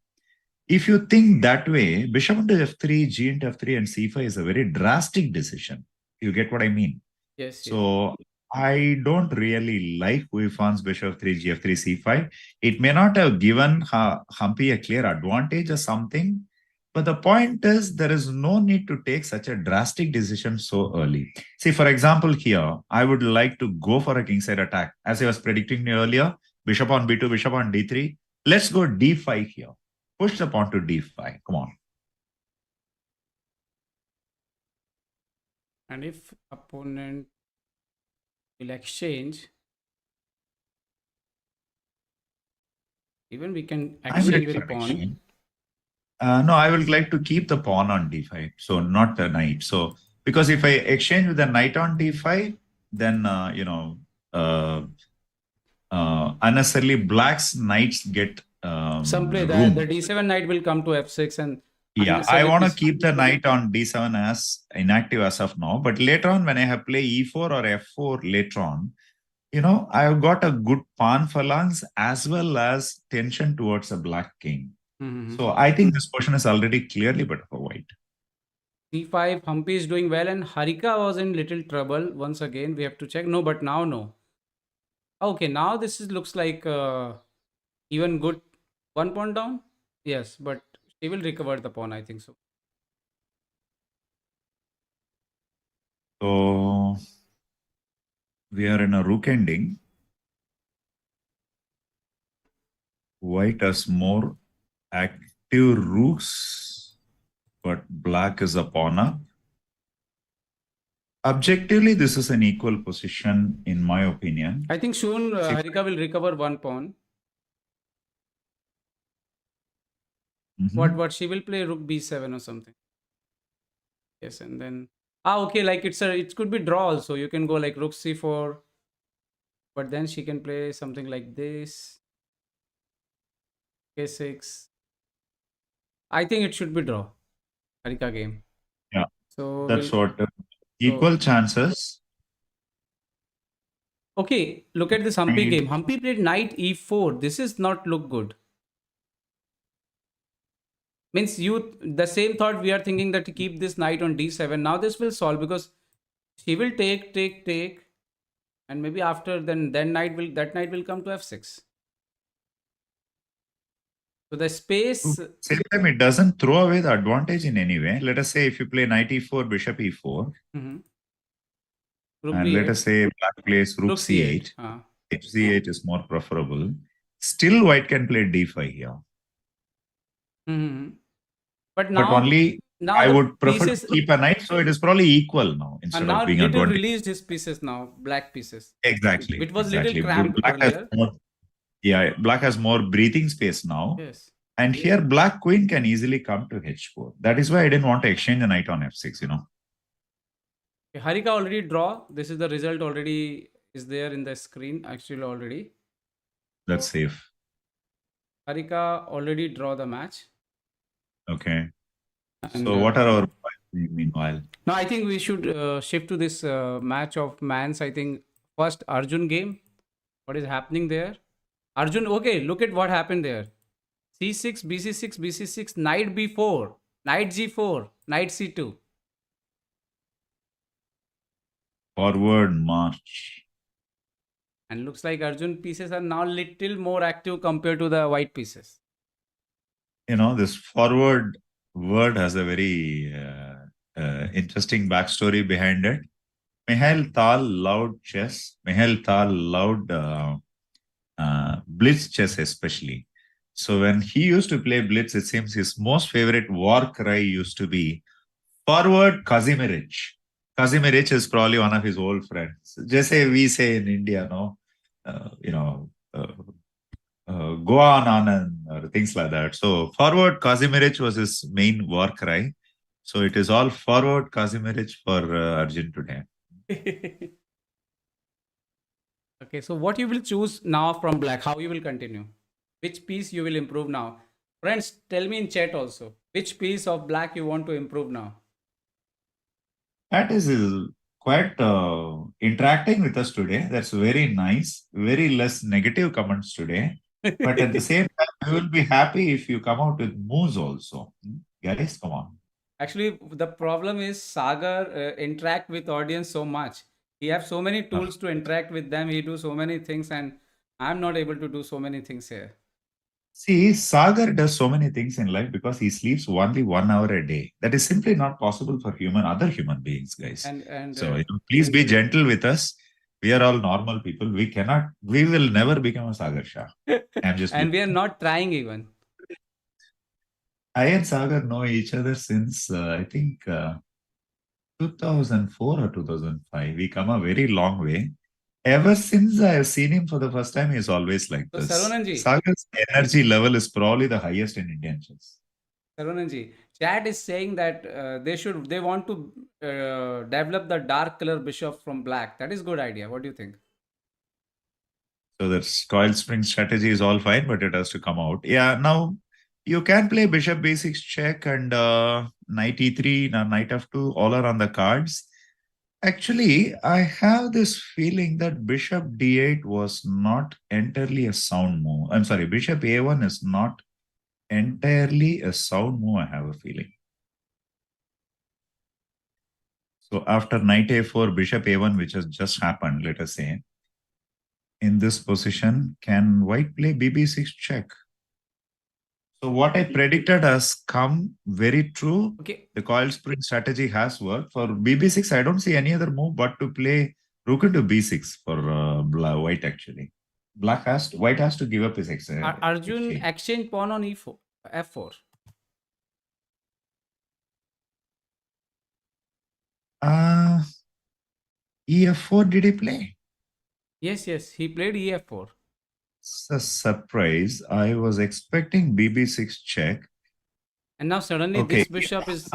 If you think that way, bishop into f3, g into f3, and c5 is a very drastic decision. You get what I mean? Yes. So I don't really like Uifan's bishop 3, gf3, c5. It may not have given Humpy a clear advantage or something, but the point is there is no need to take such a drastic decision so early. See, for example, here, I would like to go for a kingside attack. As I was predicting earlier, bishop on b2, bishop on d3. Let's go d5 here. Push the pawn to d5. Come on. And if opponent will exchange, even we can exchange with pawn. No, I would like to keep the pawn on d5, so not the knight. So because if I exchange with the knight on d5, then unnecessarily black's knights get some play that the d7 knight will come to f6 and I want to keep the knight on d7 as inactive as of now. But later on, when I have play e4 or f4 later on, I've got a good pawn phalanx as well as tension towards a black king. So I think this question is already clearly better for white. c5, Humpy is doing well and Harika was in little trouble. Once again, we have to check. No, but now no. Okay, now this looks like even good. 1 pawn down? Yes, but she will recover the pawn, I think so. So we are in a rook ending. White has more active rooks, but black is a pawn up. Objectively, this is an equal position, in my opinion. I think soon Harika will recover 1 pawn. What she will play rook b7 or something. Yes, and then okay, like it could be draw also. You can go like rook c4, but then she can play something like this. k6. I think it should be draw. Harika game. Yeah. So that's what equal chances. Okay, look at this Humpy game. Humpy played knight e4. This is not look good. Means the same thought we are thinking that to keep this knight on d7. Now this will solve because she will take, and maybe after then that knight will come to f6. So the space. Same time, it doesn't throw away the advantage in any way. Let us say if you play knight e4, bishop e4, and let us say black plays rook c8. c8 is more preferable. Still, white can play d5 here. But now, only I would prefer to keep a knight, so it is probably equal now instead of being advantage. Released his pieces now, black pieces. Exactly. It was little cramped earlier. Black has more breathing space now. Yes. And here, black queen can easily come to h4. That is why I didn't want to exchange the knight on f6, Okay, Harika already draw. This is the result already is there in the screen actually already. That's safe. Harika already draw the match. Okay. And, so what are our meanwhile? No, I think we should shift to this match of mans. I think first Arjun game. What is happening there? Arjun, okay, look at what happened there. c6, bc6, bc6, knight b4. Knight g4, knight c2. Forward march. And looks like Arjun pieces are now little more active compared to the white pieces. This forward word has a very interesting backstory behind it. Mihail Tal loved chess. Mihail Tal loved blitz chess, especially. So when he used to play blitz, it seems his most favorite war cry used to be forward Kazimierz. Kazimierz is probably one of his old friends. Just say we say in India, no, uh, you know, uh, go on Anand or things like that. So forward Kazimierz was his main war cry. So it is all forward Kazimierz for Arjun today. Okay, so what you will choose now from black? How you will continue? Which piece you will improve now? Friends, tell me in chat also. Which piece of black you want to improve now? That is quite interacting with us today. That's very nice. Very less negative comments today. But at the same time, we will be happy if you come out with moves also. Guys, come on. Actually, the problem is Sagar interact with audience so much. He have so many Uh, tools to interact with them. He do so many things, and I'm not able to do so many things here. See, Sagar does so many things in life because he sleeps only 1 hour a day. That is simply not possible for other human beings, guys. And So, please be gentle with us. We are all normal people. We will never become a Sagar Shah. I'm just and being. we are not trying even. I and Sagar know each other since I think 2004 or 2005. We come a very long way. Ever since I have seen him for the first time, he's always like So this. Saravanan Sagar's energy level is probably the highest in Indian chess. Saravanan chat is saying that they want to develop the dark color bishop from black. That is good idea. What do you think? So that coil spring strategy is all fine, but it has to come out. Yeah, now you can play bishop b6 check and knight e3, knight f2, all are on the cards. Actually, I have this feeling that bishop d8 was not entirely a sound move. I'm sorry, bishop a1 is not entirely a sound move, I have a feeling. So after knight a4, bishop a1, which has just happened, let us say, in this position, can white play bb6 check? So what I predicted has come very true. Okay. The coil spring strategy has worked. For bb6, I don't see any other move but to play rook into b6 for white actually. White has to give up his Arjun exchange. exchange pawn on e4, f4. Uh, ef4 did he play? Yes, he played ef4. It's a surprise. I was expecting bb6 check. And now suddenly Okay. this bishop is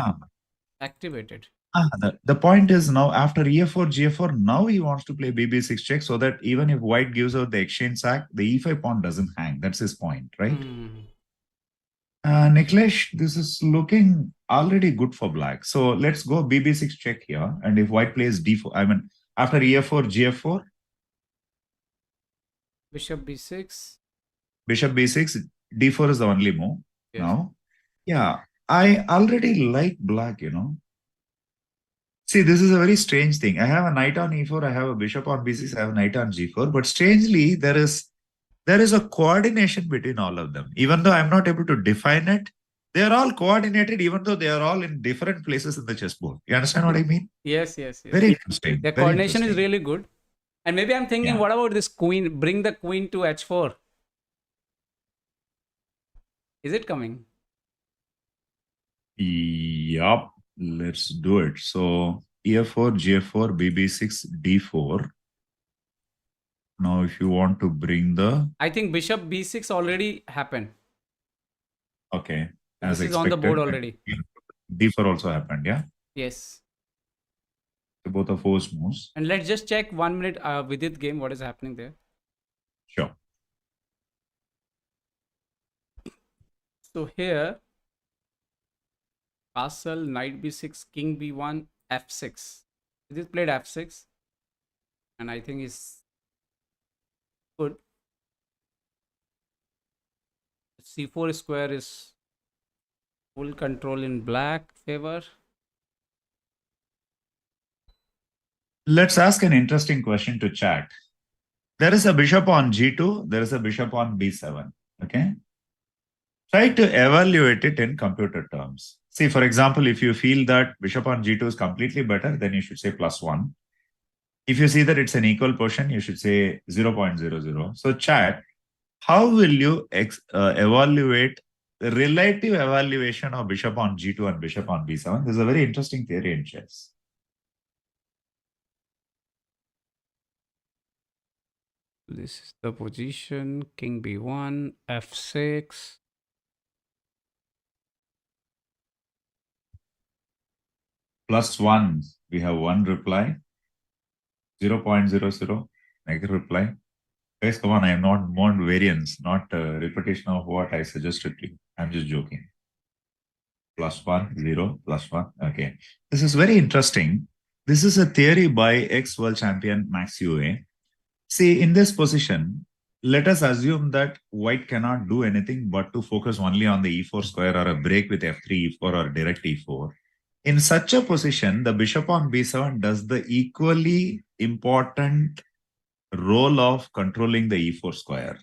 activated. The point is now after e4, g4, now he wants to play bb6 check so that even if white gives out the exchange sack, the e5 pawn doesn't hang. That's his point, right? Niklesh, this is looking already good for black. So let's go bb6 check here. And if white plays d4, I mean, after e4, gf4, Bishop b6. bishop b6, d4 is the only move Yes. now. Yeah, I already like black. See, this is a very strange thing. I have a knight on e4, I have a bishop on b6, I have a knight on g4. But strangely, there is a coordination between all of them. Even though I'm not able to define it, they are all coordinated, even though they are all in different places in the chessboard. You understand what I mean? Yes. Very interesting. The Very coordination is interesting. really good. And maybe I'm thinking, Yeah. what about this queen? Bring the queen to h4. Is it coming? Yup. Let's do it. So e4, g4, bb6, d4. Now, if you want to bring the I think bishop b6 already happened. okay, So as this is on the expected, board already. d4 also happened. Yeah. Yes. So both are forced moves. And let's just check 1 minute Vidit game, what is happening there. Sure. So here, castle, knight b6, king b1, f6. Vidit played f6. And I think it's good. C4 square is Full control in black favor. Let's ask an interesting question to chat. There is a bishop on g2, there is a bishop on b7. Okay. Try to evaluate it in computer terms. See, for example, if you feel that bishop on g2 is completely better, then you should say +1. If you see that it's an equal portion, you should say 0.00. So chat, how will you evaluate the relative evaluation of bishop on g2 and bishop on b7? This is a very interesting theory in chess. This is the position. King b1, f6. +1, we have one reply. 0.00, negative reply. Guys, come on, I am not more variance, not repetition of what I suggested to you. I'm just joking. +1, 0, +1. Okay. This is very interesting. This is a theory by ex-world champion Max Euwe. See, in this position, let us assume that white cannot do anything but to focus only on the e4 square or a break with f3, e4 or direct e4. In such a position, the bishop on b7 does the equally important role of controlling the e4 square.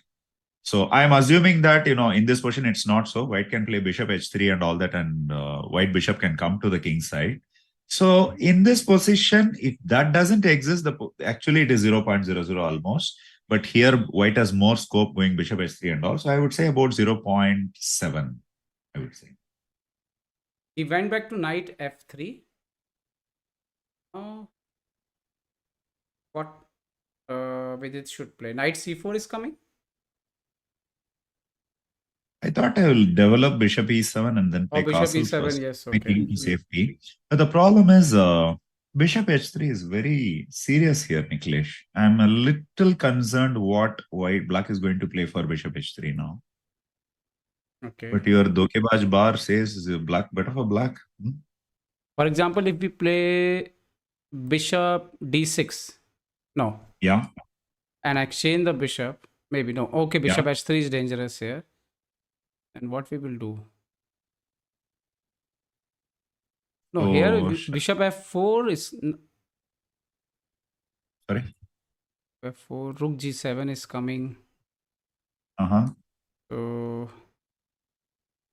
So I'm assuming that, in this position, it's not so. White can play bishop h3 and all that, and white bishop can come to the king side. So in this position, if that doesn't exist, actually it is 0.00 almost. But here, white has more scope going bishop h3 and all. So I would say about 0.7, I would say. He went back to knight f3. What Vidit should play? Knight c4 is coming. I thought I will develop bishop e7 and then play bishop castle e7, first, yes, making okay. to safety. But the problem is bishop h3 is very serious here, Niklesh. I'm a little concerned what black is going to play for bishop h3 now. Okay. But your Dokebaj bar says black better for black. For example, if we play bishop d6, no. Yeah. And exchange the bishop, maybe no. Okay, bishop h3 is dangerous here. And what we will do? No, here bishop f4 is. Sorry. f4, rook g7 is coming. So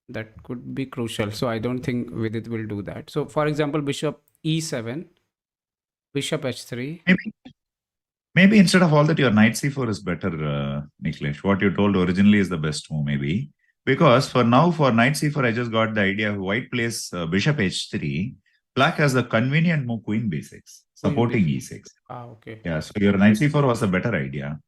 that could be crucial. So I don't think Vidit will do that. So for example, bishop e7, bishop h3. Maybe instead of all that, your knight c4 is better, Niklesh. What you told originally is the best move, maybe. Because for now, for knight c4, I just got the idea. White plays bishop h3. Black has the convenient move queen b6, supporting e6. Okay. Yeah, so your knight c4 was a better idea.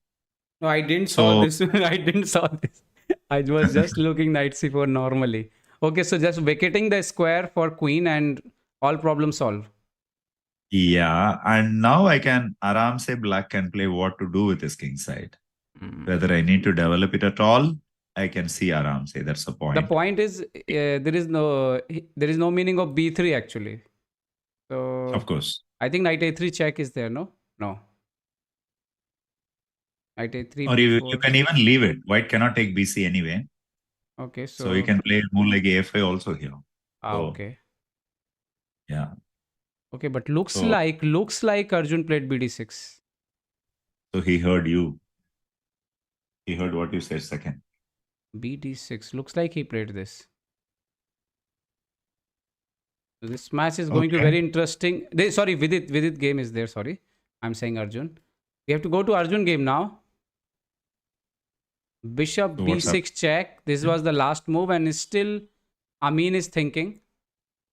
No, I didn't saw this. I didn't saw this. I was just looking knight c4 normally. Okay, so just vacating the square for queen and all problems solved. Yeah, and now I can aram say black can play what to do with his king side. Whether I need to develop it at all, I can see aram say. That's the point. The point is there is no meaning of b3 actually. So of course, I think knight a3 check is there. No. Knight a3. Or you can even leave it. White cannot take bc anyway. Okay, so you can play a move like a5 also here. Okay. Yeah. Okay, but looks like Arjun played bd6. So he heard you. He heard what you said second. bd6 looks like he played this. So this match is going to be very interesting. Sorry, Vidit game is there. Sorry, I'm saying Arjun. We have to go to Arjun game now. Bishop b6 check. This was the last move, and still Amin is thinking,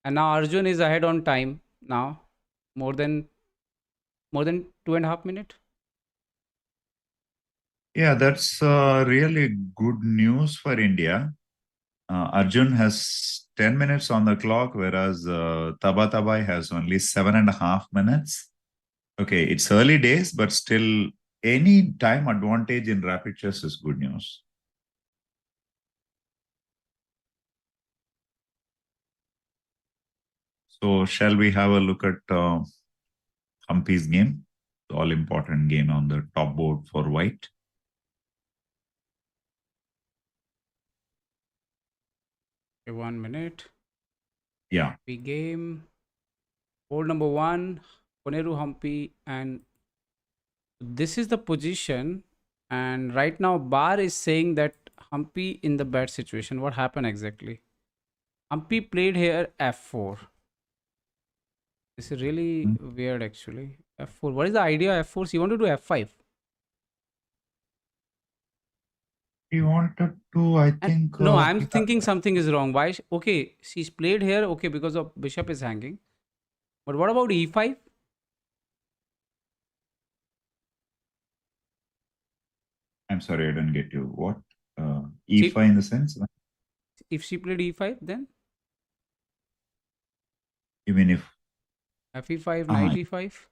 and now Arjun is ahead on time now, more than 2.5 minutes. Yeah, that's really good news for India. Arjun has 10 minutes on the clock, whereas Tabatabai has only 7.5 minutes. Okay, it's early days, but still any time advantage in rapid chess is good news. So shall we have a look at Humpy's game, the all-important game on the top board for white? Okay, 1 minute. Yeah. Game board number 1, Koneru Humpy, and this is the position. And right now, Bar is saying that Humpy in the bad situation. What happened exactly? Humpy played here f4. This is really Hmm. weird actually. F4. What is the idea of f4? So you want to do f5? He wanted to, I And think. no, I'm thinking something is wrong. Why? Okay, she's played here. Okay, because of bishop is hanging. But what about e5? I'm sorry, I didn't get you. What? She, E5 in the sense? if she played e5, then You mean if. fe5, Ah, knight e5.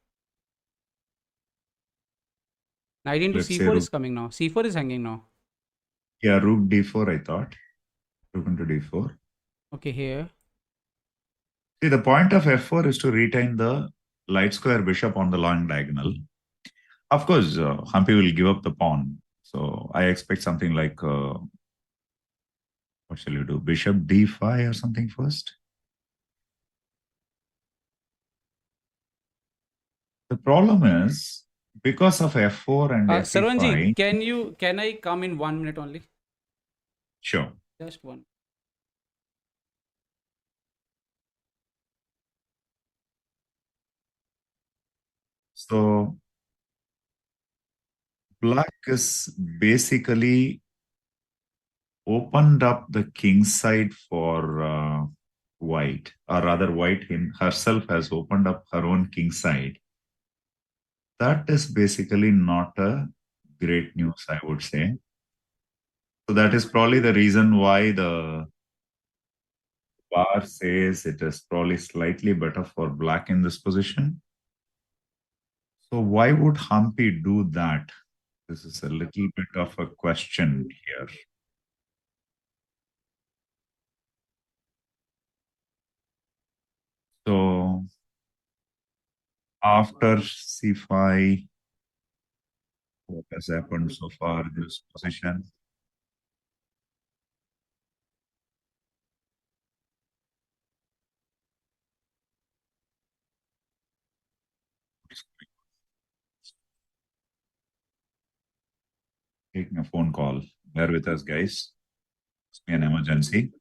Knight into let's say c4 rook. is coming now. C4 is hanging now. Yeah, rook d4, I thought. Rook into d4. Okay, here. See, the point of f4 is to retain the light square bishop on the long diagonal. Of course, Humpy will give up the pawn. So I expect something like, what shall you do? Bishop d5 or something first? The problem is, because of f4 and Sarvanji, fe5, can I come in 1 minute only? sure. Just one. So black is basically opened up the king side for white, or rather, white herself has opened up her own king side. That is basically not a great news, I would say. So that is probably the reason why the bar says it is probably slightly better for black in this position. So why would Humpy do that? This is a little bit of a question here. So after c5, what has happened so far in this position? Taking a phone call. Bear with us, guys. It's an emergency.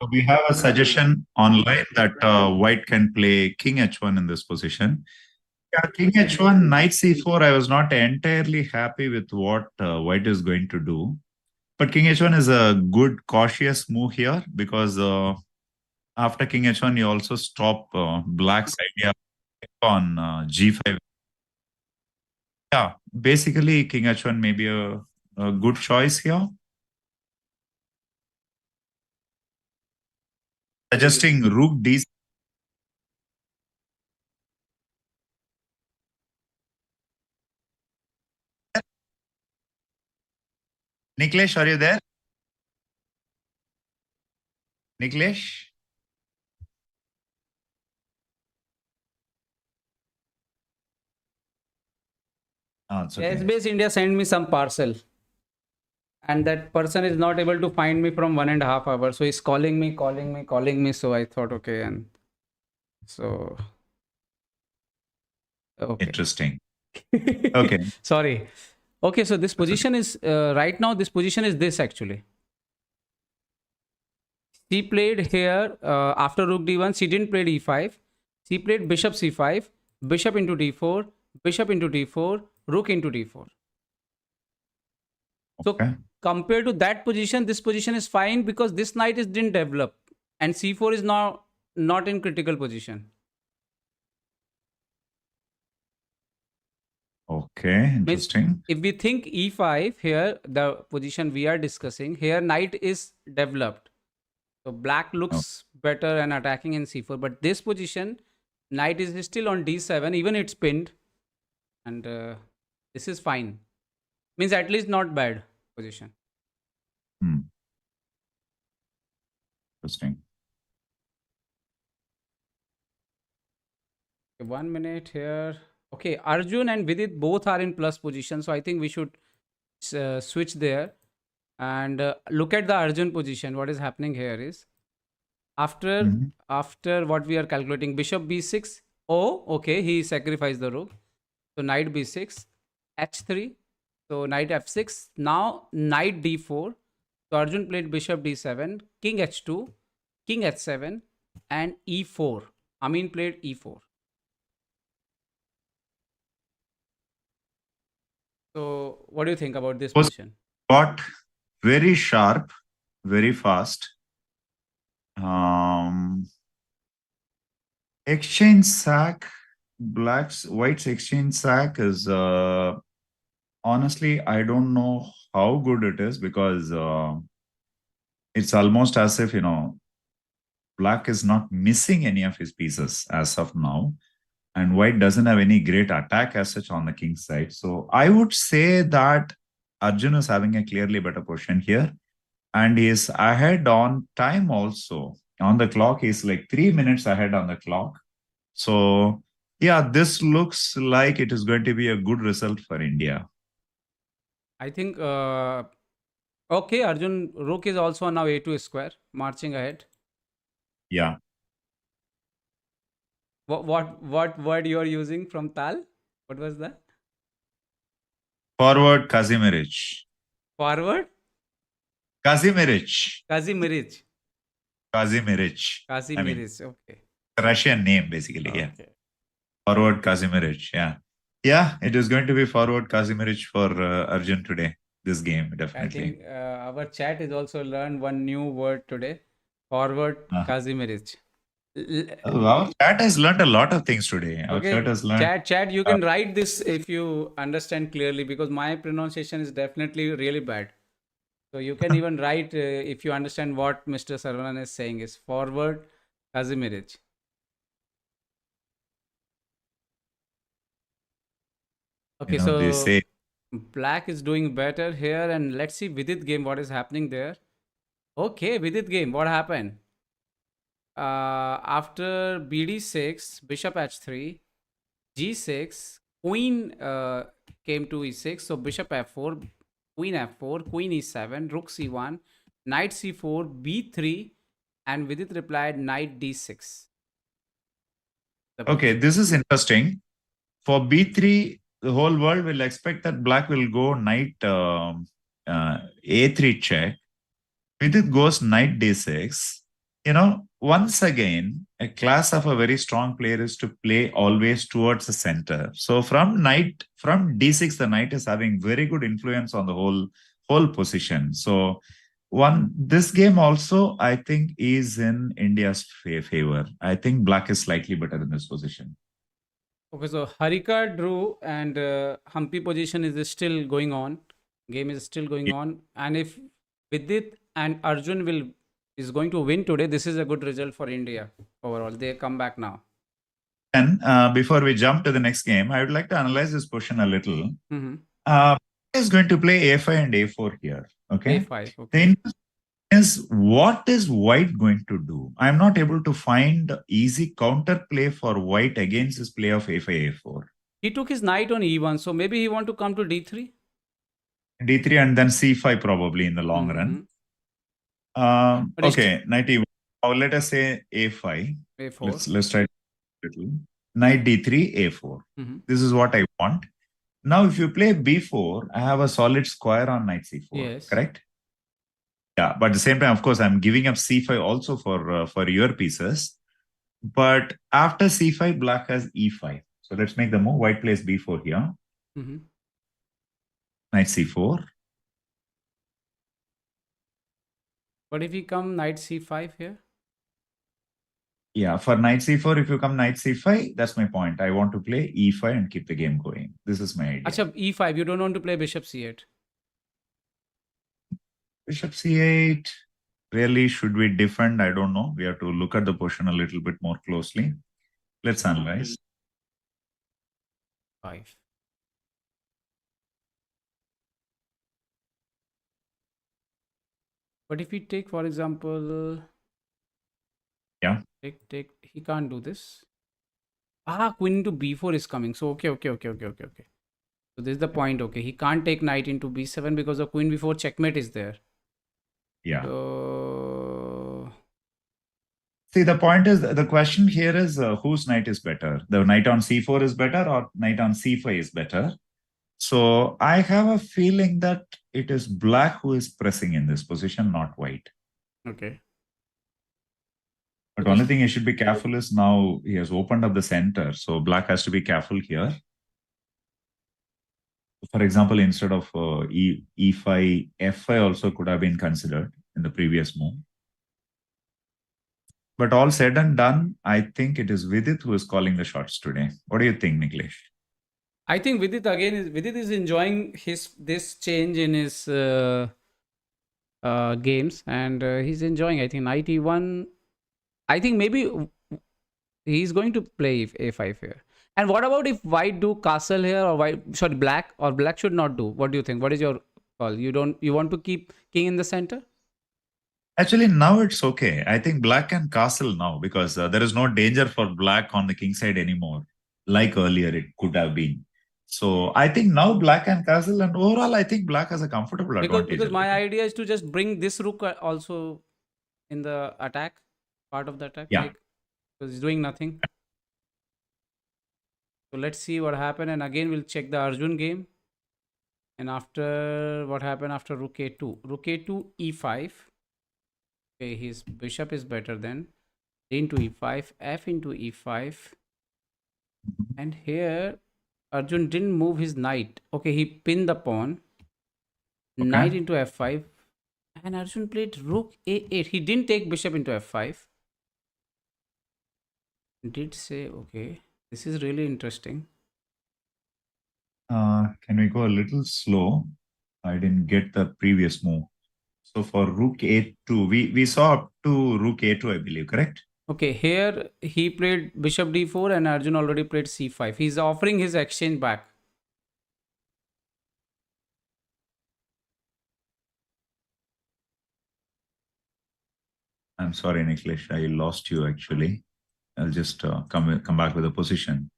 So we have a suggestion online that white can play king h1 in this position. Yeah, king h1, knight c4. I was not entirely happy with what white is going to do. But king h1 is a good, cautious move here because after king h1, you also stop black's idea on g5. Yeah, basically, king h1 may be a good choice here. Suggesting rook d. Niklesh, are you there? Niklesh? Oh, it's okay. ChessBase India sent me some parcel. And that person is not able to find me from 1.5 hours. So he's calling me, calling me, calling me. So I thought, okay. And so, okay. Interesting. Okay. Sorry. Okay. So this position is, right now, this position is this actually. She played here after rook d1. She didn't play d5. She played bishop c5, bishop into d4, bishop into d4, rook into d4. So Okay. compared to that position, this position is fine because this knight is didn't develop, and c4 is now not in critical position. Okay. Means Interesting. if we think e5 here, the position we are discussing here, knight is developed. So black Oh, looks better and attacking in c4, but this position, knight is still on d7, even it's pinned, and this is fine. Means at least not bad position. Interesting. Okay, 1 minute here. Okay, Arjun and Vidit both are in plus position, so I think we should switch there and look at the Arjun position. What is happening here is after Mhm. after what we are calculating, bishop b6. Oh, okay, he sacrificed the rook. So knight b6, h3. So knight f6. Now knight d4. So Arjun played bishop d7, king h2, king h7, and e4. Amin played e4. So what do you think about this Was position? got very sharp, very fast. Exchange sack, white's exchange sack is honestly, I don't know how good it is because it's almost as if, black is not missing any of his pieces as of now. And white doesn't have any great attack as such on the king's side. So I would say that Arjun is having a clearly better position here. And he is ahead on time also. On the clock, he's like 3 minutes ahead on the clock. So, yeah, this looks like it is going to be a good result for India. I think okay, Arjun rook is also now a2 square, marching ahead. Yeah. What word you are using from Tal? What was that? Forward Kazimierz. Forward? Kazimierz. Kazimierz. Kazimierz. I mean, Kazimierz. Okay. Russian name, basically. Yeah. Okay. Forward Kazimierz. Yeah. Yeah, it is going to be forward Kazimierz for Arjun today. This game, I definitely. think our chat is also learned one new word today. Forward Kazimierz. Our chat has learned a lot of things today. Our chat Okay, has learned. chat. You can write this if you understand clearly because my pronunciation is definitely really bad. So you can even write if you understand what Mr. Saravanan is saying is forward Kazimierz. Okay, They so say black is doing better here, and let's see Vidit game what is happening there. Okay, Vidit game, what happened? After bd6, bishop h3, g6, queen came to e6, so bishop f4, queen e7, rook c1, knight c4, b3, and Vidit replied knight d6. okay, this is interesting. For b3, the whole world will expect that black will go knight a3 check. With it goes knight d6. Once again, a class of a very strong player is to play always towards the center. So from d6, the knight is having very good influence on the whole position. So this game also, I think, is in India's favor. I think black is slightly better in this position. Okay, so Harika drew and Humpy position is still going on. Game is still going on, and if Vidit and Arjun is going to win today, this is a good result for India overall. They come back now. And before we jump to the next game, I would like to analyze this position a little. Is going to play a5 and a4 here. Okay. A5. Okay. Is what is white going to do? I'm not able to find easy counter play for white against this play of a5, a4. He took his knight on e1, so maybe he want to come to d3. D3 and then c5 probably in the long run. Okay, knight e1. Let us say a5. A4. Let's try little. Knight d3, a4. This is what I want. Now, if you play b4, I have a solid square on knight c4. Yes. Correct? Yeah, but at the same time, of course, I'm giving up c5 also for your pieces. But after c5, black has e5. So let's make the move. White plays b4 here. Knight c4. What if we come knight c5 here? Yeah, for knight c4, if you come knight c5, that's my point. I want to play e5 and keep the game going. This is my idea. Achha, e5. You don't want to play bishop c8. Bishop c8. Really, should we defend? I don't know. We have to look at the position a little bit more closely. Let's analyze. 5. But if we take, for example, Yeah. take, he can't do this. Queen into b4 is coming. So okay. So this is the point. Okay, he can't take knight into b7 because the queen b4 checkmate is there. Yeah. So See, the point is, the question here is whose knight is better? The knight on c4 is better or knight on c5 is better? So I have a feeling that it is black who is pressing in this position, not white. okay. But Because only thing he should be careful is now he has opened up the center. So black has to be careful here. For example, instead of e5, f5 also could have been considered in the previous move. But all said and done, I think it is Vidit who is calling the shots today. What do you think, Niklesh? I think Vidit is enjoying this change in his games, and he's enjoying. I think knight e1. I think maybe he's going to play a5 here. And what about if white do castle here, or black should not do? What do you think? What is your call? You want to keep king in the center? Actually, now it's okay. I think black can castle now because there is no danger for black on the king side anymore, like earlier it could have been. So I think now black can castle, and overall, I think black has a comfortable advantage. Because my idea is to just bring this rook also in the attack, part of the attack, Yeah. like, because it's doing nothing. So let's see what happened, and again we'll check the Arjun game. And after what happened after rook a2, e5. Okay, his bishop is better than d into e5, f into e5, and here Arjun didn't move his knight. Okay, he pinned the pawn. Okay. Knight into f5, and Arjun played rook a8. He didn't take bishop into f5. Did say, okay, this is really interesting. Can we go a little slow? I didn't get the previous move. So for rook a2, we saw up to rook a2, I believe, correct? Okay, here he played bishop d4 and Arjun already played c5. He's offering his exchange back. I'm sorry, Niklesh, I lost you actually. I'll just come back with a position.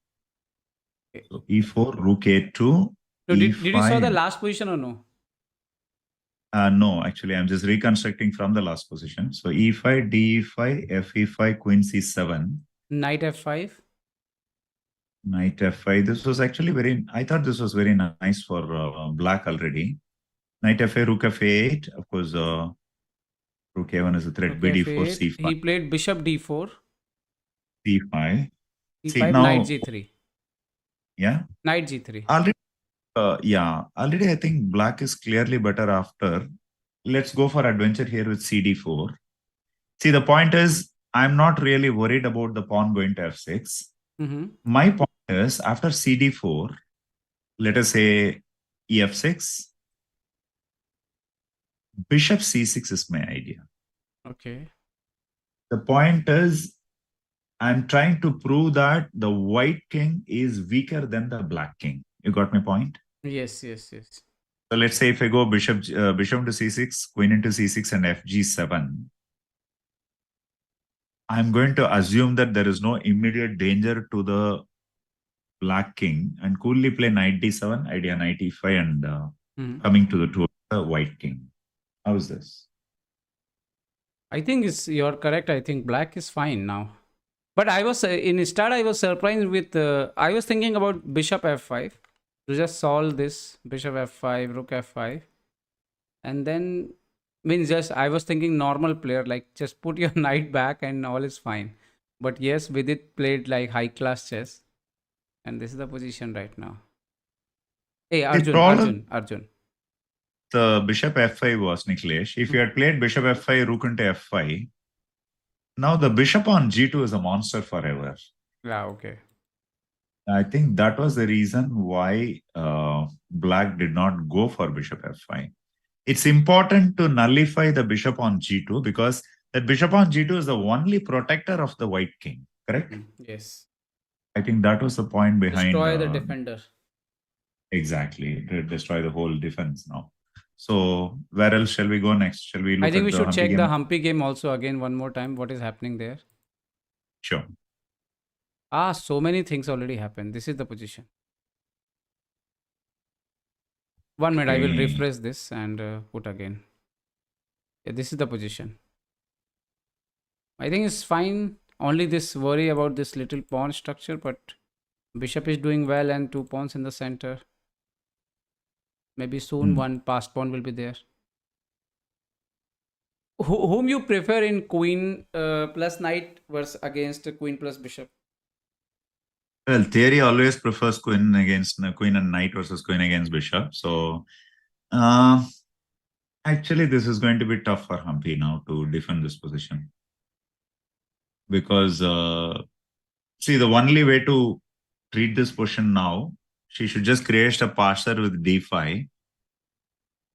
Okay. So e4, rook a2. So did you saw the last position or no? No, actually, I'm just reconstructing from the last position. So e5, d5, fe5, queen c7. Knight f5. Knight f5. This was actually I thought this was very nice for black already. Knight f5, rook f8. Of course, rook a1 is a threat. bd4, c5. He played bishop d4. c5. c5, now, knight g3. Yeah? Knight g3. Already I think black is clearly better after. Let's go for adventure here with cd4. See, the point is, I'm not really worried about the pawn going to f6. My point is, after cd4, let us say ef6, bishop c6 is my idea. Okay. The point is, I'm trying to prove that the white king is weaker than the black king. You got my point? Yes. So let's say if I go bishop to c6, queen into c6 and fg7, I'm going to assume that there is no immediate danger to the black king and coolly play knight d7, idea knight e5 and coming to the white king. How is this? I think you're correct. I think black is fine now. But I was in start I was surprised with I was thinking about bishop f5 to just solve this bishop f5, rook f5, and then I was thinking normal player, like just put your knight back and all is fine. But yes, Vidit played like high class chess, and this is the position right now. Hey, Arjun. The bishop f5 was Niklesh. If you had played bishop f5, rook into f5, now the bishop on g2 is a monster forever. Yeah, okay. I think that was the reason why black did not go for bishop f5. It's important to nullify the bishop on g2 because that bishop on g2 is the only protector of the white king, correct? Yes. I think that was the point behind... Destroy the defender. Exactly. Destroy the whole defense now. So where else shall we go next? Shall we I look think at we the should Humpy check game? the Humpy game also again one more time. What is happening there? Sure. Ah, so many things already happened. This is the position. 1 minute, I will Okay. refresh this and put again. Yeah, this is the position. I think it's fine. Only this worry about this little pawn structure, but bishop is doing well and 2 pawns in the center. Maybe soon Hmm. one passed pawn will be there. Whom you prefer in queen plus knight versus against queen plus bishop? Well, theory always prefers queen against queen and knight versus queen against bishop. So uh, actually, this is going to be tough for Humpy now to defend this position because see, the only way to treat this position now, she should just create a parser with d5.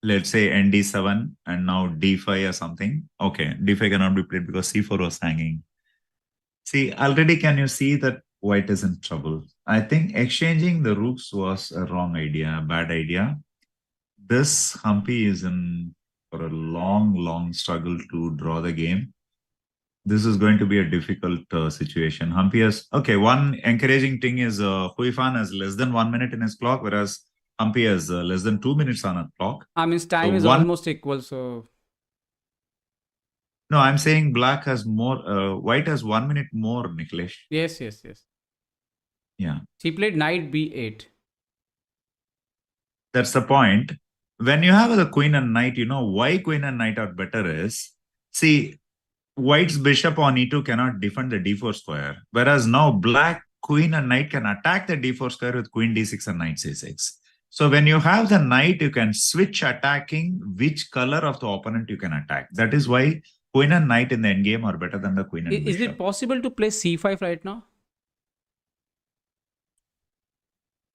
Let's say nd7 and now d5 or something. Okay, d5 cannot be played because c4 was hanging. See, already can you see that white is in trouble? I think exchanging the rooks was a wrong idea, a bad idea. This Humpy is in for a long, long struggle to draw the game. This is going to be a difficult situation. Humpy has, okay, one encouraging thing is Huifan has less than 1 minute in his clock, whereas Humpy has less than 2 minutes on a clock. I mean, So time is one, almost equal. So no, I'm saying black has more, white has 1 minute more, Niklesh. yes, yes, yes. Yeah. She played knight b8. That's the point. When you have the queen and knight, you know why queen and knight are better is, see, white's bishop on e2 cannot defend the d4 square, whereas now black queen and knight can attack the d4 square with queen d6 and knight c6. So when you have the knight, you can switch attacking which color of the opponent you can attack. That is why queen and knight in the endgame are better than the queen and Is it bishop. possible to play c5 right now?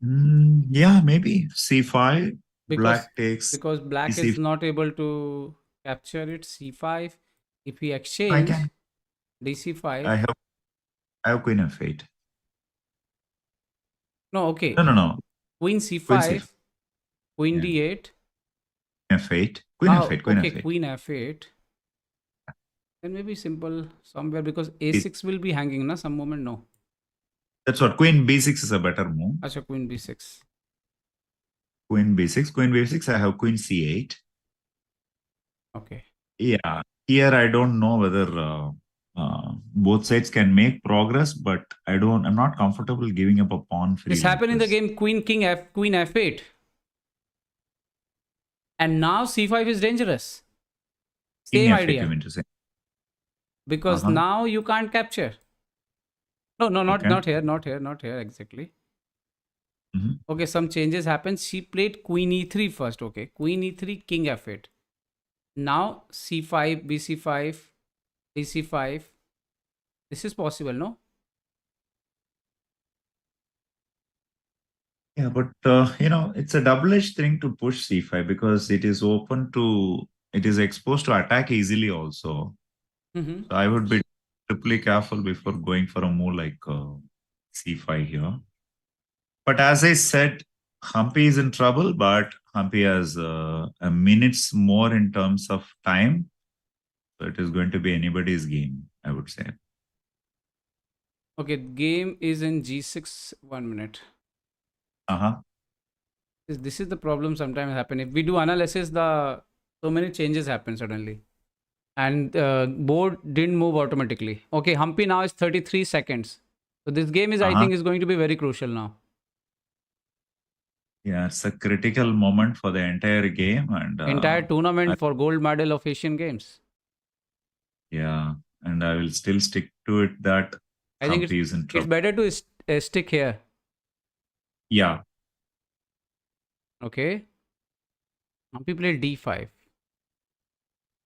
Yeah, maybe c5. Because Black takes black is c5. not able to capture it. C5. If we I exchange can. dc5. I have queen f8. No, No, okay. no, no. Queen Queen c5. c5, queen Yeah. d8. F8. Queen Ah, f8. Queen okay, f8. queen f8. Then maybe simple somewhere because a6 will be hanging na some moment. No. That's what. Queen b6 is a better move. Acha, queen b6. Queen b6. Queen b6. I have queen c8. Okay. Yeah. Here I don't know whether both sides can make progress, but I'm not comfortable giving up a pawn free This like happened in the this. game queen f8. And now c5 is dangerous. King Same f8, you idea. mean to say? Because Uh-huh. now you can't capture. No, Okay. not here, not here exactly. Mm-hmm. Okay, some changes happened. She played queen e3 first. Okay, queen e3, king f8. Now c5, bc5, dc5. This is possible, no? Yeah, but it's a double-edged thing to push c5 because it is it is exposed to attack easily also. Mm-hmm. So I would be triply careful before going for a move like c5 here. But as I said, Humpy is in trouble, but Humpy has a minutes more in terms of time. So it is going to be anybody's game, I would say. Okay, game is in g6. 1 minute. Uh-huh. This is the problem sometimes happen. If we do analysis, the so many changes happen suddenly. And board didn't move automatically. Okay, Humpy now is 33 seconds. So this game is, I Uh-huh. think, is going to be very crucial now. Yeah, it's a critical moment for the entire game. And Entire tournament for gold medal of Asian Games. yeah, and I will still stick to it that I think Humpy is in it's trouble. better to stick here. Yeah. Okay. Humpy played d5.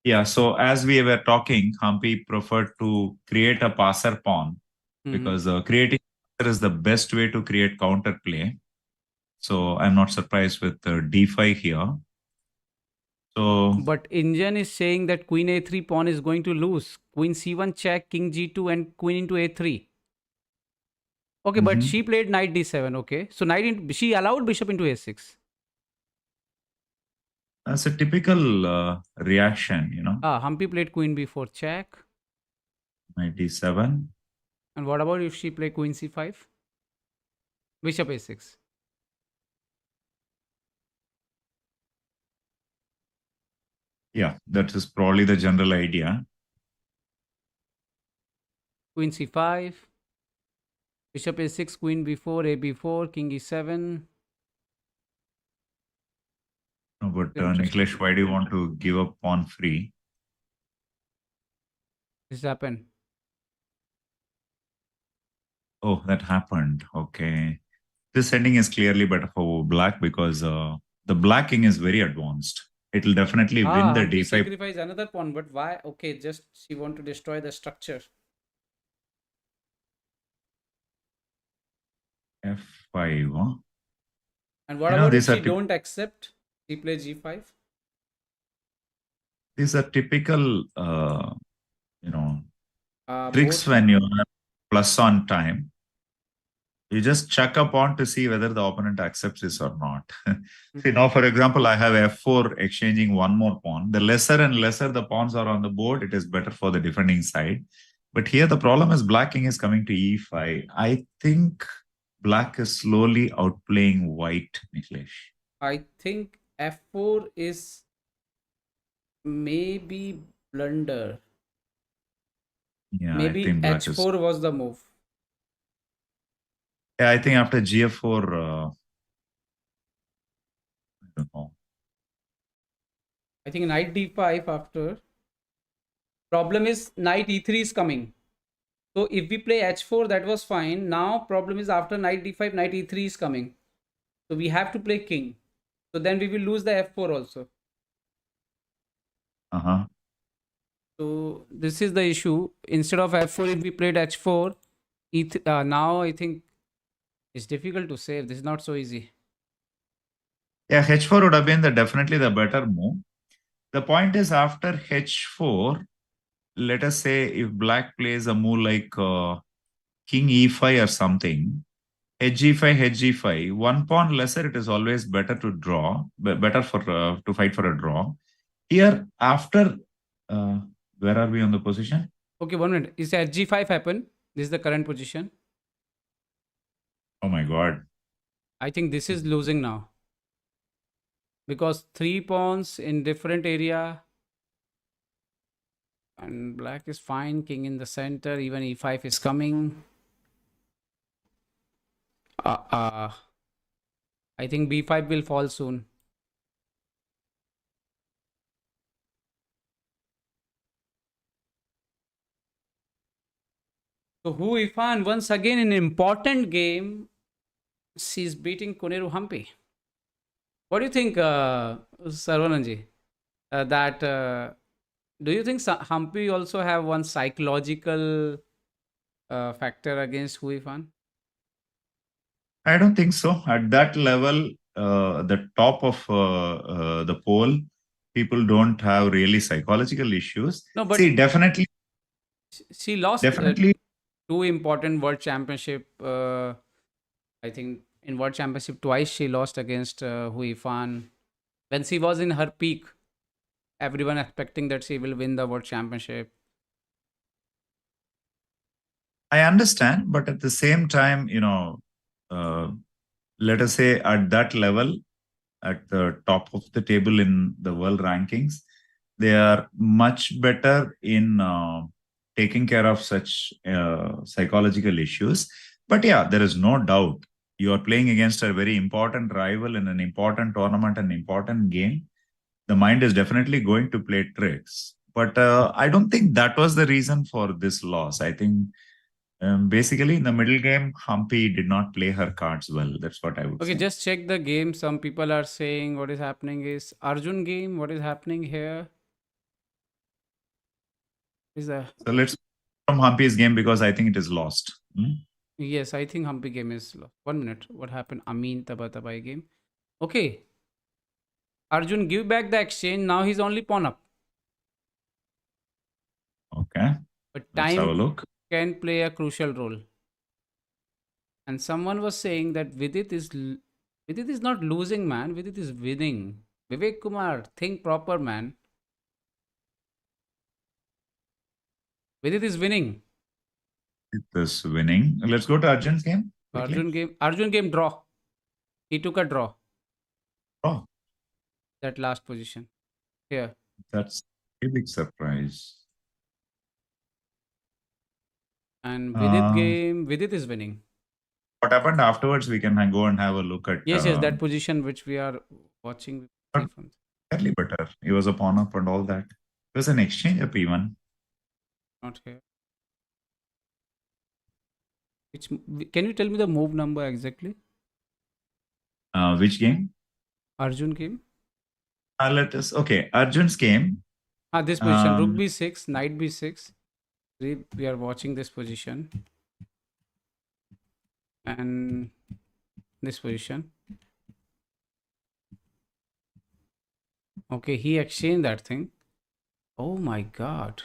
Yeah, so as we were talking, Humpy preferred to create a passer pawn because creating passer is the best way to create counter play. So I'm not surprised with d5 here. So But Indian is saying that queen a3 pawn is going to lose. Queen c1 check, king g2 and queen into a3. Okay, but mhm. she played knight d7. Okay. So she allowed bishop into a6. That's a typical reaction, Humpy played queen b4 check. 97. And what about if she played queen c5? Bishop a6. Yeah, that is probably the general idea. Queen c5. Bishop a6, queen b4, a b4, king e7. No, but Interesting. Niklesh, why do you want to give up pawn free? This happened. Oh, that happened. Okay. This ending is clearly better for black because the black king is very advanced. It will definitely win the Humpy d5 sacrificed another pawn, but why? Okay, just she want to destroy the structure. f5. Huh? And what about if These are she don't accept? She plays g5. typical tricks Both. when you are plus on time. You just check a pawn to see whether the opponent accepts this or not. See, now, for example, I have f4 exchanging one more pawn. The lesser and lesser the pawns are on the board, it is better for the defending side. But here the problem is black king is coming to e5. I think black is slowly outplaying white, Niklesh. I think f4 is maybe blunder. Yeah, I Maybe think black is. h4 was the move. Yeah, I think after gf4, I don't know. I think knight d5 after. Problem is knight e3 is coming. So if we play h4, that was fine. Now problem is after knight d5, knight e3 is coming. So we have to play king. So then we will lose the f4 also. Uh-huh. So this is the issue. Instead of f4, if we played h4, now I think it's difficult to save. This is not so easy. Yeah, h4 would have been definitely the better move. The point is after h4, let us say if black plays a move like king e5 or something, hg5, hg5, one pawn lesser, it is always better to draw, better for to fight for a draw. Here, after, uh, where are we on the position? Okay, 1 minute. Is hg5 happen? This is the current position. Oh my God. I think this is losing now. Because 3 pawns in different area. And black is fine. King in the center. Even e5 is coming. I think b5 will fall soon. So Hu Ifan once again in an important game, she's beating Koneru Humpy. What do you think, Sarvananji? That do you think Humpy also have one psychological factor against Hu Ifan? I don't think so. At that level, the top of the poll, people don't have really psychological issues. No, but See, definitely, she lost definitely. two important world championship. I think in world championship twice she lost against Hu Ifan. When she was in her peak, everyone expecting that she will win the world championship. I understand, but at the same time, uh, let us say at that level, at the top of the table in the world rankings, they are much better in taking care of such psychological issues. But yeah, there is no doubt you are playing against a very important rival in an important tournament, an important game. The mind is definitely going to play tricks. But I don't think that was the reason for this loss. I think basically, in the middle game, Humpy did not play her cards well. That's what I would Okay, say. just check the game. Some people are saying what is happening is Arjun game. What is happening here? Is a So let's from Humpy's game because I think it is lost. yes, I think Humpy game is lost. 1 minute. What happened? Amin Taba Tabai game. Okay, Arjun give back the exchange. Now he's only pawn up. Okay, But let's have a time look. can play a crucial role. And someone was saying that Vidit is not losing, man. Vidit is winning. Vivek Kumar, think proper, man. Vidit is winning. This winning. Let's go to Arjun's game quickly. Arjun game draw. He took a draw. Oh, That last position. Here. that's a big surprise. And Uh, Vidit is winning. what happened afterwards? We can go and have a look at. Yes, that position which we are watching. Not fairly better. He was a pawn up and all that. It was an exchange up even. Not here. Can you tell me the move number exactly? Which game? Arjun game. Let us. Okay, Arjun's game. This position. Rook b6, knight b6. We are watching this position. And this position. Okay, he exchanged that thing. Oh my god.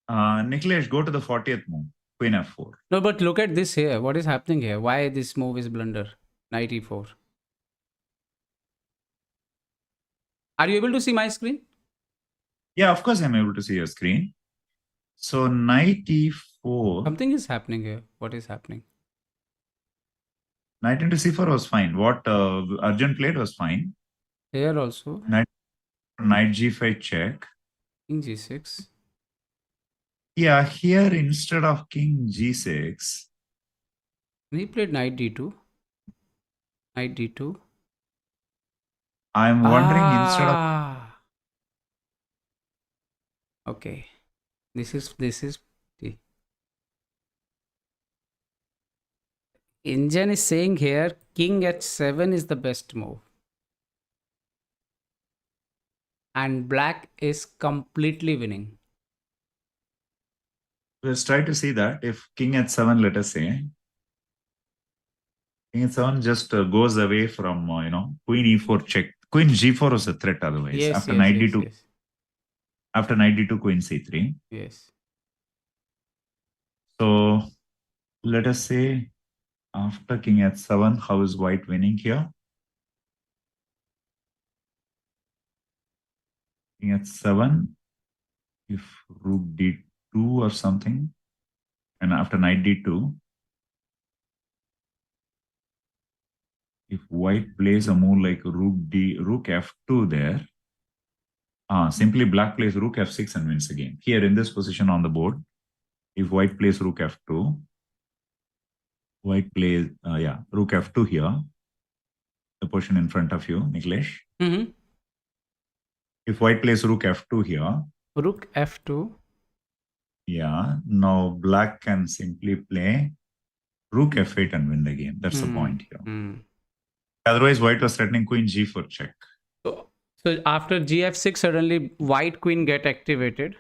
Niklesh, go to the 40th move. Queen f4. No, but look at this here. What is happening here? Why this move is blunder? Knight e4. Are you able to see my screen? Yeah, of course I'm able to see your screen. So knight e4. Something is happening here. What is happening? Knight into c4 was fine. What Arjun played was fine. Here also. Knight g5 check. King g6. Yeah, here instead of king g6. He played knight d2. Knight d2. I'm wondering instead of. Okay. This is the Indian is saying here king h7 is the best move. And black is completely winning. Let's try to see that. If king h7, let us say, king h7 just goes away from, queen e4 check. Queen g4 was a threat otherwise. Yes, after yes, knight yes, d2. yes. After knight d2, queen c3. Yes. So let us say after king h7, how is white winning here? King h7, if rook d2 or something, and after knight d2, if white plays a move like rook f2 there, simply black plays rook f6 and wins the game. Here in this position on the board, if white plays rook f2, white plays, rook f2 here, the position in front of you, Niklesh. Mm-hmm. If white plays rook f2 here. Rook f2. Yeah, now black can simply play rook f8 and win the game. That's the point here. Otherwise, white was threatening queen g4 check. So after gf6, suddenly white queen get activated.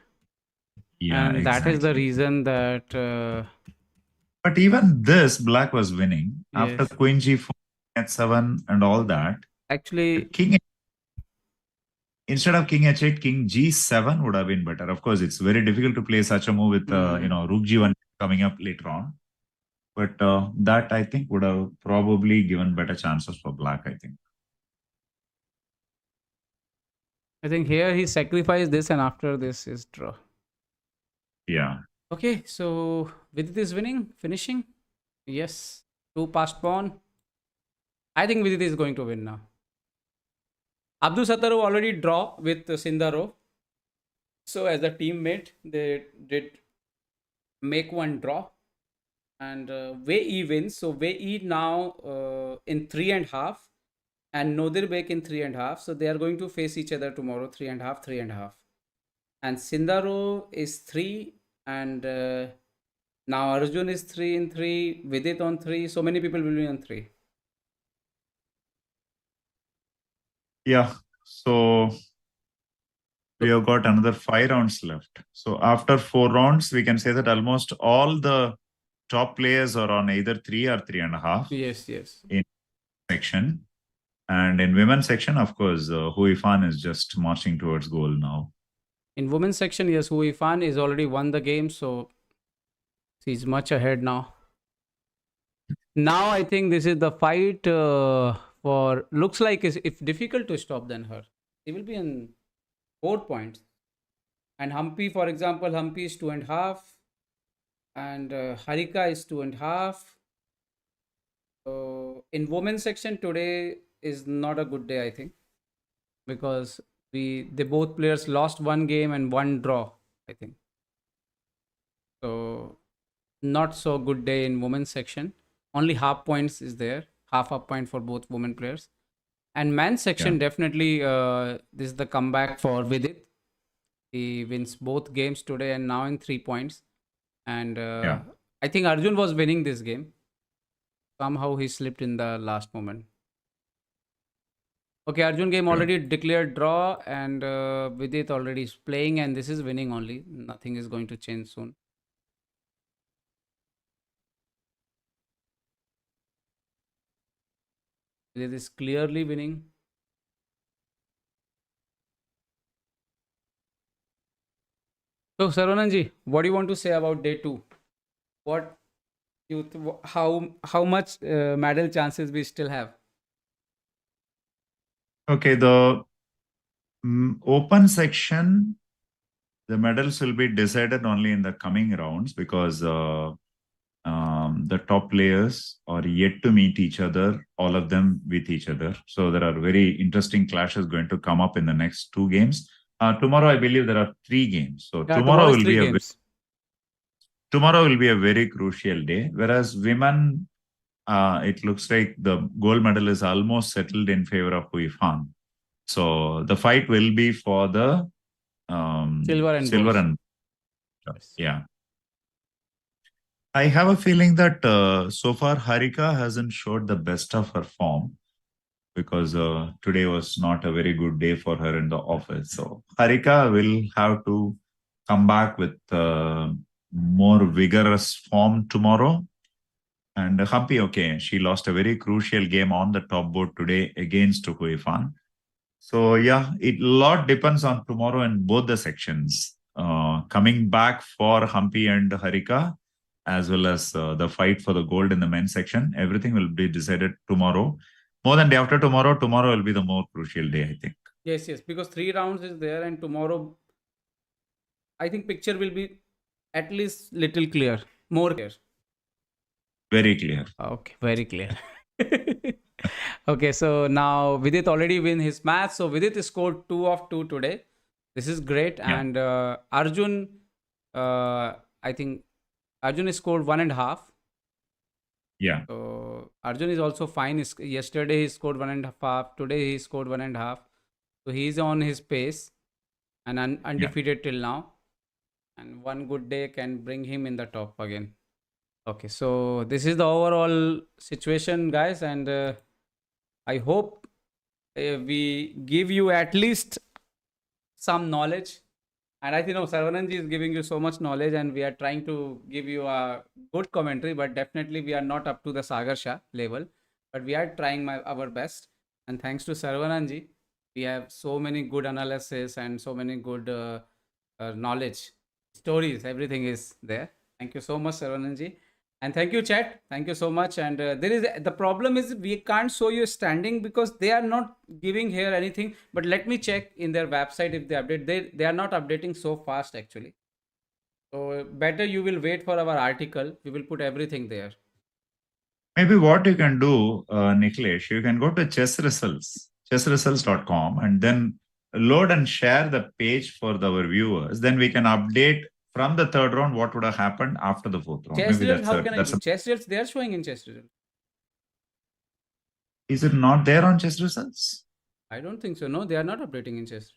Yeah, and exactly. That is the reason that... but even this, black was winning. Yes. After queen g4, h7 and all that. Actually... Instead of king h8, king g7 would have been better. Of course, it's very difficult to play such a move with, rook g1 coming up later on. But that, I think, would have probably given better chances for black, I think. I think here he sacrificed this and after this is draw. Yeah. Okay, so Vidit is winning, finishing. Yes. 2 passed pawn. I think Vidit is going to win now. Abdul Sattarov already draw with Sindarov. So as a teammate, they did make one draw. And Wei E wins. So Wei E now in 3.5 and Nodir Bek in 3.5. So they are going to face each other tomorrow, 3.5, 3.5. And Sindarov is 3 and now Arjun is 3 in 3, Vidit on 3. So many people will be on 3. Yeah, so we have got another 5 rounds left. So after 4 rounds, we can say that almost all the top players are on either 3 or 3.5. Yes, yes. In section. And in women's section, of course, Hui Fan is just marching towards goal now. In women's section, yes, Hui Fan is already won the game. So she's much ahead now. Now I think this is the fight for looks like is if difficult to stop than her. He will be in 4 points. And Humpy, for example, Humpy is 2.5, and Harika is 2.5. So in women's section today is not a good day, I think, because they both players lost one game and one draw, I think. So not so good day in women's section. Only half points is there, half a point for both women players. And men's section definitely this is the comeback for Vidit. He wins both games today and now in 3 points. And I think Arjun was winning this game. Somehow he slipped in the last moment. Okay, Arjun game already declared draw, and Vidit already is playing, and this is winning only. Nothing is going to change soon. Vidit is clearly winning. So, Saravanan, what do you want to say about day 2? What how much medal chances we still have? Okay, the open section, the medals will be decided only in the coming rounds because the top players are yet to meet each other, all of them with each other. So there are very interesting clashes going to come up in the next 2 games. Tomorrow, I believe there are 3 games. So tomorrow will be tomorrow will be a very crucial day. Whereas women, it looks like the gold medal is almost settled in favor of Hui Fan. So the fight will be for the Silver and yes. Yeah. I have a feeling that so far Harika hasn't showed the best of her form because today was not a very good day for her in the office. So Harika will have to come back with more vigorous form tomorrow. And Humpy, okay, she lost a very crucial game on the top board today against Hui Fan. So yeah, a lot depends on tomorrow in both the sections. Coming back for Humpy and Harika, as well as the fight for the gold in the men's section, everything will be decided tomorrow. More than day after tomorrow, tomorrow will be the more crucial day, I think. Yes, because 3 rounds is there, and tomorrow, I think picture will be at least little clear, more clear. Very clear. Okay, very clear. Okay, so now Vidit already win his match. So Vidit scored 2 of 2 today. This is great. Yeah. And Arjun, I think Arjun scored 1.5. Yeah. So Arjun is also fine. Yesterday he scored 1.5. Today he scored 1.5. So he's on his pace and undefeated till now. And one good day can bring him in the top again. Okay, so this is the overall situation, guys, and I hope we give you at least some knowledge. And I think Saravanan is giving you so much knowledge, and we are trying to give you a good commentary, but definitely we are not up to the Sagar Shah level, but we are trying our best. And thanks to Saravanan, we have so many good analysis and so many good knowledge, stories, everything is there. Thank you so much, Saravanan. And thank you, chat. Thank you so much. And there is the problem is we can't show you standing because they are not giving here anything. But let me check in their website if they update. They are not updating so fast actually. So better you will wait for our article. We will put everything there. Maybe what you can do, Niklesh, you can go to chessresults.com, and then load and share the page for our viewers. Then we can update from the third round what would have happened after the fourth round. Chess results, how can I do? Chess results, they are showing in chess results. Is it not there on chess results? I don't think so. No, they are not updating in chess.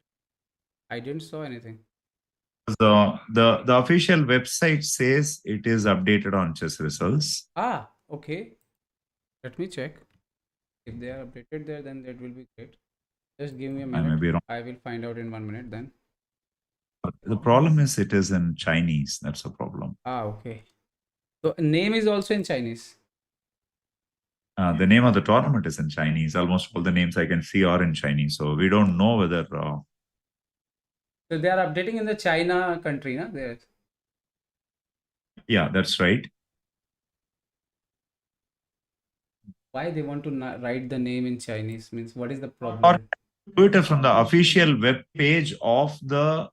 I didn't saw anything. The official website says it is updated on chess results. Ah, okay. Let me check. If they are updated there, then that will be great. Just give me a minute. I may be wrong. I will find out in 1 minute then. The problem is it is in Chinese. That's a problem. Ah, okay. So name is also in Chinese. The name of the tournament is in Chinese. Almost all the names I can see are in Chinese. So we don't know whether. So they are updating in the China country, na? Yeah, that's right. Why they want to write the name in Chinese? Means what is the Or problem? do it from the official web page of the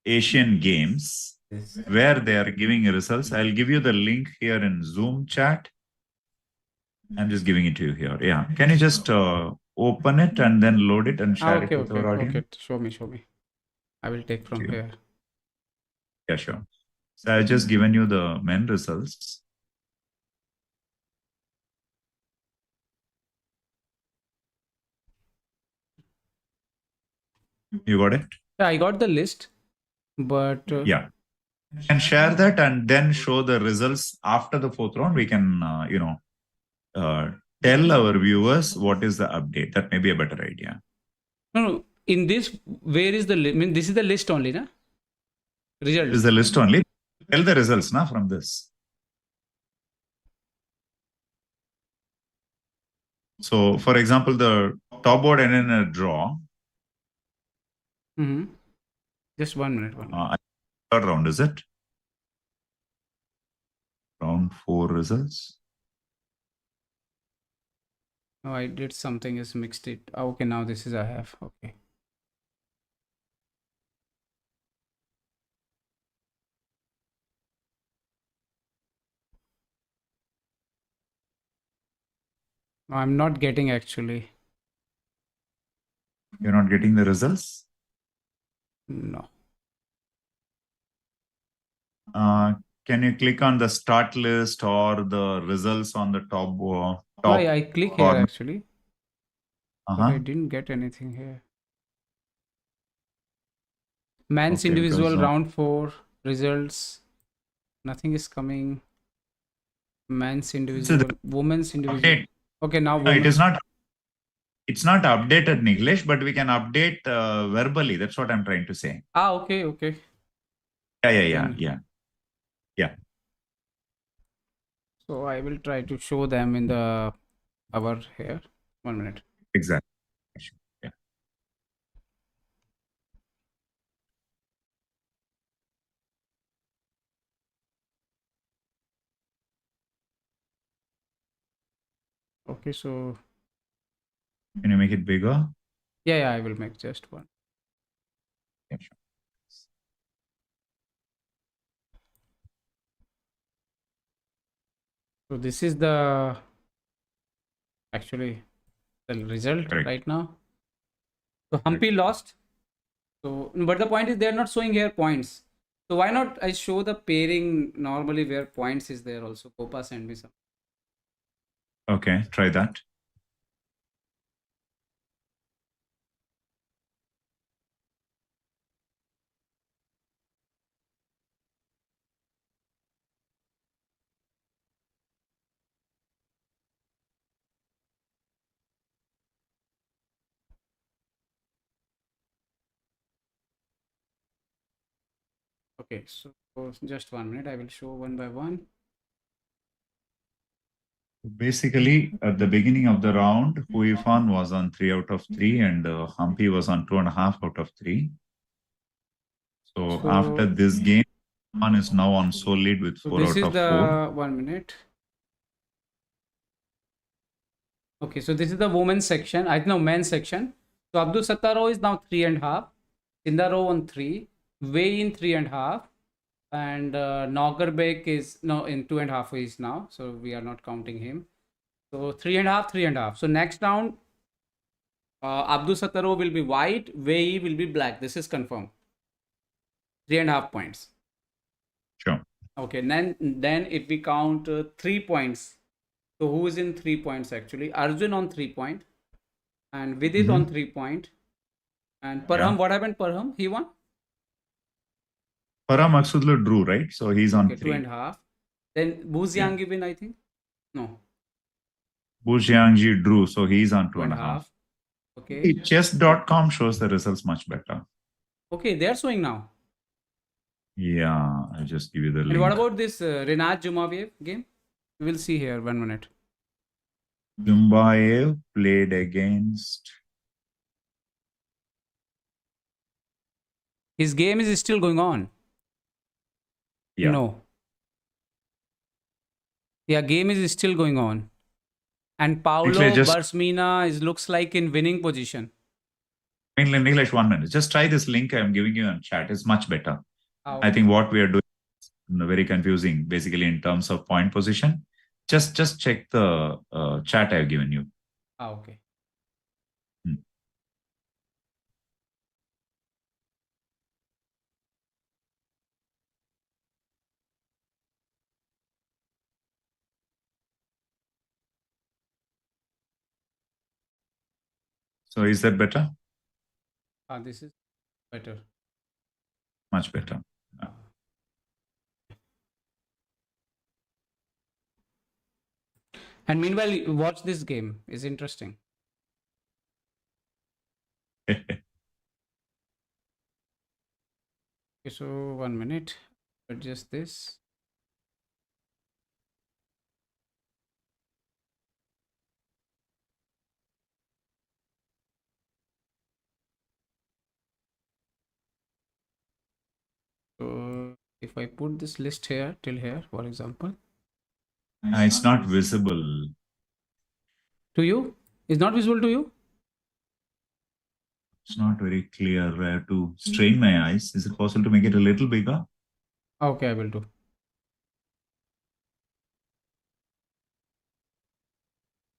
Asian Games, Yes. where they are giving results. I'll give you the link here in Zoom chat. I'm just giving it to you here. Yeah. Can you just open it and then load it and share Okay, it with okay, our audience? okay. Show me, show me. I will take from here. Yeah, sure. So I've just given you the men results. You got it? Yeah, I got the list, but Yeah. And share that and then show the results after the fourth round. We can, tell our viewers what is the update. That may be a better idea. no. In this, where is the list? I mean, this is the list only, na? Result. This is the list only. Tell the results now from this. So, for example, the top board ended in a draw. Mm-hmm. Just 1 minute. Third round, is it? Round 4 results. Oh, I did something is mixed it. Okay, now this is I have. Okay. No, I'm not getting actually. You're not getting the results? No. Can you click on the start list or the results on the top Why I click here corner? actually, but I didn't get anything here. Men's Okay, individual because, round 4 results. Nothing is coming. Men's individual, women's individual. update. Okay, now No, it women. is not. It's not updated in English, but we can update verbally. That's what I'm trying to say. Ah, okay, okay. Yeah. So I will try to show them in the our here. 1 minute. Exactly. Yeah. Okay, so Can you make it bigger? yeah, I will make just one. Yeah, sure. So this is the actually the result Correct. right now. So Humpy lost. So, but the point is they are not showing here points. So why not I show the pairing normally where points is there also. Copa send me some. Okay, try that. Okay, so just 1 minute. I will show one by one. Basically, at the beginning of the round, Huifan was on 3 out of 3 and Humpy was on 2.5 out of 3. So after this game, one is now on sole lead with 4 this out is of the 4. 1 minute. Okay, so this is the women's section. I know men's section. So Abdul Sattaro is now 3.5. Sindaro on 3. Wei in 3.5. And Noggerbek is no in 2.5 is now. So we are not counting him. So 3.5, 3.5. So next round, Abdul Sattaro will be white. Wei will be black. This is confirmed. 3.5 points. Sure. Okay, then if we count 3 points. So who is in 3 points actually? Arjun on 3 point. And Vidit on 3 point. And Parham, what happened? Parham, he won. Param Maksudlu drew, right? So he's on Okay, 3. 2.5. Then Buziang win, I think. No. Bujiangji drew, so he's on 2.5. 2.5. Okay. Chess.com shows the results much better. Okay, they are showing now. Yeah, I'll just give you the link. And what about this Renat Jumaviev game? We will see here 1 minute. Jumbayev played against. His game is still going on. Yeah. No. Yeah, game is still going on. And Paulo Niklesh, just Barsmina looks like in winning position. English 1 minute. Just try this link I'm giving you on chat. It's much better. Okay. I think what we are doing is very confusing, basically in terms of point position. Just check the chat I've given you. Okay. Hmm. So is that better? This is better. Much better. And meanwhile, watch this game. It's interesting. Okay, so 1 minute. Adjust this. So if I put this list here till here, for example, It's not visible. to you, it's not visible to you. It's not very clear. I have to strain my eyes. Is it possible to make it a little bigger? Okay, I will do.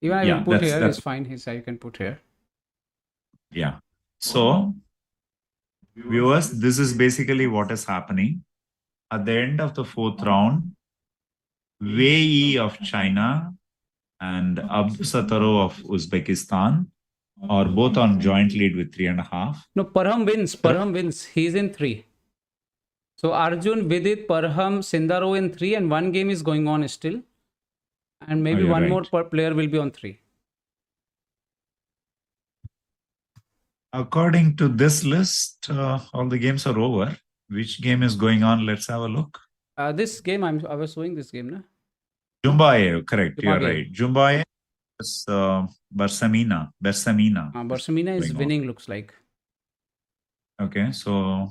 Even I will put here. It's fine. You can put here. Yeah. So, viewers, this is basically what is happening. At the end of the fourth round, Wei Yi of China and Abdusataro of Uzbekistan are both on joint lead with 3.5. No, Parham wins. Parham wins. He's in 3. So Arjun, Vidit, Parham, Sindaro in 3, and one game is going on still. And maybe one more player will be on 3. According to this list, all the games are over. Which game is going on? Let's have a look. This game, I was showing this game, na? Jumbayev, correct. You're right. Jumbayev is Barsamina. Barsamina is winning, looks like. Okay, so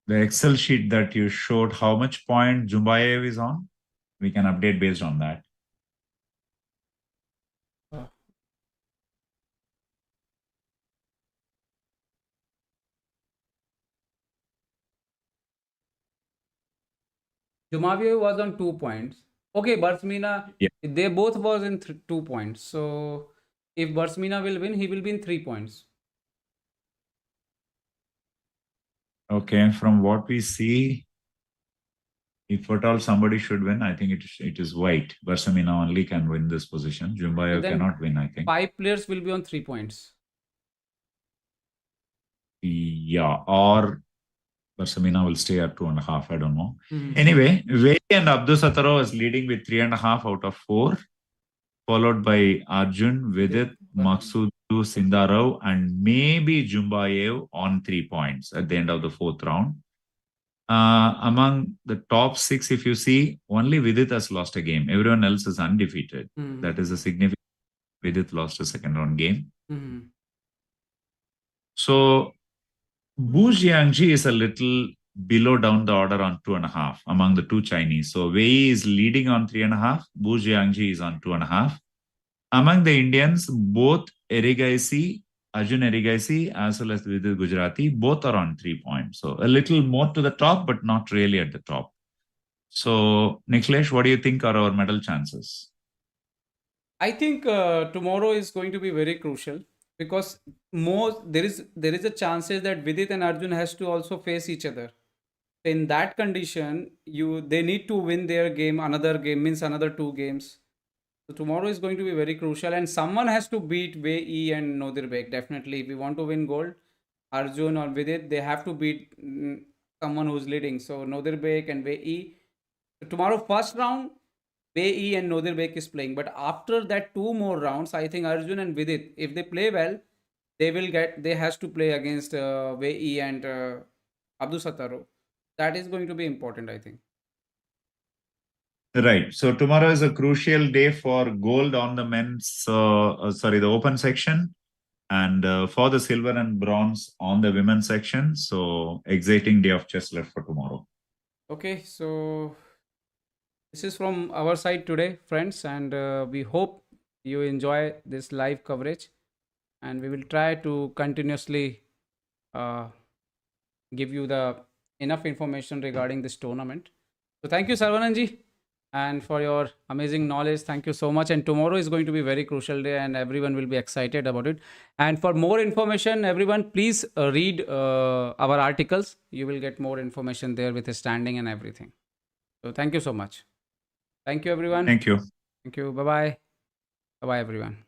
the Excel sheet that you showed, how much point Jumbayev is on? We can update based on that. Jumaviev was on 2 points. Okay, Barsmina, they both was in 2 points. So if Barsmina will win, he will be in 3 points. Okay, from what we see, if at all somebody should win, I think it is white. Barsamina only can win this position. Jumbayev cannot win, I think. 5 players will be on 3 points. Yeah, or Barsamina will stay at 2.5. I don't know. Anyway, Wei and Abdusataro is leading with 3.5 out of 4, followed by Arjun, Vidit, Maksudu, Sindarov, and maybe Jumbayev on 3 points at the end of the fourth round. Among the top 6, if you see, only Vidit has lost a game. Everyone else is undefeated. That is a significant. Vidit lost a second round game. So Bu Jiangji is a little below down the order on 2.5 among the 2 Chinese. So Wei is leading on 3.5. Bu Jiangji is on 2.5. Among the Indians, both Erigaisi, Arjun Erigaisi, as well as Vidit Gujrathi, both are on 3 points. So a little more to the top, but not really at the top. So, Niklesh, what do you think are our medal chances? I think tomorrow is going to be very crucial because there is a chances that Vidit and Arjun has to also face each other. In that condition, they need to win their game. Another game means another 2 games. So tomorrow is going to be very crucial, and someone has to beat Wei Yi and Nodirbek. Definitely, if we want to win gold, Arjun or Vidit, they have to beat someone who's leading. So Nodirbek and Wei Yi. Tomorrow, first round, Wei Yi and Nodirbek is playing. But after that, 2 more rounds, I think Arjun and Vidit, if they play well, they has to play against Wei Yi and Abdusataro. That is going to be important, I think. Right. So tomorrow is a crucial day for gold on the the open section, and for the silver and bronze on the women's section. So exciting day of chess left for tomorrow. Okay, so This is from our side today, friends, and we hope you enjoy this live coverage. And we will try to continuously uh, give you the enough information regarding this tournament. So thank you, Sarvananji, and for your amazing knowledge. Thank you so much. And tomorrow is going to be very crucial day, and everyone will be excited about it. And for more information, everyone, please read our articles. You will get more information there with the standing and everything. So thank you so much. Thank you, everyone. Thank you. Thank you. Bye bye. Bye bye, everyone.